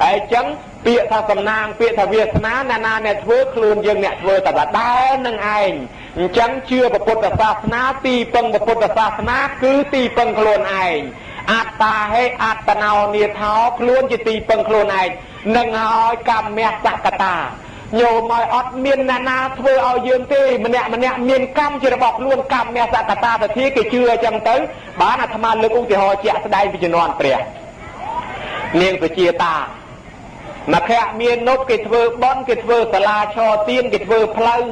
ហើយអញ្ចឹងពាក្យថាសំណាងពាក្យថាវាសនាអ្នកណាអ្នកធ្វើខ្លួនយើងអ្នកធ្វើតែដែរនឹងឯងអញ្ចឹងជឿពុទ្ធសាសនាទីពឹងពុទ្ធសាសនាគឺទីពឹងខ្លួនឯងអត្តាហេអត្តណោនិថោខ្លួនជាទីពឹងខ្លួនឯងនឹងហើយកម្មសកតាញោមឲ្យអត់មានអ្នកណាធ្វើឲ្យយើងទេម្នាក់មានកម្មជារបស់ខ្លួនកម្មសកតាទៅទីគេជឿអញ្ចឹងទៅបានអាត្មាលើកឧទាហរណ៍ជាក់ស្ដែងពីជំនាន់ព្រះនាងសុជាតាមកភៈមាននុតគេធ្វើបន់គេធ្វើសាលាឆទៀនគេធ្វើផ្លូវ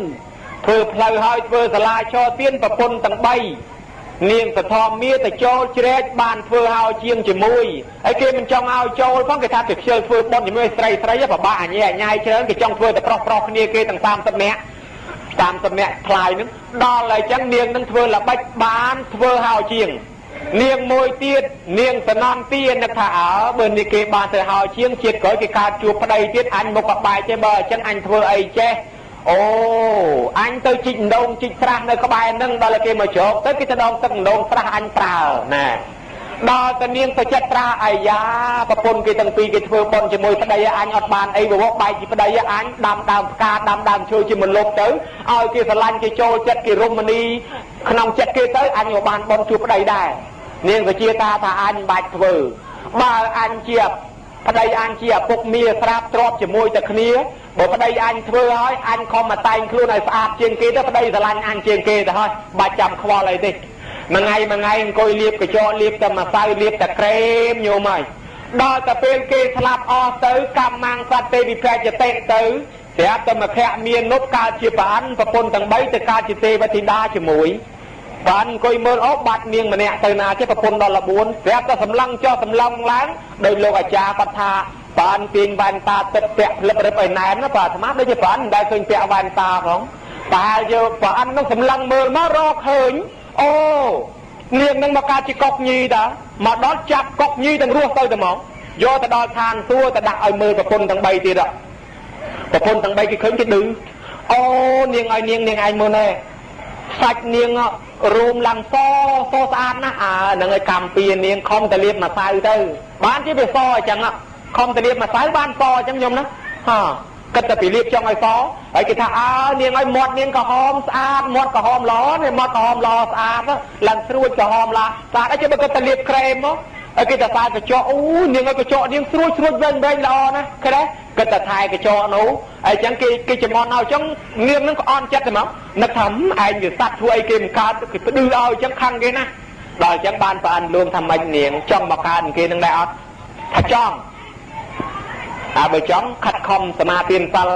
ហើយធ្វើសាលាឆទៀនប្រពន្ធទាំង3នាងសធម្មាទៅចូលជ្រែកបានធ្វើឲ្យជាងជាមួយហើយគេមិនចង់ឲ្យចូលផងគេថាគេខ្ជិលធ្វើបន់ជាមួយស្រីពិបាកអញ្ញាច្រើនគេចង់ធ្វើតែប្រុសគ្នាគេទាំង30នាក់ថ្លៃនឹងដល់ហើយចឹងនាងនឹងធ្វើល្បិចបានធ្វើឲ្យជាងនាងមួយទៀតនាងសនំទានឹកថាអើបើនេះគេបានទៅហើយជាងជាតិក្រោយគេកើតជួបប្តីទៀតអញមុខក៏បែកទេបើអញ្ចឹងអញធ្វើអីចេះអូអញទៅជីកដងជីកស្រះនៅក្បែរហ្នឹងដល់គេមកជ្រកទៅគេទៅដងទឹកដងស្រះអញប្រើណាដល់តែនាងទៅចិត្តប្រើអាយ៉ាប្រពន្ធគេទាំងពីរគេធ្វើបន់ជាមួយប្តីអញអត់បានអីវវបែកពីប្តីអញដាំដើមផ្កាដាំដើមឈើជាមលុបទៅឲ្យគេស្រឡាញ់គេចូលចិត្តគេរមណីក្នុងចិត្តគេទៅអញក៏បានបន់ជួបប្តីដែរនាងវិជាតាថាអញមិនបាច់ធ្វើបើអញជាប្តីអញជាឪពុកមាស្រាប់ទ្របជាមួយតែគ្នាបើប្តីអញធ្វើឲ្យអញខំមកតែងខ្លួនឲ្យស្អាតជាងគេទៅប្តីស្រឡាញ់អញជាងគេទៅហើយបាច់ចាំខ្វល់អីទេមួយថ្ងៃអង្គុយលាបកញ្ចក់លាបតែម្សៅលាបតែក្រែមញោមហើយដល់តែពេលគេស្លាប់អស់ទៅកម្មមាំងសត្វទេវិភ័យចតិទៅស្រាប់តែមកភៈមាននុបកើតជាប្រអិនប្រពន្ធទាំង3ទៅកើតជាទេវធីតាជាមួយបានអង្គុយមើលអូបាត់នាងម្នាក់ទៅណាទេប្រពន្ធដល់14ស្រាប់តែសម្លឹងចុះសម្លឹងឡើងដោយលោកអាចារ្យគាត់ថាបានទាញវ៉ែនតាទឹកពាក់ផ្លឹបរឹបឲ្យណែនណាបាទអាត្មាដូចជាបានមិនដែលឃើញពាក់វ៉ែនតាផងតែយកប្រអិននោះសម្លឹងមើលមករកឃើញអូនាងនឹងមកកើតជាកុកញីតាមកដល់ចាប់កុកញីទាំងរស់ទៅតែមកយកទៅដល់ឋានសួគ៌ទៅដាក់ឲ្យមើលប្រពន្ធទាំង3ទៀតប្រពន្ធទាំង3គេឃើញគេឌឺអូនាងឲ្យនាងឯងមើលណែសាច់នាងរួមឡើងសស្អាតណាស់ហ្នឹងឲ្យកម្មពីនាងខំតលាបម្សៅទៅបានជាវាសអញ្ចឹងខំតលាបម្សៅបានសអញ្ចឹងខ្ញុំណាគិតតែពីលាបចង់ឲ្យសហើយគេថានាងឲ្យមាត់នាងក្រហមស្អាតមាត់ក្រហមល្អនេះមាត់ក្រហមល្អស្អាតឡើងស្រួចក្រហមឡាស្អាតអីគេបើគិតតែលាបក្រែមមកហើយគេតែសាកញ្ចក់អូនាងឲ្យកញ្ចក់នាងស្រួចវិញល្អណាស់ឃើញទេគិតតែថែកញ្ចក់នោះហើយអញ្ចឹងគេចំន់ឲ្យអញ្ចឹងនាងនឹងក៏អន់ចិត្តទៅមកនឹកថាឯងវាសัตว์ធ្វើអីគេមិនកើតគេផ្ដឺឲ្យអញ្ចឹងខឹងគេណាដល់អញ្ចឹងបានប្រអិនលួងថាម៉េចនាងចង់មកកើតគេនឹងដែរអត់ថាចង់បើចង់ខិតខំសមាទានសិល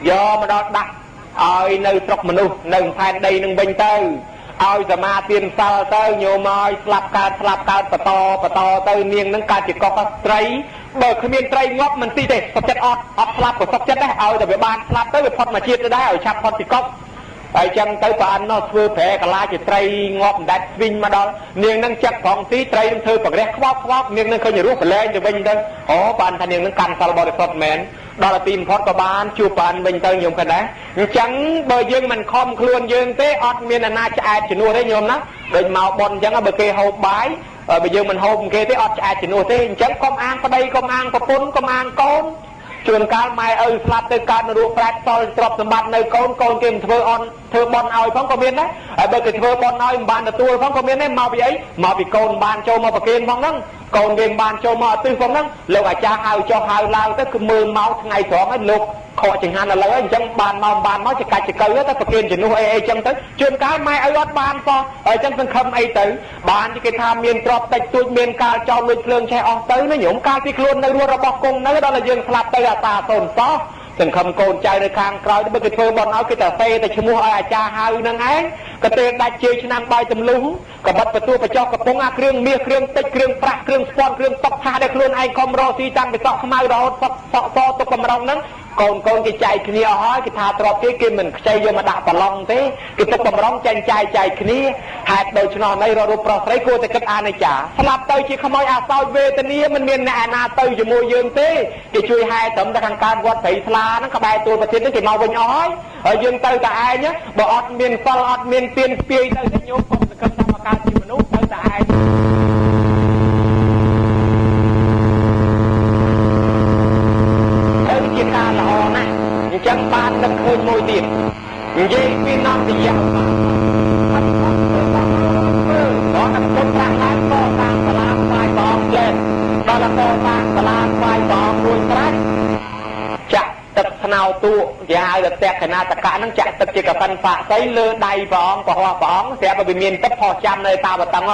យកមកដល់ដាក់ឲ្យនៅស្រុកមនុស្សនៅផែនដីនឹងវិញទៅឲ្យសមាទានសិលទៅញោមឲ្យស្លាប់កើតបន្តទៅនាងនឹងកើតជាកុកត្រីបើគ្មានត្រីងាប់មិនទីទេសុខចិត្តអត់ស្លាប់ក៏សុខចិត្តដែរឲ្យតែវាបានស្លាប់ទៅវាផុតមកជាតិទៅដែរឲ្យឆាប់ផុតពីកុកហើយចឹងទៅប្រអិននោះធ្វើប្រែកាឡាជាត្រីងាប់មិនដាច់ស្វីងមកដល់នាងនឹងចាក់ផងទីត្រីនឹងធ្វើប្រេះខ្វប់នាងនឹងឃើញរស់ប្រឡែងទៅវិញទៅអូបានថានាងនឹងកាន់សិលបរិសុទ្ធមែន ដល់ទីបំផុតក៏បានជួបបានវិញទៅញោមក៏ដែរអញ្ចឹងបើយើងមិនខំខ្លួនយើងទេអត់មានអាណាឆ្អែតជំនួសទេញោមណាដូចមកប៉ុនអញ្ចឹងបើគេហូបបាយបើយើងមិនហូបគេទេអត់ឆ្អែតជំនួសទេអញ្ចឹងកុំអាងប្តីកុំអាងប្រពន្ធកុំអាងកូនជួនកាលម៉ែឪស្លាប់ទៅកើតនរកប្រែតតល់ទ្រព្យសម្បត្តិនៅកូនគេមិនធ្វើអន់ធ្វើបន់ឲ្យផងក៏មានដែរហើយបើគេធ្វើបន់ឲ្យមិនបានទទួលផងក៏មានដែរមកពីអីមកពីកូនបានចូលមកប្រគេនផងហ្នឹងកូនគេបានចូលមកអត់ទិសផងហ្នឹងលោកអាចារ្យហៅចុះហៅឡើងទៅគឺមើលមកថ្ងៃត្រង់ហើយលោកខកចង្ហាន់ឥឡូវអញ្ចឹងបានមកចកាច់ចកើទៅប្រគេនជំនួសអីអញ្ចឹងទៅជួនកាលម៉ែឪអត់បានសោះហើយអញ្ចឹងសង្ឃឹមអីទៅបានគេថាមានទ្រព្យតិចតួចមានកាលចោលលួចភ្លើងឆេះអស់ទៅណាញោមកាលពីខ្លួននៅរស់របស់គង់នៅដល់តែយើងស្លាប់ទៅអាសាសូនសោះសង្ឃឹមកូនចៅនៅខាងក្រោយបើគេធ្វើបន់ឲ្យគេតែសេតែឈ្មោះឲ្យអាចារ្យហៅហ្នឹងឯងក៏ទេដាច់ជើងឆ្នាំបាយទម្លុះក៏បាត់បន្ទួបចោះកំពុងអាគ្រឿងមាសគ្រឿងតិចគ្រឿងប្រាក់គ្រឿងស្ពាន់គ្រឿងតុកថាដែលខ្លួនឯងខំរកស៊ីតាំងពីសក់ខ្មៅរហូតសក់សទុកកំរងហ្នឹងកូនគេចែកគ្នាអស់ហើយគេថាទ្រព្យគេមិនខ្ចីយកមកដាក់ប្រឡងទេគេទុកកំរងចាញ់ចែកគ្នាហេតុដូច្នោះនេះរូបប្រុសស្រីគួរតែគិតអានិច្ចាស្លាប់ទៅជាខ្មោចអាសោចវេទនាមិនមានអ្នកណាទៅជាមួយយើងទេគេជួយហែត្រឹមតែខាងកើតវត្តព្រៃស្លាហ្នឹងក្បែរទួលប្រទេសហ្នឹងគេមកវិញអស់ហើយយើងទៅតែឯងបើអត់មានសិលអត់មានទានស្ពាយទៅញោមកុំសង្កត់ថាមកកើតជាមនុស្សទៅតែឯងជាការល្អណាស់អញ្ចឹងបាននឹកឃើញមួយទៀតនិយាយពីនន្តយៈអត់អត់ដល់តែពុទ្ធប្រាក់ឡើងក៏សាងសាលាស្វាយបងលេងដល់តែសាងសាលាស្វាយបងរួចស្រេចចាក់ទឹកស្នោទូគេហៅថាតេកណាតកៈហ្នឹងចាក់ទឹកជាកប៉ិនបាក់ស្អីលើដៃព្រះអង្គព្រះអង្គស្រាប់តែវាមានទឹកផុសចាំនៅតាវតឹង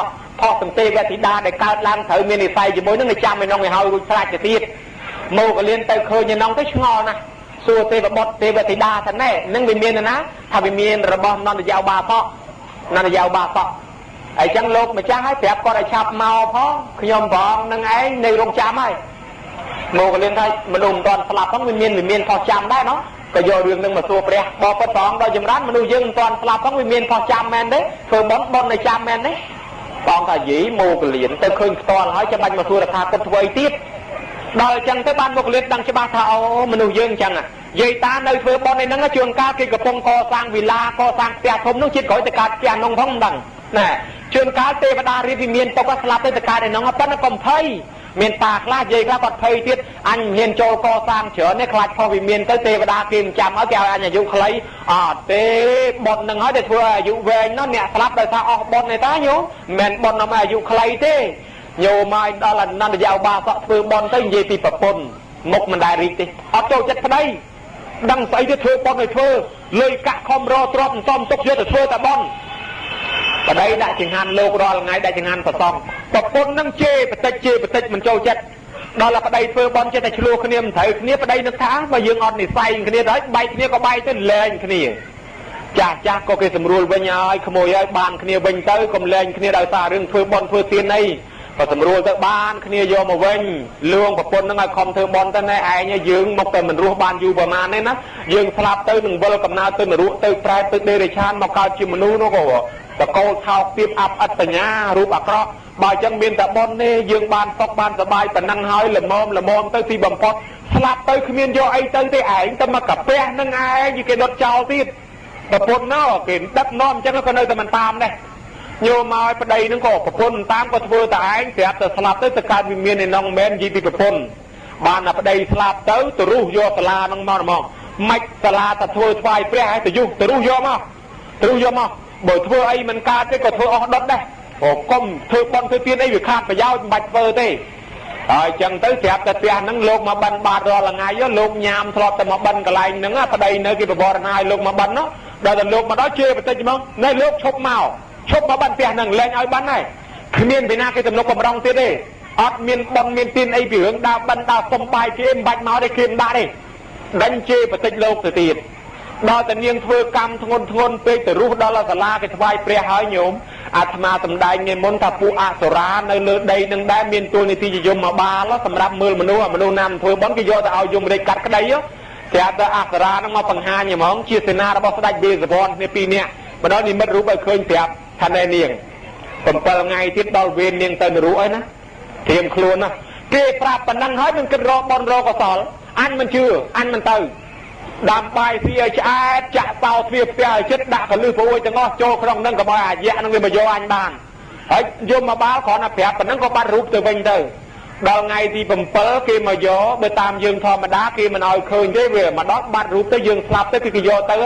ផុសសន្តិវធីតាដែលកើតឡើងត្រូវមាននិស័យជាមួយនឹងចាំឯនោះឲ្យហើយរួចស្រេចទៅទៀតមកកលៀនទៅឃើញឯនោះទៅឆ្ងល់ណាស់សួរទេវបុត្រទេវធីតាថាណែនឹងវាមានណាថាវាមានរបស់នន្តយោបាសកអញ្ចឹងលោកម្ចាស់ឲ្យប្រាប់គាត់ឲ្យឆាប់មកផងខ្ញុំផងនឹងឯងនៅរងចាំហើយមកកលៀនថាមនុស្សមិនទាន់ស្លាប់ផងវាមានផុសចាំដែរណោះក៏យករឿងនឹងមកសួរព្រះបបិទ្ធផងដល់ចម្រើនមនុស្សយើងមិនទាន់ស្លាប់ផងវាមានផុសចាំមែនទេធ្វើបុណ្យនៅចាំមែនទេបងថាយីមកកលៀនទៅឃើញផ្ទាល់ហើយចាំបាច់មកសួរថាគាត់ធ្វើអីទៀតដល់អញ្ចឹងទៅបានមកលៀនដឹងច្បាស់ថាអូមនុស្សយើងអញ្ចឹងយាយតានៅធ្វើបន់ឯហ្នឹងជួនកាលគេកំពុងកសាងវិឡាកសាងផ្ទះធំនោះជាតិក្រោយទៅកើតផ្ទះនោះផងមិនដឹងណែជួនកាលទេវតារៀបវិមានទុកស្លាប់ទៅកើតឯហ្នឹងប៉ុន្តែកុំភ័យមានតាខ្លះយាយខ្លះគាត់ភ័យទៀតអញមិនហ៊ានចូលកសាងច្រើនទេខ្លាចផុសវិមានទៅទេវតាគេមិនចាំឲ្យគេឲ្យអញអាយុខ្លីអត់ទេបន់ហ្នឹងហើយតែធ្វើឲ្យអាយុវែងនោះអ្នកស្លាប់ដោយសារអស់បន់ទេតាញោមមិនមែនបន់ឲ្យអាយុខ្លីទេញោមមកដល់អនន្តយោបាសកធ្វើបន់ទៅនិយាយពីប្រពន្ធមុខមិនដែលរីកទេអត់ចូលចិត្តប្តីដឹងស្អីទៅធ្វើបន់ឲ្យធ្វើលុយកាក់ខំរទ្របសំទុកយកទៅធ្វើតែបន់ប្តីដាក់ចង្ហាន់លោករាល់ថ្ងៃដាក់ចង្ហាន់ប្រសំប្រពន្ធនឹងជេរបតិចមិនចូលចិត្តដល់តែប្តីធ្វើបន់ចេះតែឆ្លោះគ្នាមិនត្រូវគ្នាប្តីនឹកថាបើយើងអត់និស័យគ្នាទៅបែកគ្នាក៏បែកទៅលែងគ្នាចាស់ក៏គេសម្រួលវិញឲ្យក្មួយឲ្យបានគ្នាវិញទៅកុំលែងគ្នាដោយសាររឿងធ្វើបន់ធ្វើទានអីក៏សម្រួលទៅបានគ្នាយកមកវិញលួងប្រពន្ធនឹងឲ្យខំធ្វើបន់ទៅណែឯងយើងមកតែមិនរស់បានយូរប្រហែលទេណាយើងស្លាប់ទៅនឹងវិលកំណើតទៅនរកទៅប្រែទៅដេរឆានមកកើតជាមនុស្សនោះក៏តកូលថោកពីបអាប់អត្តញ្ញារូបអាក្រក់បើអញ្ចឹងមានតែបន់ទេយើងបានសុខបានសប្បាយប៉ុណ្ណឹងហើយល្មមទៅទីបំផុតស្លាប់ទៅគ្មានយកអីទៅទេឯងទៅមកកាពះនឹងឯងគេដុតចោលទៀតប្រពន្ធណោគេដឹកនាំអញ្ចឹងក៏នៅតែមិនតាមដែរញោមមកប្តីនឹងក៏ប្រពន្ធតាមក៏ធ្វើតែឯងស្រាប់តែស្លាប់ទៅកើតវិមានឯនោះមែននិយាយពីប្រពន្ធបានតែប្តីស្លាប់ទៅទៅរុះយកសាលានឹងមកមិនសាលាទៅធ្វើថ្វាយព្រះឲ្យទៅយុះទៅរុះយកមកបើធ្វើអីមិនកើតទេក៏ធ្វើអស់ដុតដែរព្រោះកុំធ្វើបន់ធ្វើទៀនអីវាខាតប្រយោជន៍មិនបាច់ធ្វើទេហើយចឹងទៅស្រាប់តែផ្ទះហ្នឹងលោកមកបិណ្ឌបាតរាល់ថ្ងៃលោកញ៉ាំធ្លាប់តែមកបិណ្ឌកន្លែងហ្នឹងប្តីនៅគេបវរណាឲ្យលោកមកបិណ្ឌនោះដល់តែលោកមកដល់ជេរបន្តិចហ្មងនៅលោកឈប់មកបិណ្ឌផ្ទះហ្នឹងលែងឲ្យបិណ្ឌហើយគ្មានពីណាគេទំនុកបំរុងទៀតទេអត់មានបន់មានទៀនអីពីរឿងដើរបិណ្ឌដើរសុំបាយគេមិនបាច់មកទេគេមិនដាក់ទេដេញជេរបន្តិចលោកទៅទៀតដល់តែនាងធ្វើកម្មធ្ងន់ពេកទៅរុះដល់សាលាគេថ្វាយព្រះហើយញោមអាត្មាសម្ដែងនិមន្តថាពួកអសុរានៅលើដីនឹងដែរមានទូលនីតិយមមកបាលសម្រាប់មើលមនុស្សណាមិនធ្វើបន់គេយកទៅឲ្យយមរាជកាត់ក្តីស្រាប់តែអសុរានឹងមកបង្ហាញហ្មងជាសេនារបស់ស្ដេចវេស្សវណ្ណគ្នាពីរនាក់មកដល់និមិត្តរូបឲ្យឃើញប្រាប់ថាណែនាង7ថ្ងៃទៀតដល់វេននាងទៅនរកអីណាត្រៀមខ្លួនណាគេប្រាប់ប៉ុណ្ណឹងហើយនឹងគិតរកបន់រកកសល anh mình chưa anh mình từ đàm bài phía cha chạ tao phía phía chết đã còn lưu phụ cho ngó cho không nâng cả bài dạ nó người mà vô anh bàn ấy vô mà báo khó là phép và nó có bắt rút từ bên từ đầu ngày thì bầm pớ kia mà gió bên tam dương thò mà đá kia mà nói khơi thế về mà đó bắt rút tới dương slap tới cái vô tới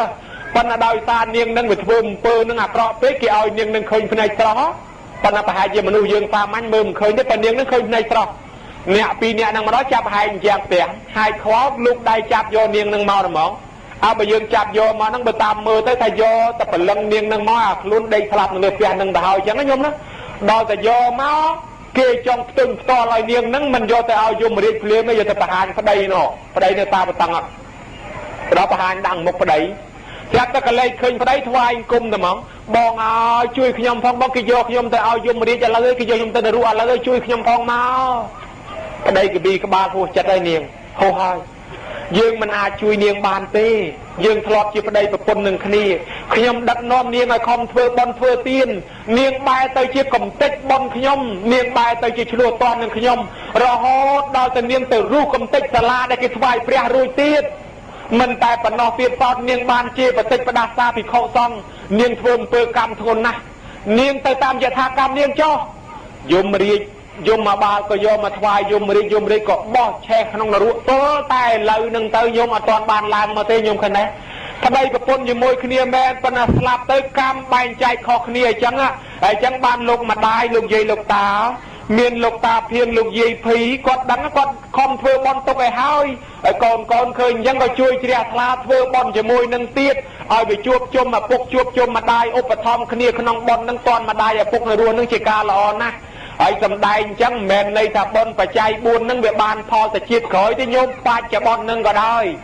phần là đòi ta niềng nâng về bầm pơ nâng cọ tới kia ao niềng nâng khơi bên này đó phần là phải gì mà nuôi dương ta manh mồm khơi tới phần niềng nâng khơi bên này đó nè pi nè năng mà đó chạp hai giang tiền hai khó lúc đây chạp vô niềng nâng mau rồi mỏng bây giờ chạp vô mà nó bị tam mưa tới thay vô tập lần niềng nâng mau luôn đây slap nâng được nâng đào chẳng nó nhung đó đòi ta vô máu kia trong từng to lại niềng nâng mình vô ta ao vô mà đi phơi mới giờ ta hành cái đây nọ cái đây ta bị tăng ạ đó ta hành đằng một cái đấy chắc ta cái lấy khơi cái đấy thoai cung rồi mỏng bong chui khi nhom phong bong kia vô khi nhom ta ao vô mà đi cho lấy kia vô nhom ta rùa lấy chui khi nhom phong máu cái đây cái bi cái ba phu chặt đây niềng hô hai dương mình chui niềng bàn tê dương thọt chỉ vào đây và quân nương khni khi nhom đặt nom niềng ở không thưa bon thưa tiên niềng bay tới chỉ cầm tích bon khi nhom niềng bay tới chỉ chua toàn nương khi nhom rồi hót đào từ niềng từ ru cầm tích sà la đây cái thoại prea rồi tiết mình tại phần nọ tiết toàn niềng bàn chia và tích và đa sa thì khâu xong niềng thơm pơ cam thôn na niềng tới tam giờ tha cam niềng cho dùng mà ba có vô mà thoại dùng đi có bỏ che không là ruộng tố tay lời nâng tới dùng mà toàn bàn làm mà tê dùng khẩn đấy thật đây có quân như môi khnia men phần là slap tới cam bàn chạy khó khnia chẳng á chẳng bàn lục mà đai lục dây lục tá miền lục ta phiên lục dây phí có đắng có không thưa bon tốc ai hơi còn khơi chẳng có chui chia thla thưa bon cho môi nâng tiết bị chuột chôm mà phục chuột chôm mà đai ốp thom khnia không bon nâng toàn mà đai phục là ruộng nâng chỉ ca là na ấy cầm đai chẳng mền này thà bon phải chạy buồn nâng về bàn thò sẽ chiết khởi thế nhôm ba chả bon nâng có đời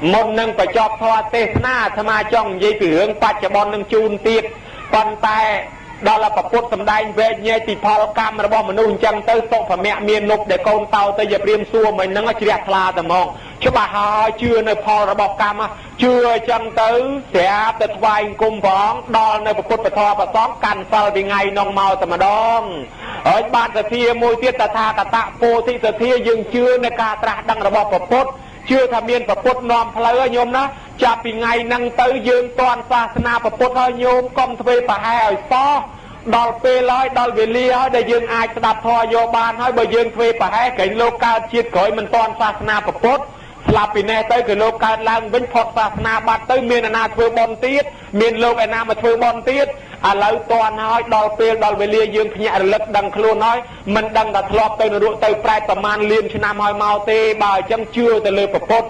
một nâng phải cho thò tê na tham ma trong dây tử hướng ba chả bon nâng chun tiết còn tay đó là phải phốt cầm đai về nhẹ thì phò cam mà bon mà nuôi chẳng tới sọ phải mẹ miền lục để con tàu tới giờ riêng xua mình nâng ở chia thla tầm mong chứ bà hai chưa nơi phò là bọc cam chưa chẳng tới sẽ tịch vay cung phóng đó nơi phải phốt phải thò phải xóm cằn sao thì ngày nông màu tầm mà đông ở ban giờ thia môi tiết ta tha cả tạ phô thị giờ thia dừng chưa nơi ca tra đăng là bọc phốt chưa tham miên phải phốt nòm phơi nhôm đó chạp vì ngày năng tới dương toàn xa na phải phốt hơi nhôm công thuê phải hai ở xó đòi phê lói đòi về lia hỏi để dương ai đạp thò vô ban hỏi bởi dương thuê phải hai cái lô cao chiết khởi mình toàn xa na phải phốt là vì nè tới cái lô cao lang vĩnh phật xa na bắt tới miền na thuê bon tiết miền lô cái nam mà thuê bon tiết lấy toàn hỏi đòi phê đòi về lia dương nhẹ lực đằng luôn nói mình đằng đã thọp tới nó tới prai tầm man liên cho nam hỏi mau tê bà chẳng chưa tới lê phải phốt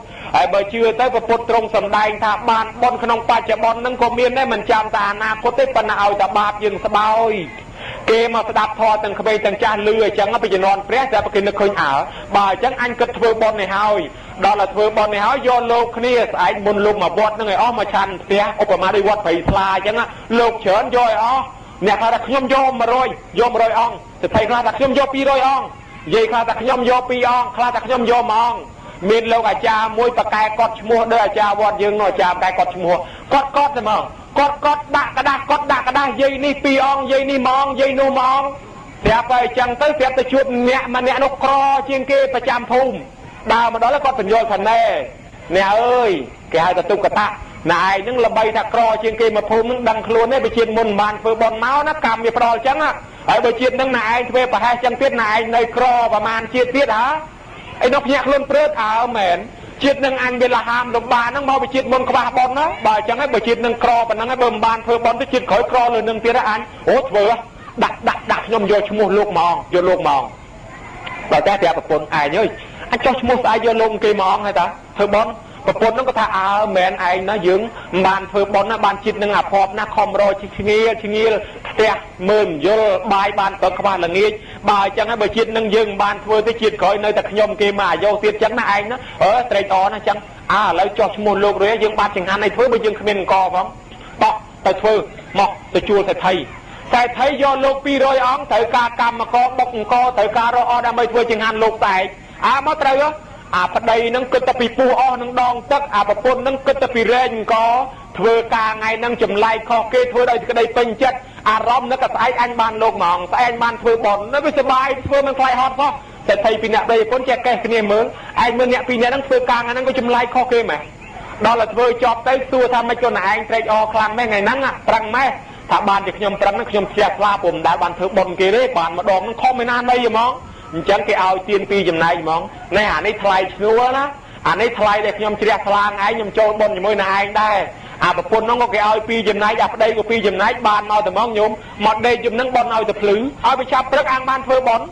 bởi chưa tới phải phốt trong sầm đai thà ban bon không pa chả bon nâng có miền đấy mình chạm ta na phốt tới phần nào ta bạp dương sao kê mà đạp thò từng khơi từng cha lừa chẳng bây giờ non press ra cái nó khơi ảo bà chẳng anh cất thưa bon này hoi đó là thưa bon này hoi do lô kia anh muốn lục mà vót nó người mà chăn té mà đi vót phải fly chẳng á lục chởn rồi nè khai đặt nhom vô mà rồi ong thì thầy khai đặt nhom vô pi rồi ong vậy khai đặt nhom vô pi ong khai đặt nhom vô mà ong miền lâu cả cha môi bạc cài cọt mua đời cha vót dương ngồi cha cài cọt mua cọt rồi mà cọt đạ cái đa dây ni pi ong dây ni mong dây nu mong đẹp vậy chẳng tới đẹp tới chuột nhẹ mà nhẹ nó cro trên kia phải chạm phùm đào mà đó là con tình vô thần nè nè ơi cái hai ta tung cả ta này những là bay ta cro trên kia mà phùm nó đằng luôn đấy bị chiên môn màn phơi bòn máu nó cầm như pro chẳng á ở bị chiên nâng này về phải hai trăm tiết này nơi cro và màn chiên tiết hả ấy nó nhẹ luôn prớt mền chiết nâng anh bên là ham đồng bà nó mau bị chiết môn qua bon đó bà chẳng ấy bị chiết nâng cro và nó bơm bàn phơi bon tới chiết khỏi cro rồi nâng tiết đó anh ốt vừa đặt nhom vô mua lục mòn bà ta đẹp một ai nhớ anh cho mua ai vô lông cây mòn hay ta phơi bon và bon nó có tha mền ai nó dưỡng bàn phơi bon nó bàn chiết nâng phọp nó không rồi chi nghe tè mờn vô bài bàn tới các bạn là nghe bà chẳng ấy bị chiết nâng dương bàn phơi tới chiết khỏi nơi ta nhom cây mà vô tiết chẳng là anh nó ở tây to nó chẳng lấy cho mua lục rồi dương bàn chẳng hạn này phơi bây dương không co không đó tại phơi mọc tại chua tại thấy do lục pi rồi ong tới ca cam mà co bọc co tới ca ro đam mê phơi chẳng hạn lục tại mất trời á phần đây nó cứ tập pi pu nó đong tức bà pôn nó cứ tập pi ren có thưa ca ngày nó chùm lại kho kê thưa đây cái đây pin chất rom nó cả anh ban lục mỏng anh ban thưa bòn nó bị sờ bài thưaมันคลายฮอตเพราะ តែថៃពីអ្នកប្រពន្ធចេះកេះគ្នាមើលឯងមើលអ្នកពីរនាក់ហ្នឹងធ្វើការហ្នឹងក៏ចម្លែកខុសគេម៉េចដល់តែធ្វើចប់ទៅសួរថាមិនខ្លួនឯងត្រេកអរខ្លាំងម៉េចថ្ងៃហ្នឹងប្រឹងម៉េចថាបានជាខ្ញុំប្រឹងហ្នឹងខ្ញុំជ្រះថ្លាពុំដែលបានធ្វើបុណ្យគេទេបានម្ដងហ្នឹងខំឯណាណីហ្មងអញ្ចឹងគេឲ្យទានពីចំណែកហ្មងណែអានេះថ្លៃឈ្នួលណាអានេះថ្លៃដែលខ្ញុំជ្រះថ្លាឯងខ្ញុំចូលបុណ្យជាមួយនឹងឯងដែរអាប្រពន្ធហ្នឹងក៏គេឲ្យពីចំណែកអាប្តីក៏ពីចំណែកបានមកតែហ្មងញោមមកដេកយំហ្នឹងបុណ្យឲ្យទៅភ្លឺឲ្យប្រចាំព្រឹកអាងបានធ្វើបុណ្យ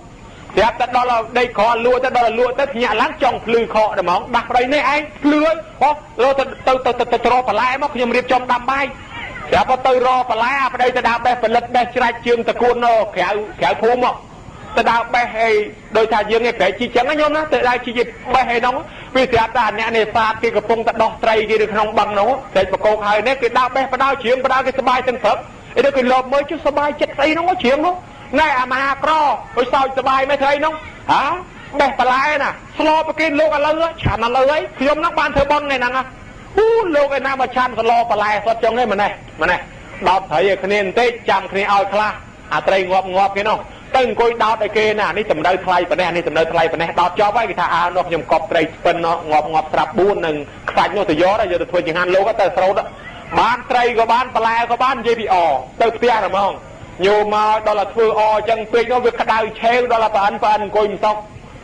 ស្រាប់តែដល់ដេកក្រលក់ទៅដល់លក់ទៅភ្ញាក់ឡើងចង់ភ្លឺខកតែហ្មងដាស់ប្តីនេះឯងភ្លឺហ៎លោទៅរកបន្លែមកខ្ញុំរៀបចំដាំបាយស្រាប់ទៅរកបន្លែអាប្តីទៅដើរបេះផលិតបេះច្រាច់ជើងតកូននៅក្រៅភូមិមកទៅដើរបេះអីដោយថាយើងឯងប្រែជីចឹងណាញោមណាទៅដើរជីបេះអីហ្នឹងវាស្រាប់តែអ្នកនេសាទគេកំពុងតែដោះត្រីគេនៅក្នុងបឹងហ្នឹងតែបកោកហើយនេះគេដើរបេះបដោជ្រៀងបដោគេសบายទាំងព្រឹកអីទៅគេលបមើលចុះសบายចិត្តស្អីហ្នឹងជ្រៀងហ្នឹងណែអាមហាក្រឲ្យសោចសบายមិនស្អីហ្នឹងហាបេះបន្លែណាស្លោប្រគេនលោកឥឡូវឆានឥឡូវអីខ្ញុំហ្នឹងបានធ្វើបន់ថ្ងៃហ្នឹងលោកឯណាមកឆានស្លោបន្លែសុតចឹងទេម៉ណេះដល់ត្រីឲ្យគ្នាបន្តិចចាំគ្នាឲ្យខ្លះអាត្រីងាប់គេនោះទៅអង្គុយដោតឲ្យគេណានេះតម្រូវថ្លៃប៉ុណ្ណេះនេះតម្រូវថ្លៃប៉ុណ្ណេះដោតចប់ហើយគេថានោះខ្ញុំកប់ត្រីស្ពិនងាប់ស្រាប់4នឹងខ្សាច់នោះទៅយកទៅធ្វើចង្ហាន់លោកទៅស្រោតបានត្រីក៏បានបន្លែក៏បាននិយាយពីអទៅផ្ទះហ្មងញោមមកដល់តែធ្វើអអញ្ចឹងពេកនោះវាក្តៅឆេវដល់តែប៉ានអង្គុយមិនសុខ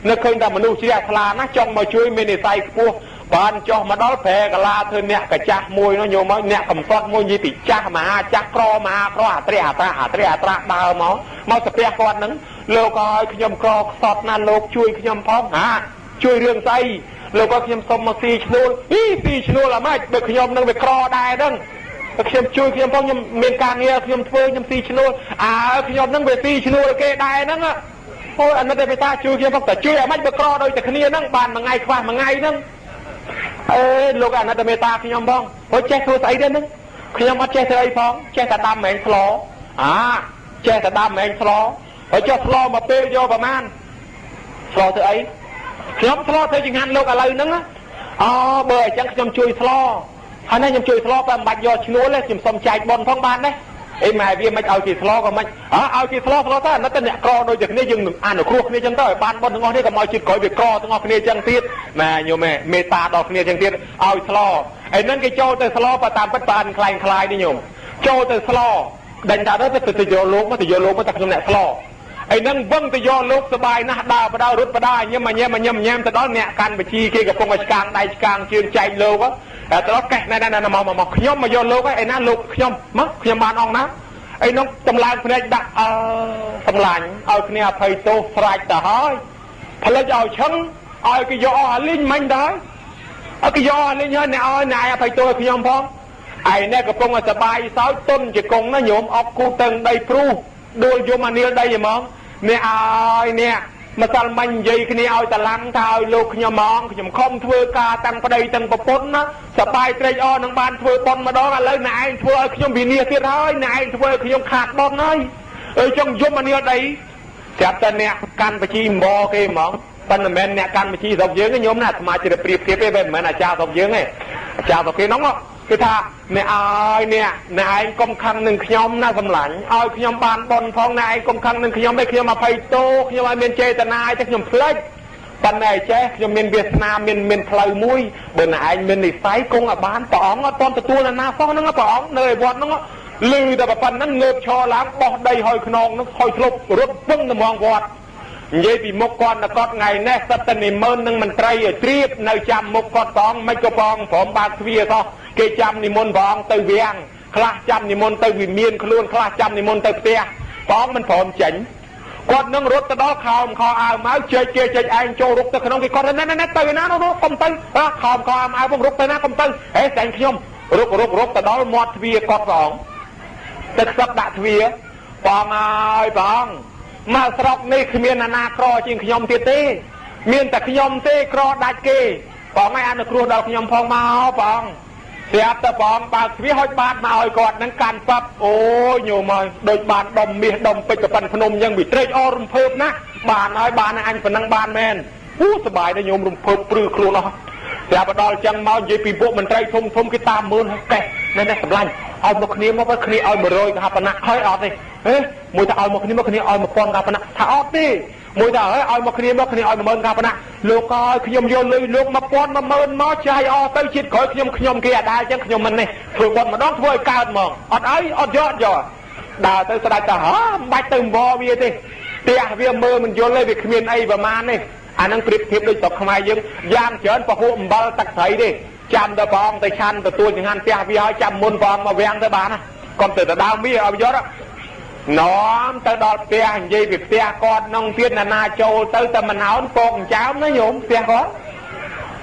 នឹកឃើញតែមនុស្សជ្រះថ្លាណាចង់មកជួយមាននិស័យខ្ពស់បានចុះមកដល់ប្រែកាឡាធ្វើអ្នកកាចាស់មួយនោះញោមមកអ្នកកំសត់មួយនិយាយពីចាស់មហាចាស់ក្រមហាក្រអាត្រាដើរមកស្ពះគាត់ហ្នឹងលោកក៏ឲ្យខ្ញុំក្រខ្សត់ណាលោកជួយខ្ញុំផងជួយរឿងស្អីលោកក៏ខ្ញុំសុំមកស៊ីឈ្នួលស៊ីឈ្នួលអាម៉េចដូចខ្ញុំនឹងវាក្រដែរហ្នឹងខ្ញុំជួយខ្ញុំផងខ្ញុំមានការងារខ្ញុំធ្វើខ្ញុំស៊ីឈ្នួលខ្ញុំនឹងវាស៊ីឈ្នួលគេដែរហ្នឹងអូយអានេះតែវាថាជួយខ្ញុំផងតែជួយអាម៉េចបើក្រដូចតែគ្នាហ្នឹងបានមួយថ្ងៃខ្វះមួយថ្ងៃហ្នឹងលោកអាណិតមេតាខ្ញុំផងព្រោះចេះធ្វើស្អីទេហ្នឹងខ្ញុំអត់ចេះធ្វើអីផងចេះតែដាំមែងស្លចេះតែដាំមែងស្លហើយចុះស្លមកពេលយកប្រមាណស្លធ្វើអីខ្ញុំស្លធ្វើចង្ហាន់លោកឥឡូវហ្នឹងបើអញ្ចឹងខ្ញុំជួយស្លហើយនេះខ្ញុំជួយស្លបើមិនបាច់យកឈ្នួលទេខ្ញុំសុំចែកប៉ុនផងបានទេអីម៉ែវាមិនឲ្យគេស្លក៏មិនឲ្យគេស្លទៅអាណិតតែអ្នកក្រដូចតែគ្នាយើងនឹងអនុគ្រោះគ្នាចឹងទៅឲ្យបានប៉ុនទាំងអស់នេះកុំឲ្យជាតិក្រោយវាក្រទាំងអស់គ្នាចឹងទៀតម៉ែញោមមេតាដល់គ្នាចឹងទៀតឲ្យស្លឯហ្នឹងគេចូលទៅស្លបើតាមពិតបានខ្លាំងខ្លាយនេះញោមចូលទៅស្លដេញថាទៅយកលោកមកតែខ្ញុំអ្នកស្លឯហ្នឹងវឹងទៅយកលោកសបាយណាស់ដើរបដៅរត់បដាញ៉ាំទៅដល់អ្នកកាន់បជីគេកំពុងឲ្យឆ្កាងដៃឆ្កាងជើងចែកលោកទៅដល់កេះណែមកខ្ញុំមកយកលោកឯណាលោកខ្ញុំមកខ្ញុំបានអង្គណាឯនោះតម្លើងភ្នែកដាក់សម្លាញ់ឲ្យគ្នាអភ័យទោសស្រេចទៅហើយផ្លេចឲ្យឈឹងឲ្យគេយកអាលីងមិញទៅហើយគេយកអាលីងហើយអ្នកឲ្យណែអភ័យទោសឲ្យខ្ញុំផងឯនេះកំពុងឲ្យសបាយសោចទុនជាកងណាញោមអបគូតឹងដីព្រុសដួលយមអានីលដីហ្មងអ្នកឲ្យអ្នកម្សិលមិញនិយាយគ្នាឲ្យតឡាំងថាឲ្យលោកខ្ញុំហ្មងខ្ញុំខំធ្វើការតាំងប្តីតាំងប្រពន្ធណាសបាយត្រេកអរនឹងបានធ្វើប៉ុនម្ដងឥឡូវអ្នកឯងធ្វើឲ្យខ្ញុំវិនាសទៀតហើយអ្នកឯងធ្វើឲ្យខ្ញុំខាតប៉ុនហើយចង់យមអានីលដីស្រាប់តែអ្នកកាន់បជីម្បគេហ្មងប៉ុន្តែមិនមែនអ្នកកាន់បជីស្រុកយើងទេញោមណាអាត្មាជិះប្រៀបធៀបទេមិនមែនអាចារ្យស្រុកយើងទេអាចារ្យស្រុកគេហ្នឹងគឺថាអ្នកឲ្យអ្នកឯងកុំខឹងនឹងខ្ញុំណាសម្លាញ់ឲ្យខ្ញុំបានប៉ុនផងអ្នកឯងកុំខឹងនឹងខ្ញុំទេខ្ញុំអភ័យទោសខ្ញុំឲ្យមានចេតនាទេខ្ញុំភ្លេចប៉ុន្តែចេះខ្ញុំមានវាសនាមានផ្លូវមួយបើអ្នកឯងមាននិស័យគង់ឲ្យបានព្រះអង្គអត់ទាន់ទទួលណាសោះហ្នឹងព្រះអង្គនៅឯវត្តហ្នឹងលឺតែប៉ុណ្្នឹងងើបឈរឡើងបោះដីហើយខ្នងហ្នឹងហុយធ្លុបរត់ពឹងទៅមងវត្តនិយាយពីមុខគាត់នៅគាត់ថ្ងៃនេះសិតតែនិមឺននឹងមន្ត្រីឲ្យត្រៀបនៅចាំមុខគាត់ផងមិនក៏ផងព្រមបើកទ្វារសោះគេចាំនិមន្តព្រះអង្គទៅវាំងខ្លះចាំនិមន្តទៅវិមានខ្លួនខ្លះចាំនិមន្តទៅផ្ទះព្រះអង្គមិនព្រមចេញគាត់នឹងរត់ទៅដល់ខោអាវមកជែកឯងចូលរុកទៅក្នុងគេគាត់ណែទៅណានោះកុំទៅខោអាវផងរុកទៅណាកុំទៅហេតែខ្ញុំរុកទៅដល់មាត់ទ្វារគាត់ព្រះអង្គទឹកសឹកដាក់ទ្វារព្រះអង្គហើយព្រះអង្គមកស្រុកនេះគ្មានណាក្រជាងខ្ញុំទៀតទេមានតែខ្ញុំទេក្រដាច់គេព្រះអង្គឲ្យអនុគ្រោះដល់ខ្ញុំផងមកព្រះអង្គស្រាប់តែព្រះអង្គបើកទ្វារហុចបាតមកឲ្យគាត់នឹងកាន់ប៉ាប់អូយញោមមកដូចបានដុំមាសដុំពេជ្រទៅប៉ុនភ្នំអញ្ចឹងវាត្រេកអររំភើបណាស់បានហើយបានអញប៉ុណ្ណឹងបានមែនសប្បាយដែរញោមរំភើបព្រឺខ្លួនអស់ស្រាប់ដល់អញ្ចឹងមកនិយាយពីពួកមន្ត្រីធំគេតាមមើលកេះ nè sầm lanh ao một kia một kia ao một rồi gặp nặng hơi ọt đi mùi ta ao một kia ao một con gặp nặng thả ọt đi mùi ta ao một kia ao một mơn gặp nặng lúc coi nhom vô lưới lúc mà con mà mơn nó chạy o tới chết khỏi nhom kia đai chứ nhom mình này thường con mà đón vui cao mà ọt ấy ọt giọt rồi đào tới đại ta hả bạch từng bò bia đi tia bia mơ mình vô lưới việc miền ấy và man này anh đang trip thiệp đôi tộc không ai dưng giang chớn và hôm bao tắc thấy đi chăm tờ bong tờ chăn tờ tua chẳng hạn tia bia chăm môn bong mà vang tới bán á còn từ tờ đau mi ở gió đó nó tới đó tia gì việc tia con nông tiên là na châu tới tờ mình áo con cháu nó nhổm tia có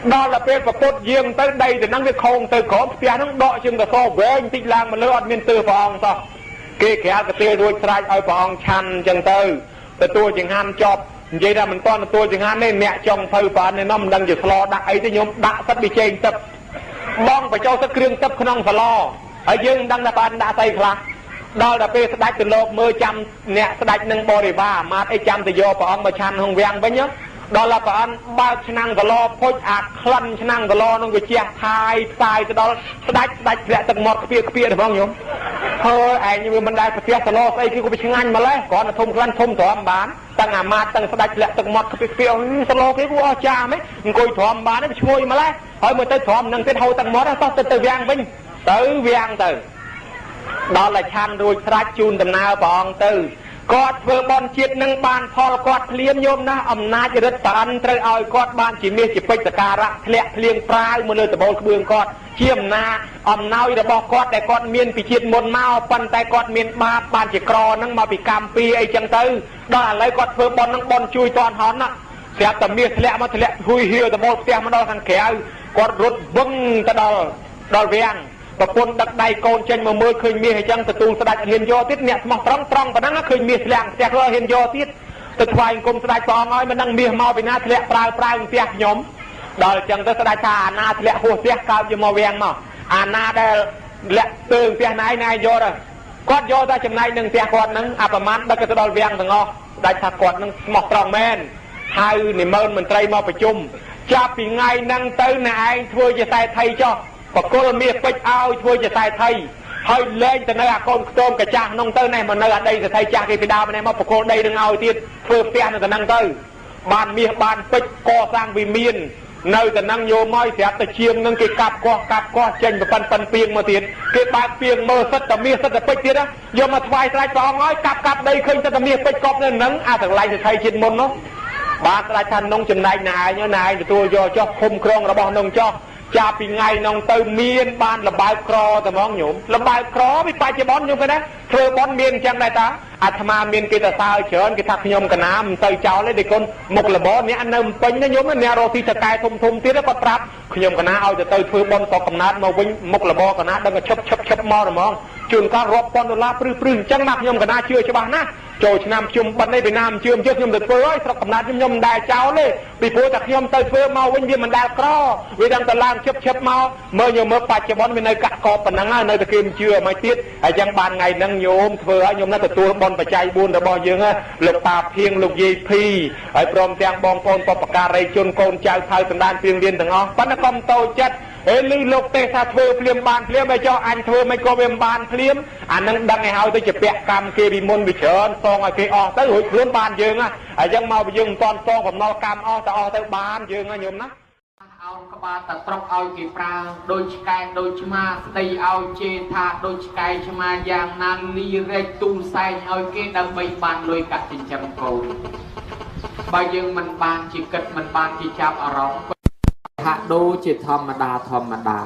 đó là bên và cốt riêng tới đây thì năng cái khôn tới có tia nó đọ chừng tờ so với anh tích lang mà lỡ miền từ bong sao kê kẻ cái tia đuôi trai ở bong chăn chừng từ tờ tua chẳng hạn chọp vậy ra mình con tôi chẳng hạn nên mẹ chồng phơi phán nên nó mình đang giật lo đặt ấy tới nhóm đã sắp bị chênh tập bong phải cho sắp kêu tập không phải lo ở dương đang là bạn đã tay khla đó là pe sạch từ lộp mưa chăm nè sạch nâng bò để va mà ấy chăm từ vô bọn mà chăn hồng vang với nhớ đó là bạn bao năng và lo phôi ạc khăn năng và lo nó người chia thai sai từ đó sạch lẹ từng một kia được không nhỉ thôi anh như mình đây phải chia lo ấy kia cũng bị chăng anh mà lấy còn là thông khăn thông thỏa bán tăng à ma tăng sạch lẹ từng một kia lo cái của cha mấy ngồi thỏa bán nó chui mà lấy hỏi mình tới thỏa nâng tới hậu tăng mót đó từ vang vinh tới vang từ đó là chăn rồi sạch chun tầm nào bọn từ có vừa bọn chiết nâng bàn phò quạt liêm nhôm na ẩm na cho rất tàn trời ơi quạt bàn chỉ miếng chỉ bích cả ra lẹ liêng prai một nơi từ bầu bương quạt chiêm na ẩm nào để bỏ quạt để quạt miên bị chiết một mao pan tay quạt miên ba bàn chỉ cò nâng mà bị cam pi ấy chẳng tư đó là lấy quạt vừa bọn nâng bọn chui toàn hòn á sẽ tầm miếng lẹ mà lẹ hui hiu từ bầu xe mà đo thằng kéo quạt rút vâng ta đo vang và quân đặt đầy con trên mà mưa khơi mía hay chăng từ tu sạch hiền do tiết nhẹ mọc trăng và đang khơi mía lạng xe rồi hiền do tiết từ ngoài cùng sạch to nói mà đang mía mau bị na lẹ prai xe nhóm đời chẳng tới sạch thà na lẹ hồ xe cao như màu vàng mà na đây lẹ từ xe này do rồi quát do ta chừng này nâng xe quạt nângประมาณđây cái đôi vàng thằng ngò đại thà quạt nâng mọc tròn men hai niệm mơn mình trai mau phải chung cha bị ngay nâng tới này thôiจะใส่ไทยcho và cô miệt bích ao thôiจะใส่ไทยhơi lên từ nơi con tôm cả cha nông tới này mà nơi ở đây thì thầy cha cái đào này mà cô đây đừng ao tiết phơi phe là năng tới bàn miệt bàn bích co sang vì miền nơi từ năng vô môi sẽ từ chiêm nâng cái cặp co chênh và phân piêng mà tiền cái ba piêng mơ sất tầm miệt sất tầm bích tiết á vô mà thoại sai cho nói cặp đây khơi sất tầm miệt bích cọp nên nắng thằng lại thì thầy chuyên môn nó ba cái thành nông chừng này này như này thì tôi vô cho khung krong là bao nông cho cha bị ngày nông từ miền ban là bài cro từ món nhổm là bài cro bị bài chơi bón nhung cái đấy chơi bón miền chẳng này ta thà miền kia ta sao chớn cái thằng nhom cái nám từ cháu lấy để con một là bón nhé anh em bánh nó nhổm nó nè rồi thì thật cay thum tiết nó có trap nhom cái ná ao từ từ chơi bón to cầm nát mà vinh một là bò cái ná đang chớp mò rồi mong trường ca rọp con đô la prư chẳng nát nhom cái ná chưa cho bạn ná trời nam chung bên đây Việt Nam chưa trước nhom được phơi sọc cầm nát nhom đại cháu lấy bị phơi thật nhom từ phơi màu vinh viên mình đại cro vì đang từ làm chớp màu mơ nhiều mơ phải cho bón bên nơi cắt cọp phần năng nơi từ kim chưa mai tiết ở trong ban ngày năng nhôm phơi nhom nó từ tua bón phải chạy buôn rồi bao nhiêu á lục tà phiêng lục dây phi ở prom trang bong con bọc cà ray chôn con trai thay từng đàn phiêng liên từng on bắt nó công tàu chất lưu lục tê sa phơi phim ban phim để cho anh phơi mấy cô bên ban phim anh năng đăng ngày hao tới chụp bẹt cam kia bị môn bị chớn xong rồi kia on tới hồi hướng ban dương á ở trong màu bị dương toàn xong còn màu cam on tới ban dương á nhôm nó ao các bạn tập trọc ao kỳ pra đôi cài đôi chma đây ao chê tha đôi cài chma giang nan li rê tu sai ao kia đang bay bàn lôi cắt trên chấm cổ bao nhiêu mình bàn chỉ kịch mình bàn chỉ chạm ở rong hạ đô chỉ thầm mà đà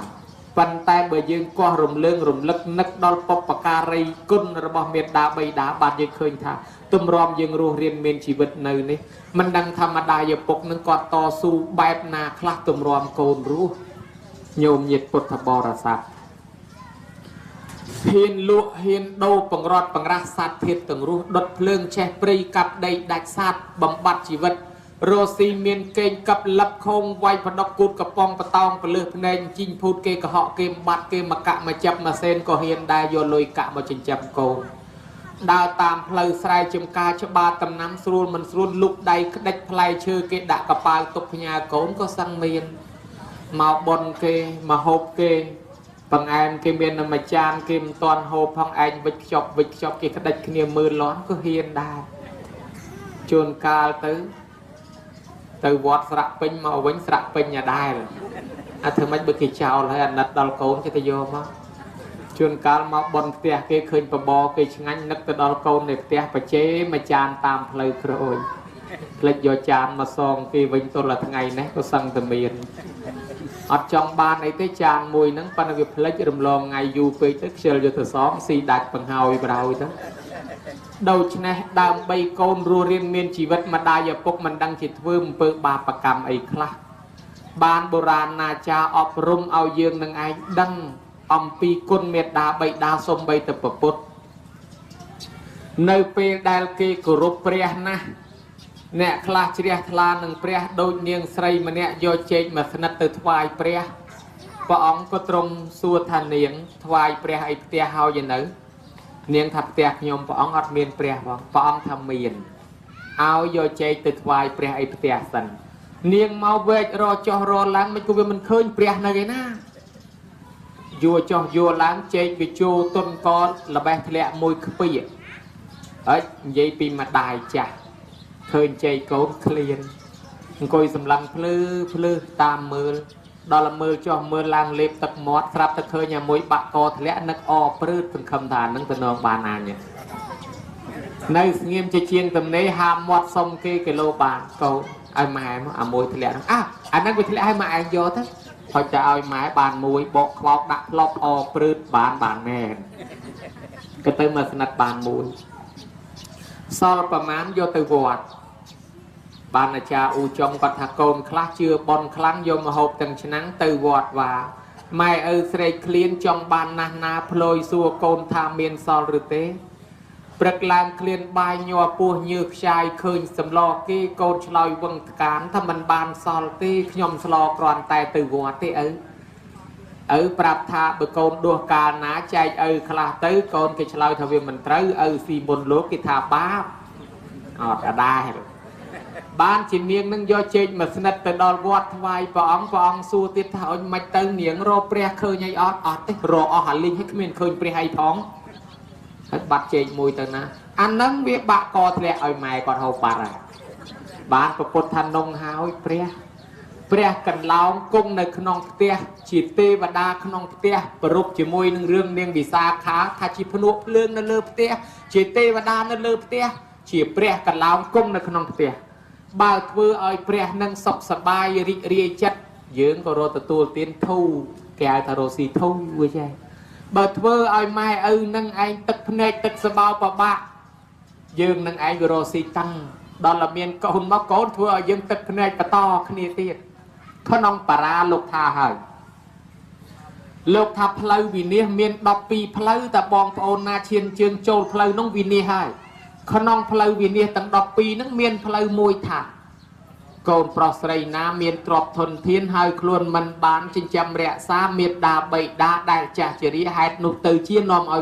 phần tay bởi dương qua rùm lức nức đo bọc bạc cà ri cun rồi bỏ miệt đá bay đá bàn dương khơi tha tùm rom dương ru riêng miền chỉ vật nơi này mình đang thầm đà giờ bọc nâng quạt to su bẹp na khắc tùm rom cồn ru nhôm nhiệt bột thập bò ra sạt hiền lụa hiền đô bằng rọt bằng ra sạt thiệt từng ru đốt phượng che pri cặp đầy đạch sạt bấm bát chỉ vật Rosi miền kênh cặp lập không vay và đọc cút cặp bong và tong và lược nên chinh phút kê cả họ kê bát kê mà cạ mà chập mà sen có hiền đai vô lôi cạ mà chinh chập cô đào tam phơi sai chấm ca cho ba tầm năm xuân mình xuân lục đầy đạch phơi chơi kê đã cặp bài tục nhà cốn có sang miền màu bồn kê mà hộp kê bằng em kia miền nằm mà chan kim toàn hộp phong anh vịt chọc kia cái đạch kia mưa lón có hiền đà chuồn ca từ vọt sạ pin mà vĩnh sạ pin nhà đai rồi thưa mấy bữa kia chào là anh đặt đào cồn cho tôi vô mà chuồn ca mà bòn tia kia khơi bờ bò kia ngăn nấc từ đào cồn để tia phải chế mà chan tam lời rồi lịch vô chan mà song kia vĩnh tôi là ngày nấy có sân từ miền ở trong ban này tới chan mùi nắng pan việc lấy rầm lon ngày du phê tức sel vô từ xóm si đặt bằng hào vào đó đầu này đam bay côn rùa riêng miền chỉ vật mà đai giờ cục mình đang chỉ vương bơ ba bạc cầm ấy khla ban bồ ran na cha ọp rum ao dương nâng ai đăng ông pi côn miệt đá bay đá sông bay tập bột nơi pe đai kê cổ rúp pre na nè khla chia khla nâng pre đôi niềng say mà nè do chết mà phân từ thoại pre và ông có trong xua thành niềng thoại pre ấy tia hao gì nữa niềng thập tiệt nhom và ông ọt miền pre và ông tham miền ao do chết từ thoại pre ấy tia sần niềng mau về rồi cho rồi láng mình cũng mình khơi pre này cái na vua cho vua láng chết vì chu tôn con là bé lẹ môi khơi ấy vậy pi mà đài chả khơi chạy cốt liền coi sầm lăng phư tam mưa đó là mưa cho mưa lang lệp tật mót sạp tật khơi nhà mũi bạc co lẽ nấc o phư từng khâm thà nấc từ nông bàn à nhỉ nơi nghiêm chơi chiên tầm đấy ham mót sông kia cái lô bàn câu ai mài mà mũi lẽ anh nói với lẽ ai mà anh vô thế họ cho ai mái bàn mũi bộ clock đặt lọc o phư bàn nè cái tới mà nđặt bàn mũi sauประมาณ vô từ vọt ban là cha u trong con thà côn khá chưa bon kháng vô mà hộp từng nắng từ vọt và mai ơi srei clean trong ban na ploi xua côn tham miên sol rư tế bật làm clean bài nhòa pua như chai khơi sầm lo kia côn lòi vâng cán thầm mình ban sol tê nhom slo còn tay từ vọt tê ở prap tha bờ côn đua cà ná chạy khla tới côn cái lòi thà mình tới si bồn lúa cái thà bá cả đai ban chỉ miếng nâng do trên mà snat từ đòn vọt vai và ông xua tiết thảo mạch tới miếng ro pre khơi nhảy ót ro hà linh hết miền khơi pre hay phóng hết bát trên mùi từ na anh nâng biết bạc co lẹ ở mày còn hậu bạc à ban có một thanh nông háo pre cần lao cung nơi khung tia chỉ tê và đa khung tia và rụp chỉ mùi nâng rương niềng bị xa khá thà chỉ phân nộp lương nơi lợp tia chỉ tê và đa nơi lợp tia chỉ pre cần lao cung nơi khung tia bao thưa ơi pre nâng sọc sập bài ri chất dưỡng có rồi tụi tiên thu kẹo thà rồi xì thu với chơi bao thưa ơi mai nâng anh tật này tật sập bao bà bạ dưỡng nâng anh rồi xì tăng đó là miền cồn máu cồn thưa ơi dưỡng tật này bà to khné tiền khôn ông bà ra lục thà hời lục thà phơi vì nia miền đọc pi phơi ta bong ôn na chiên chương châu phơi nông vì nia hời khôn ông phơi vì nia tầng đọc pi nông miền phơi môi thả cồn prosray na miền trọp thuần thiên hơi luôn mình bán trên trăm rẻ xa miệt đà bậy đá đại trả chỉ đi hai nụ từ chia nom ở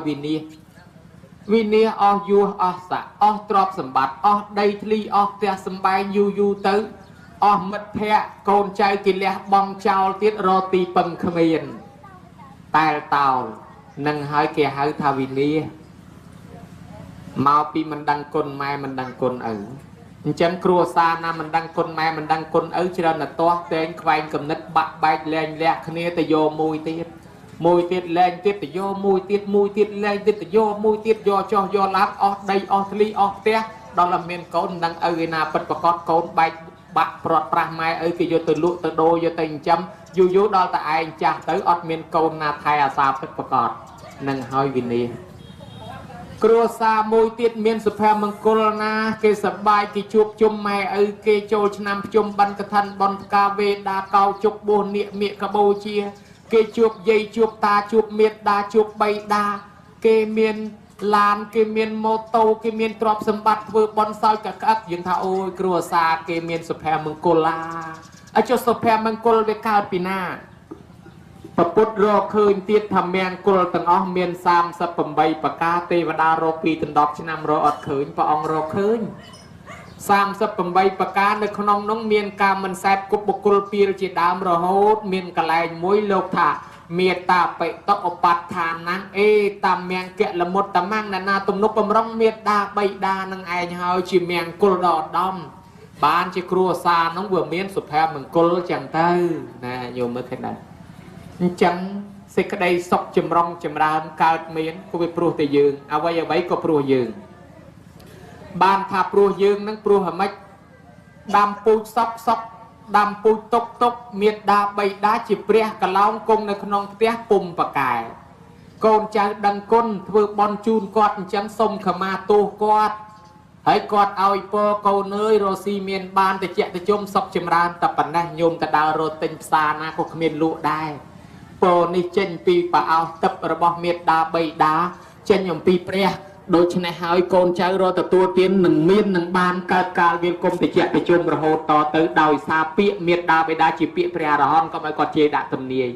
vì nia o vua o xã o trọp sầm bát o đầy ly o tia sầm bay yu tới o mật thẹ cồn trai kỳ lẹ bong trao tiết ro ti bằng khmiền tài tàu nâng hơi kẻ hơi thà vì nia mau pi mình đăng cồn mai mình đăng cồn ở chân cua xa na mình đăng cồn mai mình đăng cồn ở cho nên là to tên quanh cầm nứt bạc bạch lên lẹ khné từ vô mùi tiết lên tiết từ vô mùi tiết lên tiết từ vô mùi tiết do lát o đây o ly o té đó là miền cồn đăng ở na bật bạc cồn bạch bạc prọt pra mai ở kia vô từ lụa từ đô vô tình chấm vô đó tại ai chả tới ọt miền cồn na thay à sao bật bạc nâng hơi vì nè cua xa môi tiết miền sụp hè măng cồn na kê sập bài kê chuột chum mai ở kê châu nam chum ban cái thân bon cà về đa cao chục buồn niệm miệng cả bầu chia kê chuột dây chuột ta chuột miệt đa chuột bay đa kê miền lan kê miền mô tô kê miền trọp sầm bát vừa bon sao cả các những thà ôi cua xa kê miền sụp hè măng cồn la ở chỗ sụp hè măng cồn về cao pinaประพุทธรอคืนติดทำเมียนกุลตังอ้อเมียนสามสับปมใบปากกาเทวดารอปีตันดอกชนำรออดคืนพระองค์รอคืนสามสับปมใบปากกาในขนมน้องเมียนกามันแสบกุบบุกุลปีรจิดามรอโหดเมียนกะไลมวยโลกถา មេតាបិតឧបដ្ឋានណាអេតាមមៀងកៈលមុតតាម៉ាំងណាទំនុកបំរុងមេតាបិតានឹងឯងហើយជាមៀងគុលដល់ដំបានជាគ្រួសារនោះវាមានសុភមង្គលចឹងទៅណាញោមមើលឃើញដែរអញ្ចឹងសេចក្តីសុខចម្រុងចម្រើនកើតមានក៏វាព្រោះតែយើងអ្វីអ្វីក៏ព្រោះយើងបានថាព្រោះយើងនឹងព្រោះអ្មិចដាំពូជសក់ដាំពូជតុកមានដាបៃតាជាព្រះកឡោងគង់នៅក្នុងផ្ទះពុំប្រកែកូនចៅដឹងគុណធ្វើបន់ជូនគាត់អញ្ចឹងសុំខមាទោសគាត់ហើយគាត់ឲ្យពរកូនអើយរស់ស៊ីមានបានតិចតិជុំសុខចម្រើនតែប៉ុណ្ណេះញោមទៅដើររត់ទិញផ្សារណាក៏គ្មានលក់ដែរពរនេះចេញពីប្រអោសទឹករបស់មេដាបៃតាចេញអំពីព្រះដូច្នេះហើយកូនចៅរកទទួលទាននឹងមាននឹងបានកើតកាលវាគុំតិចតិជុំរហូតតទៅដោយសារពាក្យមេដាបៃតាជាពាក្យព្រះអរហន្តក៏ឲ្យគាត់ជេរដាក់ទំនាយ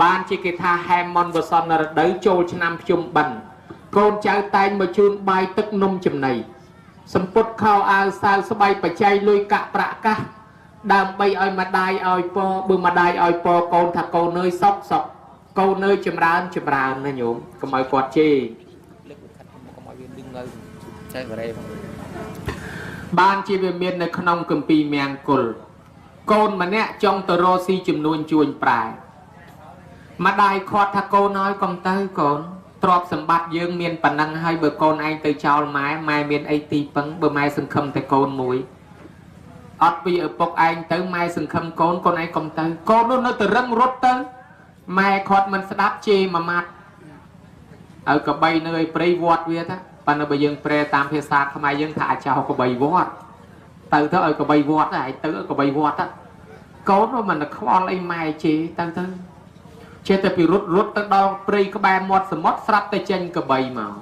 បានជាគេថាហែមនវសនរដូវចូលឆ្នាំភ្ជុំបិណ្ឌកូនចៅតែងមកជូនបាយទឹកនំចំណីសម្ពុតខោអាវសាវស្បៃបច្ច័យលុយកាក់ប្រាក់កាសដើម្បីឲ្យម្ដាយឲ្យពរបើម្ដាយឲ្យពរកូនថាកូនអើយសុខកូនអើយចម្រើនណាញោមកុំឲ្យគាត់ជេរបានជាវាមាននៅក្នុងគម្ពីរមង្គលកូនម្នាក់ចង់ទៅរកស៊ីចំនួនជួញប្រែម្ដាយគាត់ថាកូនឲ្យកុំទៅកូនទ្រព្យសម្បត្តិយើងមានប៉ុណ្ណឹងហើយបើកូនឯងទៅចោលម៉ែមានអីទីពឹងបើម៉ែសង្ឃឹមតែកូនមួយអត់ពីឪពុកឯងទៅម៉ែសង្ឃឹមកូនឯងកុំទៅកូននោះនៅតែរឹងរត់ទៅម៉ែគាត់មិនស្ដាប់ជេរមួយម៉ាត់ឲ្យកបីនៅឯព្រៃវត្តវាថាប៉ុន្តែបើយើងប្រែតាមភាសាខ្មែរយើងថាអាចោកបីវត្តទៅឲ្យកបីវត្តឯងទៅឲ្យកបីវត្តកូនមិនខ្វល់អីម៉ែជេរទៅចេះតែពីរត់ទៅដល់ព្រៃក្បែរមាត់សមុទ្រស្រាប់តែចេញកបីមក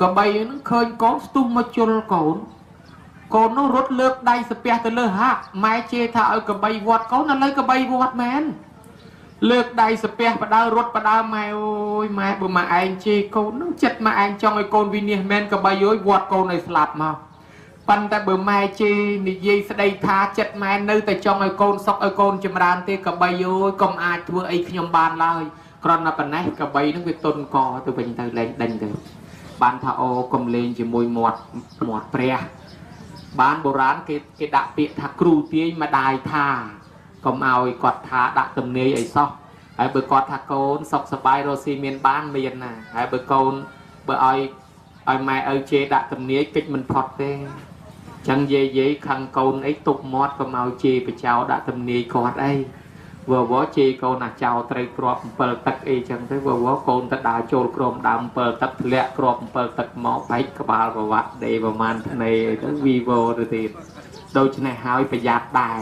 កបីហ្នឹងឃើញកូនស្ទុះមកជុលកូននោះរត់លើកដៃស្ពះទៅលើហាក់ម៉ែជេរថាឲ្យកបីវត្តកូនឥឡូវកបីវត្តមែនលើកដៃស្ពះបដើរត់បដើម៉ែអូយម៉ែបើម៉ែឯងជេរកូននឹងចិត្តម៉ែឯងចង់ឲ្យកូនវិនិច្ឆ័យមែនកបីអើយវត្តកូនឲ្យស្លាប់មកប៉ុន្តែបើម៉ែជេរនិយាយស្ដីថាចិត្តម៉ែនៅតែចង់ឲ្យកូនសុខឲ្យកូនចម្រើនទេកបីអើយកុំអាចធ្វើអីខ្ញុំបានឡើយគ្រាន់តែប៉ុណ្ណេះកបីនឹងវាទុនកទៅវិញទៅលែងដេញទៅបានថាអូកុំលេងជាមួយមាត់ព្រះបានបុរាណគេដាក់ពាក្យថាគ្រូទាយម្ដាយថាកុំឲ្យគាត់ថាដាក់ទំនាយអីសោះហើយបើគាត់ថាកូនសុខសប្បាយរស់ស៊ីមានបានមានណាហើយបើកូនបើឲ្យម៉ែឪជេរដាក់ទំនាយកិច្ចមិនផុតទេចឹងយាយខឹងកូនអីទុកមាត់កុំឲ្យជេរបចោដាក់ទំនាយគាត់អីវជេរកូនណាចោត្រូវគ្រាប់7ទឹកអីចឹងទៅវកូនទៅដើរចូលក្រោមដើម7ទឹកធ្លាក់គ្រាប់7ទឹកមកបែកក្បាលប្រវត្តិដេប្រមាណភ្នែកទៅវីវទៅទៀតដូច្នេះហើយប្រយ័ត្នដែរ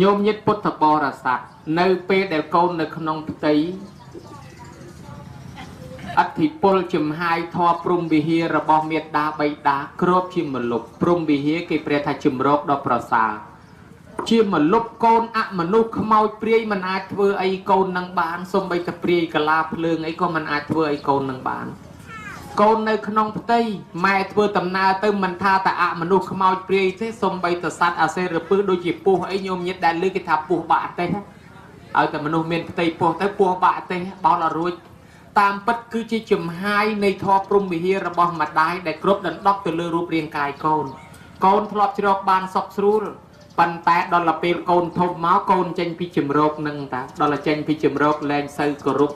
ញោមញាតិពុទ្ធបរិស័ទនៅពេលដែលកូននៅក្នុងផ្ទៃអធិពលចំហាយធម៌ព្រំវិហាររបស់មេដាបៃតាគ្របជាមលុបព្រំវិហារគេព្រះថាជំរកដ៏ប្រសើរជាមលុបកូនអមនុស្សខ្មោចព្រាយមិនអាចធ្វើអីកូននឹងបានសូម្បីតែព្រាយកលាភ្លើងអីក៏មិនអាចធ្វើអីកូននឹងបានកូននៅក្នុងផ្ទៃម៉ែធ្វើដំណើរទៅមិនថាតែអមនុស្សខ្មោចព្រាយទេសូម្បីតែសត្វអាសេរពឹសដូចជាពស់អីញោមញាតិដែលលើគេថាពស់បាក់ទេឲ្យតែមនុស្សមានផ្ទៃពស់ទៅពស់បាក់ទេបោលអរួចតាមពិតគឺជាចំហាយនៃធម៌ព្រំវិហាររបស់ម្ដាយដែលគ្រប់ដណ្ដប់ទៅលើរូបរាងកាយកូនកូនធ្លាប់ជ្រកបានសុខស្រួលប៉ុន្តែដល់ពេលកូនធំមកកូនចេញពីជំរកនឹងតាដល់ចេញពីជំរកលែងសូវគោរព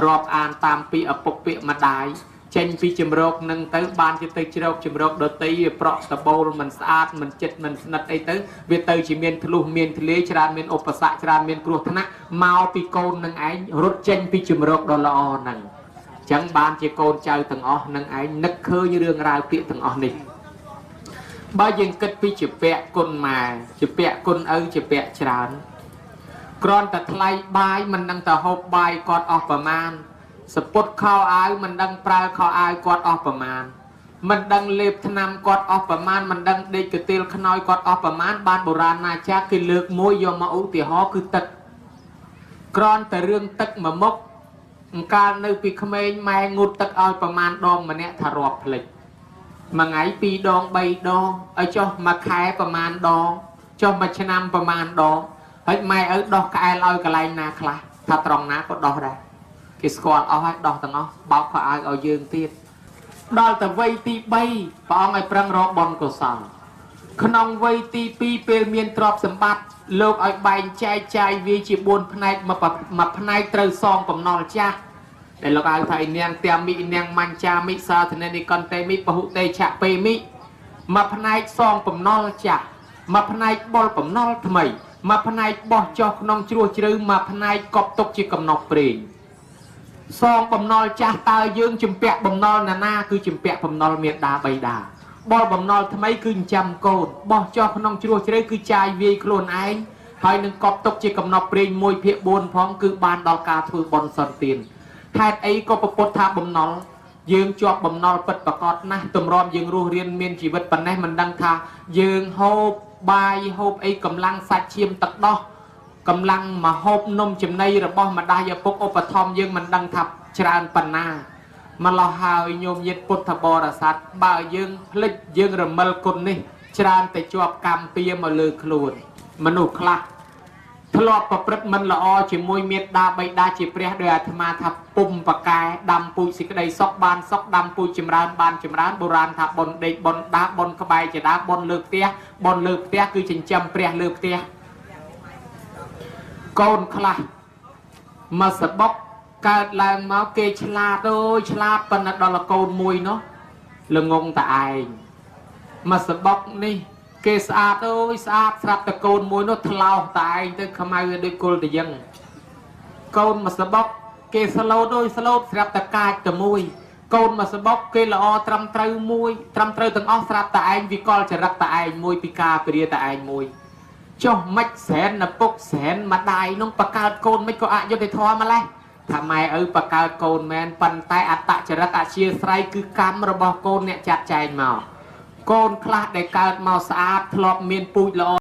រាប់អានតាមពីឪពុកពាក្យម្ដាយចេញពីជំរកនឹងទៅបានជាទៅជ្រកជំរកដតីវាប្រក់តបូលមិនស្អាតមិនចិត្តមិនស្និទ្ធអីទៅវាទៅជាមានធ្លុះមានធ្លាយច្រើនមានឧបសគ្គច្រើនមានគ្រោះថ្នាក់មកពីកូននឹងឯងរត់ចេញពីជំរកដ៏ល្អហ្នឹងអញ្ចឹងបានជាកូនចៅទាំងអស់នឹងឯងនឹកឃើញរឿងរ៉ាវពាក្យទាំងអស់នេះបើយើងគិតពីជាពាក្យគុណម៉ែជាពាក្យគុណឪជាពាក្យច្រើនគ្រាន់តែថ្លៃបាយមិនដឹងទៅហូបបាយគាត់អស់ប្រមាណសពុតខោអាវមិនដឹងប្រើខោអាវគាត់អស់ប្រមាណមិនដឹងលេបថ្នាំគាត់អស់ប្រមាណមិនដឹងដេកកន្ទិលខ្នើយគាត់អស់ប្រមាណបានបុរាណណាចាស់គេលើកមួយយកមកឧទាហរណ៍គឺទឹកគ្រាន់តែរឿងទឹកមួយមុខអង្កាលនៅពីក្មេងម៉ែងូតទឹកឲ្យប្រមាណដងម្នាក់ថារាប់ភ្លេចមួយថ្ងៃ2ដង3ដងឲ្យចុះមួយខែប្រមាណដងចុះមួយឆ្នាំប្រមាណដងហើយម៉ែឪដោះក្អែលឲ្យកន្លែងណាខ្លះ ថាត្រង់ណាក៏ដោះដែរគេស្គាល់អស់ហើយដោះទាំងអស់បោកខោអាវឲ្យយើងទៀតដល់ទៅវ័យទី3ព្រះអង្គឲ្យប្រឹងរកបុណ្យកុសលក្នុងវ័យទី2ពេលមានទ្រព្យសម្បត្តិលោកឲ្យបែងចែកចាយវាជា4ផ្នែកមួយផ្នែកត្រូវសងបំណុលចាស់ដែលលោកហៅថានាងតាមិនាងមញ្ចាមិសាធនេនិកន្តេមិពហុតេឆៈពេមិមួយផ្នែកសងបំណុលចាស់មួយផ្នែកបុលបំណុលថ្មីមួយផ្នែកបោះចុះក្នុងជ្រោះជ្រៅមួយផ្នែកកប់ទុកជាកំណប់ព្រេងសងបំណុលចាស់តើយើងជំពាក់បំណុលណាគឺជំពាក់បំណុលមេដាបៃតាបុលបំណុលថ្មីគឺចិញ្ចឹមកូនបោះចុះក្នុងជ្រោះជ្រៅគឺចាយវាយខ្លួនឯងហើយនឹងកប់ទុកជាកំណប់ព្រេង1/4ផងគឺបានដល់ការធ្វើបុណ្យសន្តានហេតុអីក៏ពុទ្ធថាបំណុលយើងជាប់បំណុលពិតប្រកបណាស់ទម្រាំយើងរស់រៀនមានជីវិតប៉ុណ្ណេះមិនដឹងថាយើងហូបបាយហូបអីកម្លាំងសាច់ឈាមទឹកដោះកម្លាំងមហូបនំចំណីរបស់ម្ដាយឪពុកឧបត្ថម្ភយើងមិនដឹងថាច្រើនប៉ុណ្ណាម្លោះហើយញោមញាតិពុទ្ធបរិស័ទបើយើងភ្លេចយើងរមិលគុណនេះច្រើនតែជាប់កម្មពៀមកលើខ្លួនមនុស្សខ្លះធ្លាប់ប្រព្រឹត្តមិនល្អជាមួយមេត្តាបិតាជាព្រះដោយអាត្មាថាពុំបកែដាំពូជសេចក្តីសុខបានសុខដាំពូជចម្រើនបានចម្រើនបុរាណថាបុណ្យដេកបុណ្យដាបុណ្យក្បែរជាដាបុណ្យលើកផ្ទះបុណ្យលើកផ្ទះគឺចិញ្ចឹមព្រះលើផ្ទះកូនខ្លះមកសបុកកើតឡើងមកគេឆ្លាតអូយឆ្លាតប៉ុន្តែដល់កូនមួយនោះល្ងងតែឯងមកសបុកនេះគេស្អាតអូយស្អាតស្រាប់តែកូនមួយនោះថ្លោសតែឯងទៅខ្មៅដូចគល់តយឹងកូនមកសបុកគេស្លូតអូយស្លូតស្រាប់តែកាចតែមួយកូនមកសបុកគេល្អត្រឹមត្រូវមួយត្រឹមត្រូវទាំងអស់ស្រាប់តែឯងវិកលចរិតតែឯងមួយពីការពរាតែឯងមួយចុះមិនសែនឪពុកសែនម្ដាយនោះបកើតកូនមិនក៏អយុត្តិធម៌ម្លេះថាម៉ែឪបកើតកូនមែនប៉ុន្តែអត្តចរិតអធ្យាស្រ័យគឺកម្មរបស់កូនអ្នកចាត់ចែងមកកូនខ្លះដែលកើតមកស្អាតធ្លាប់មានពូជល្អ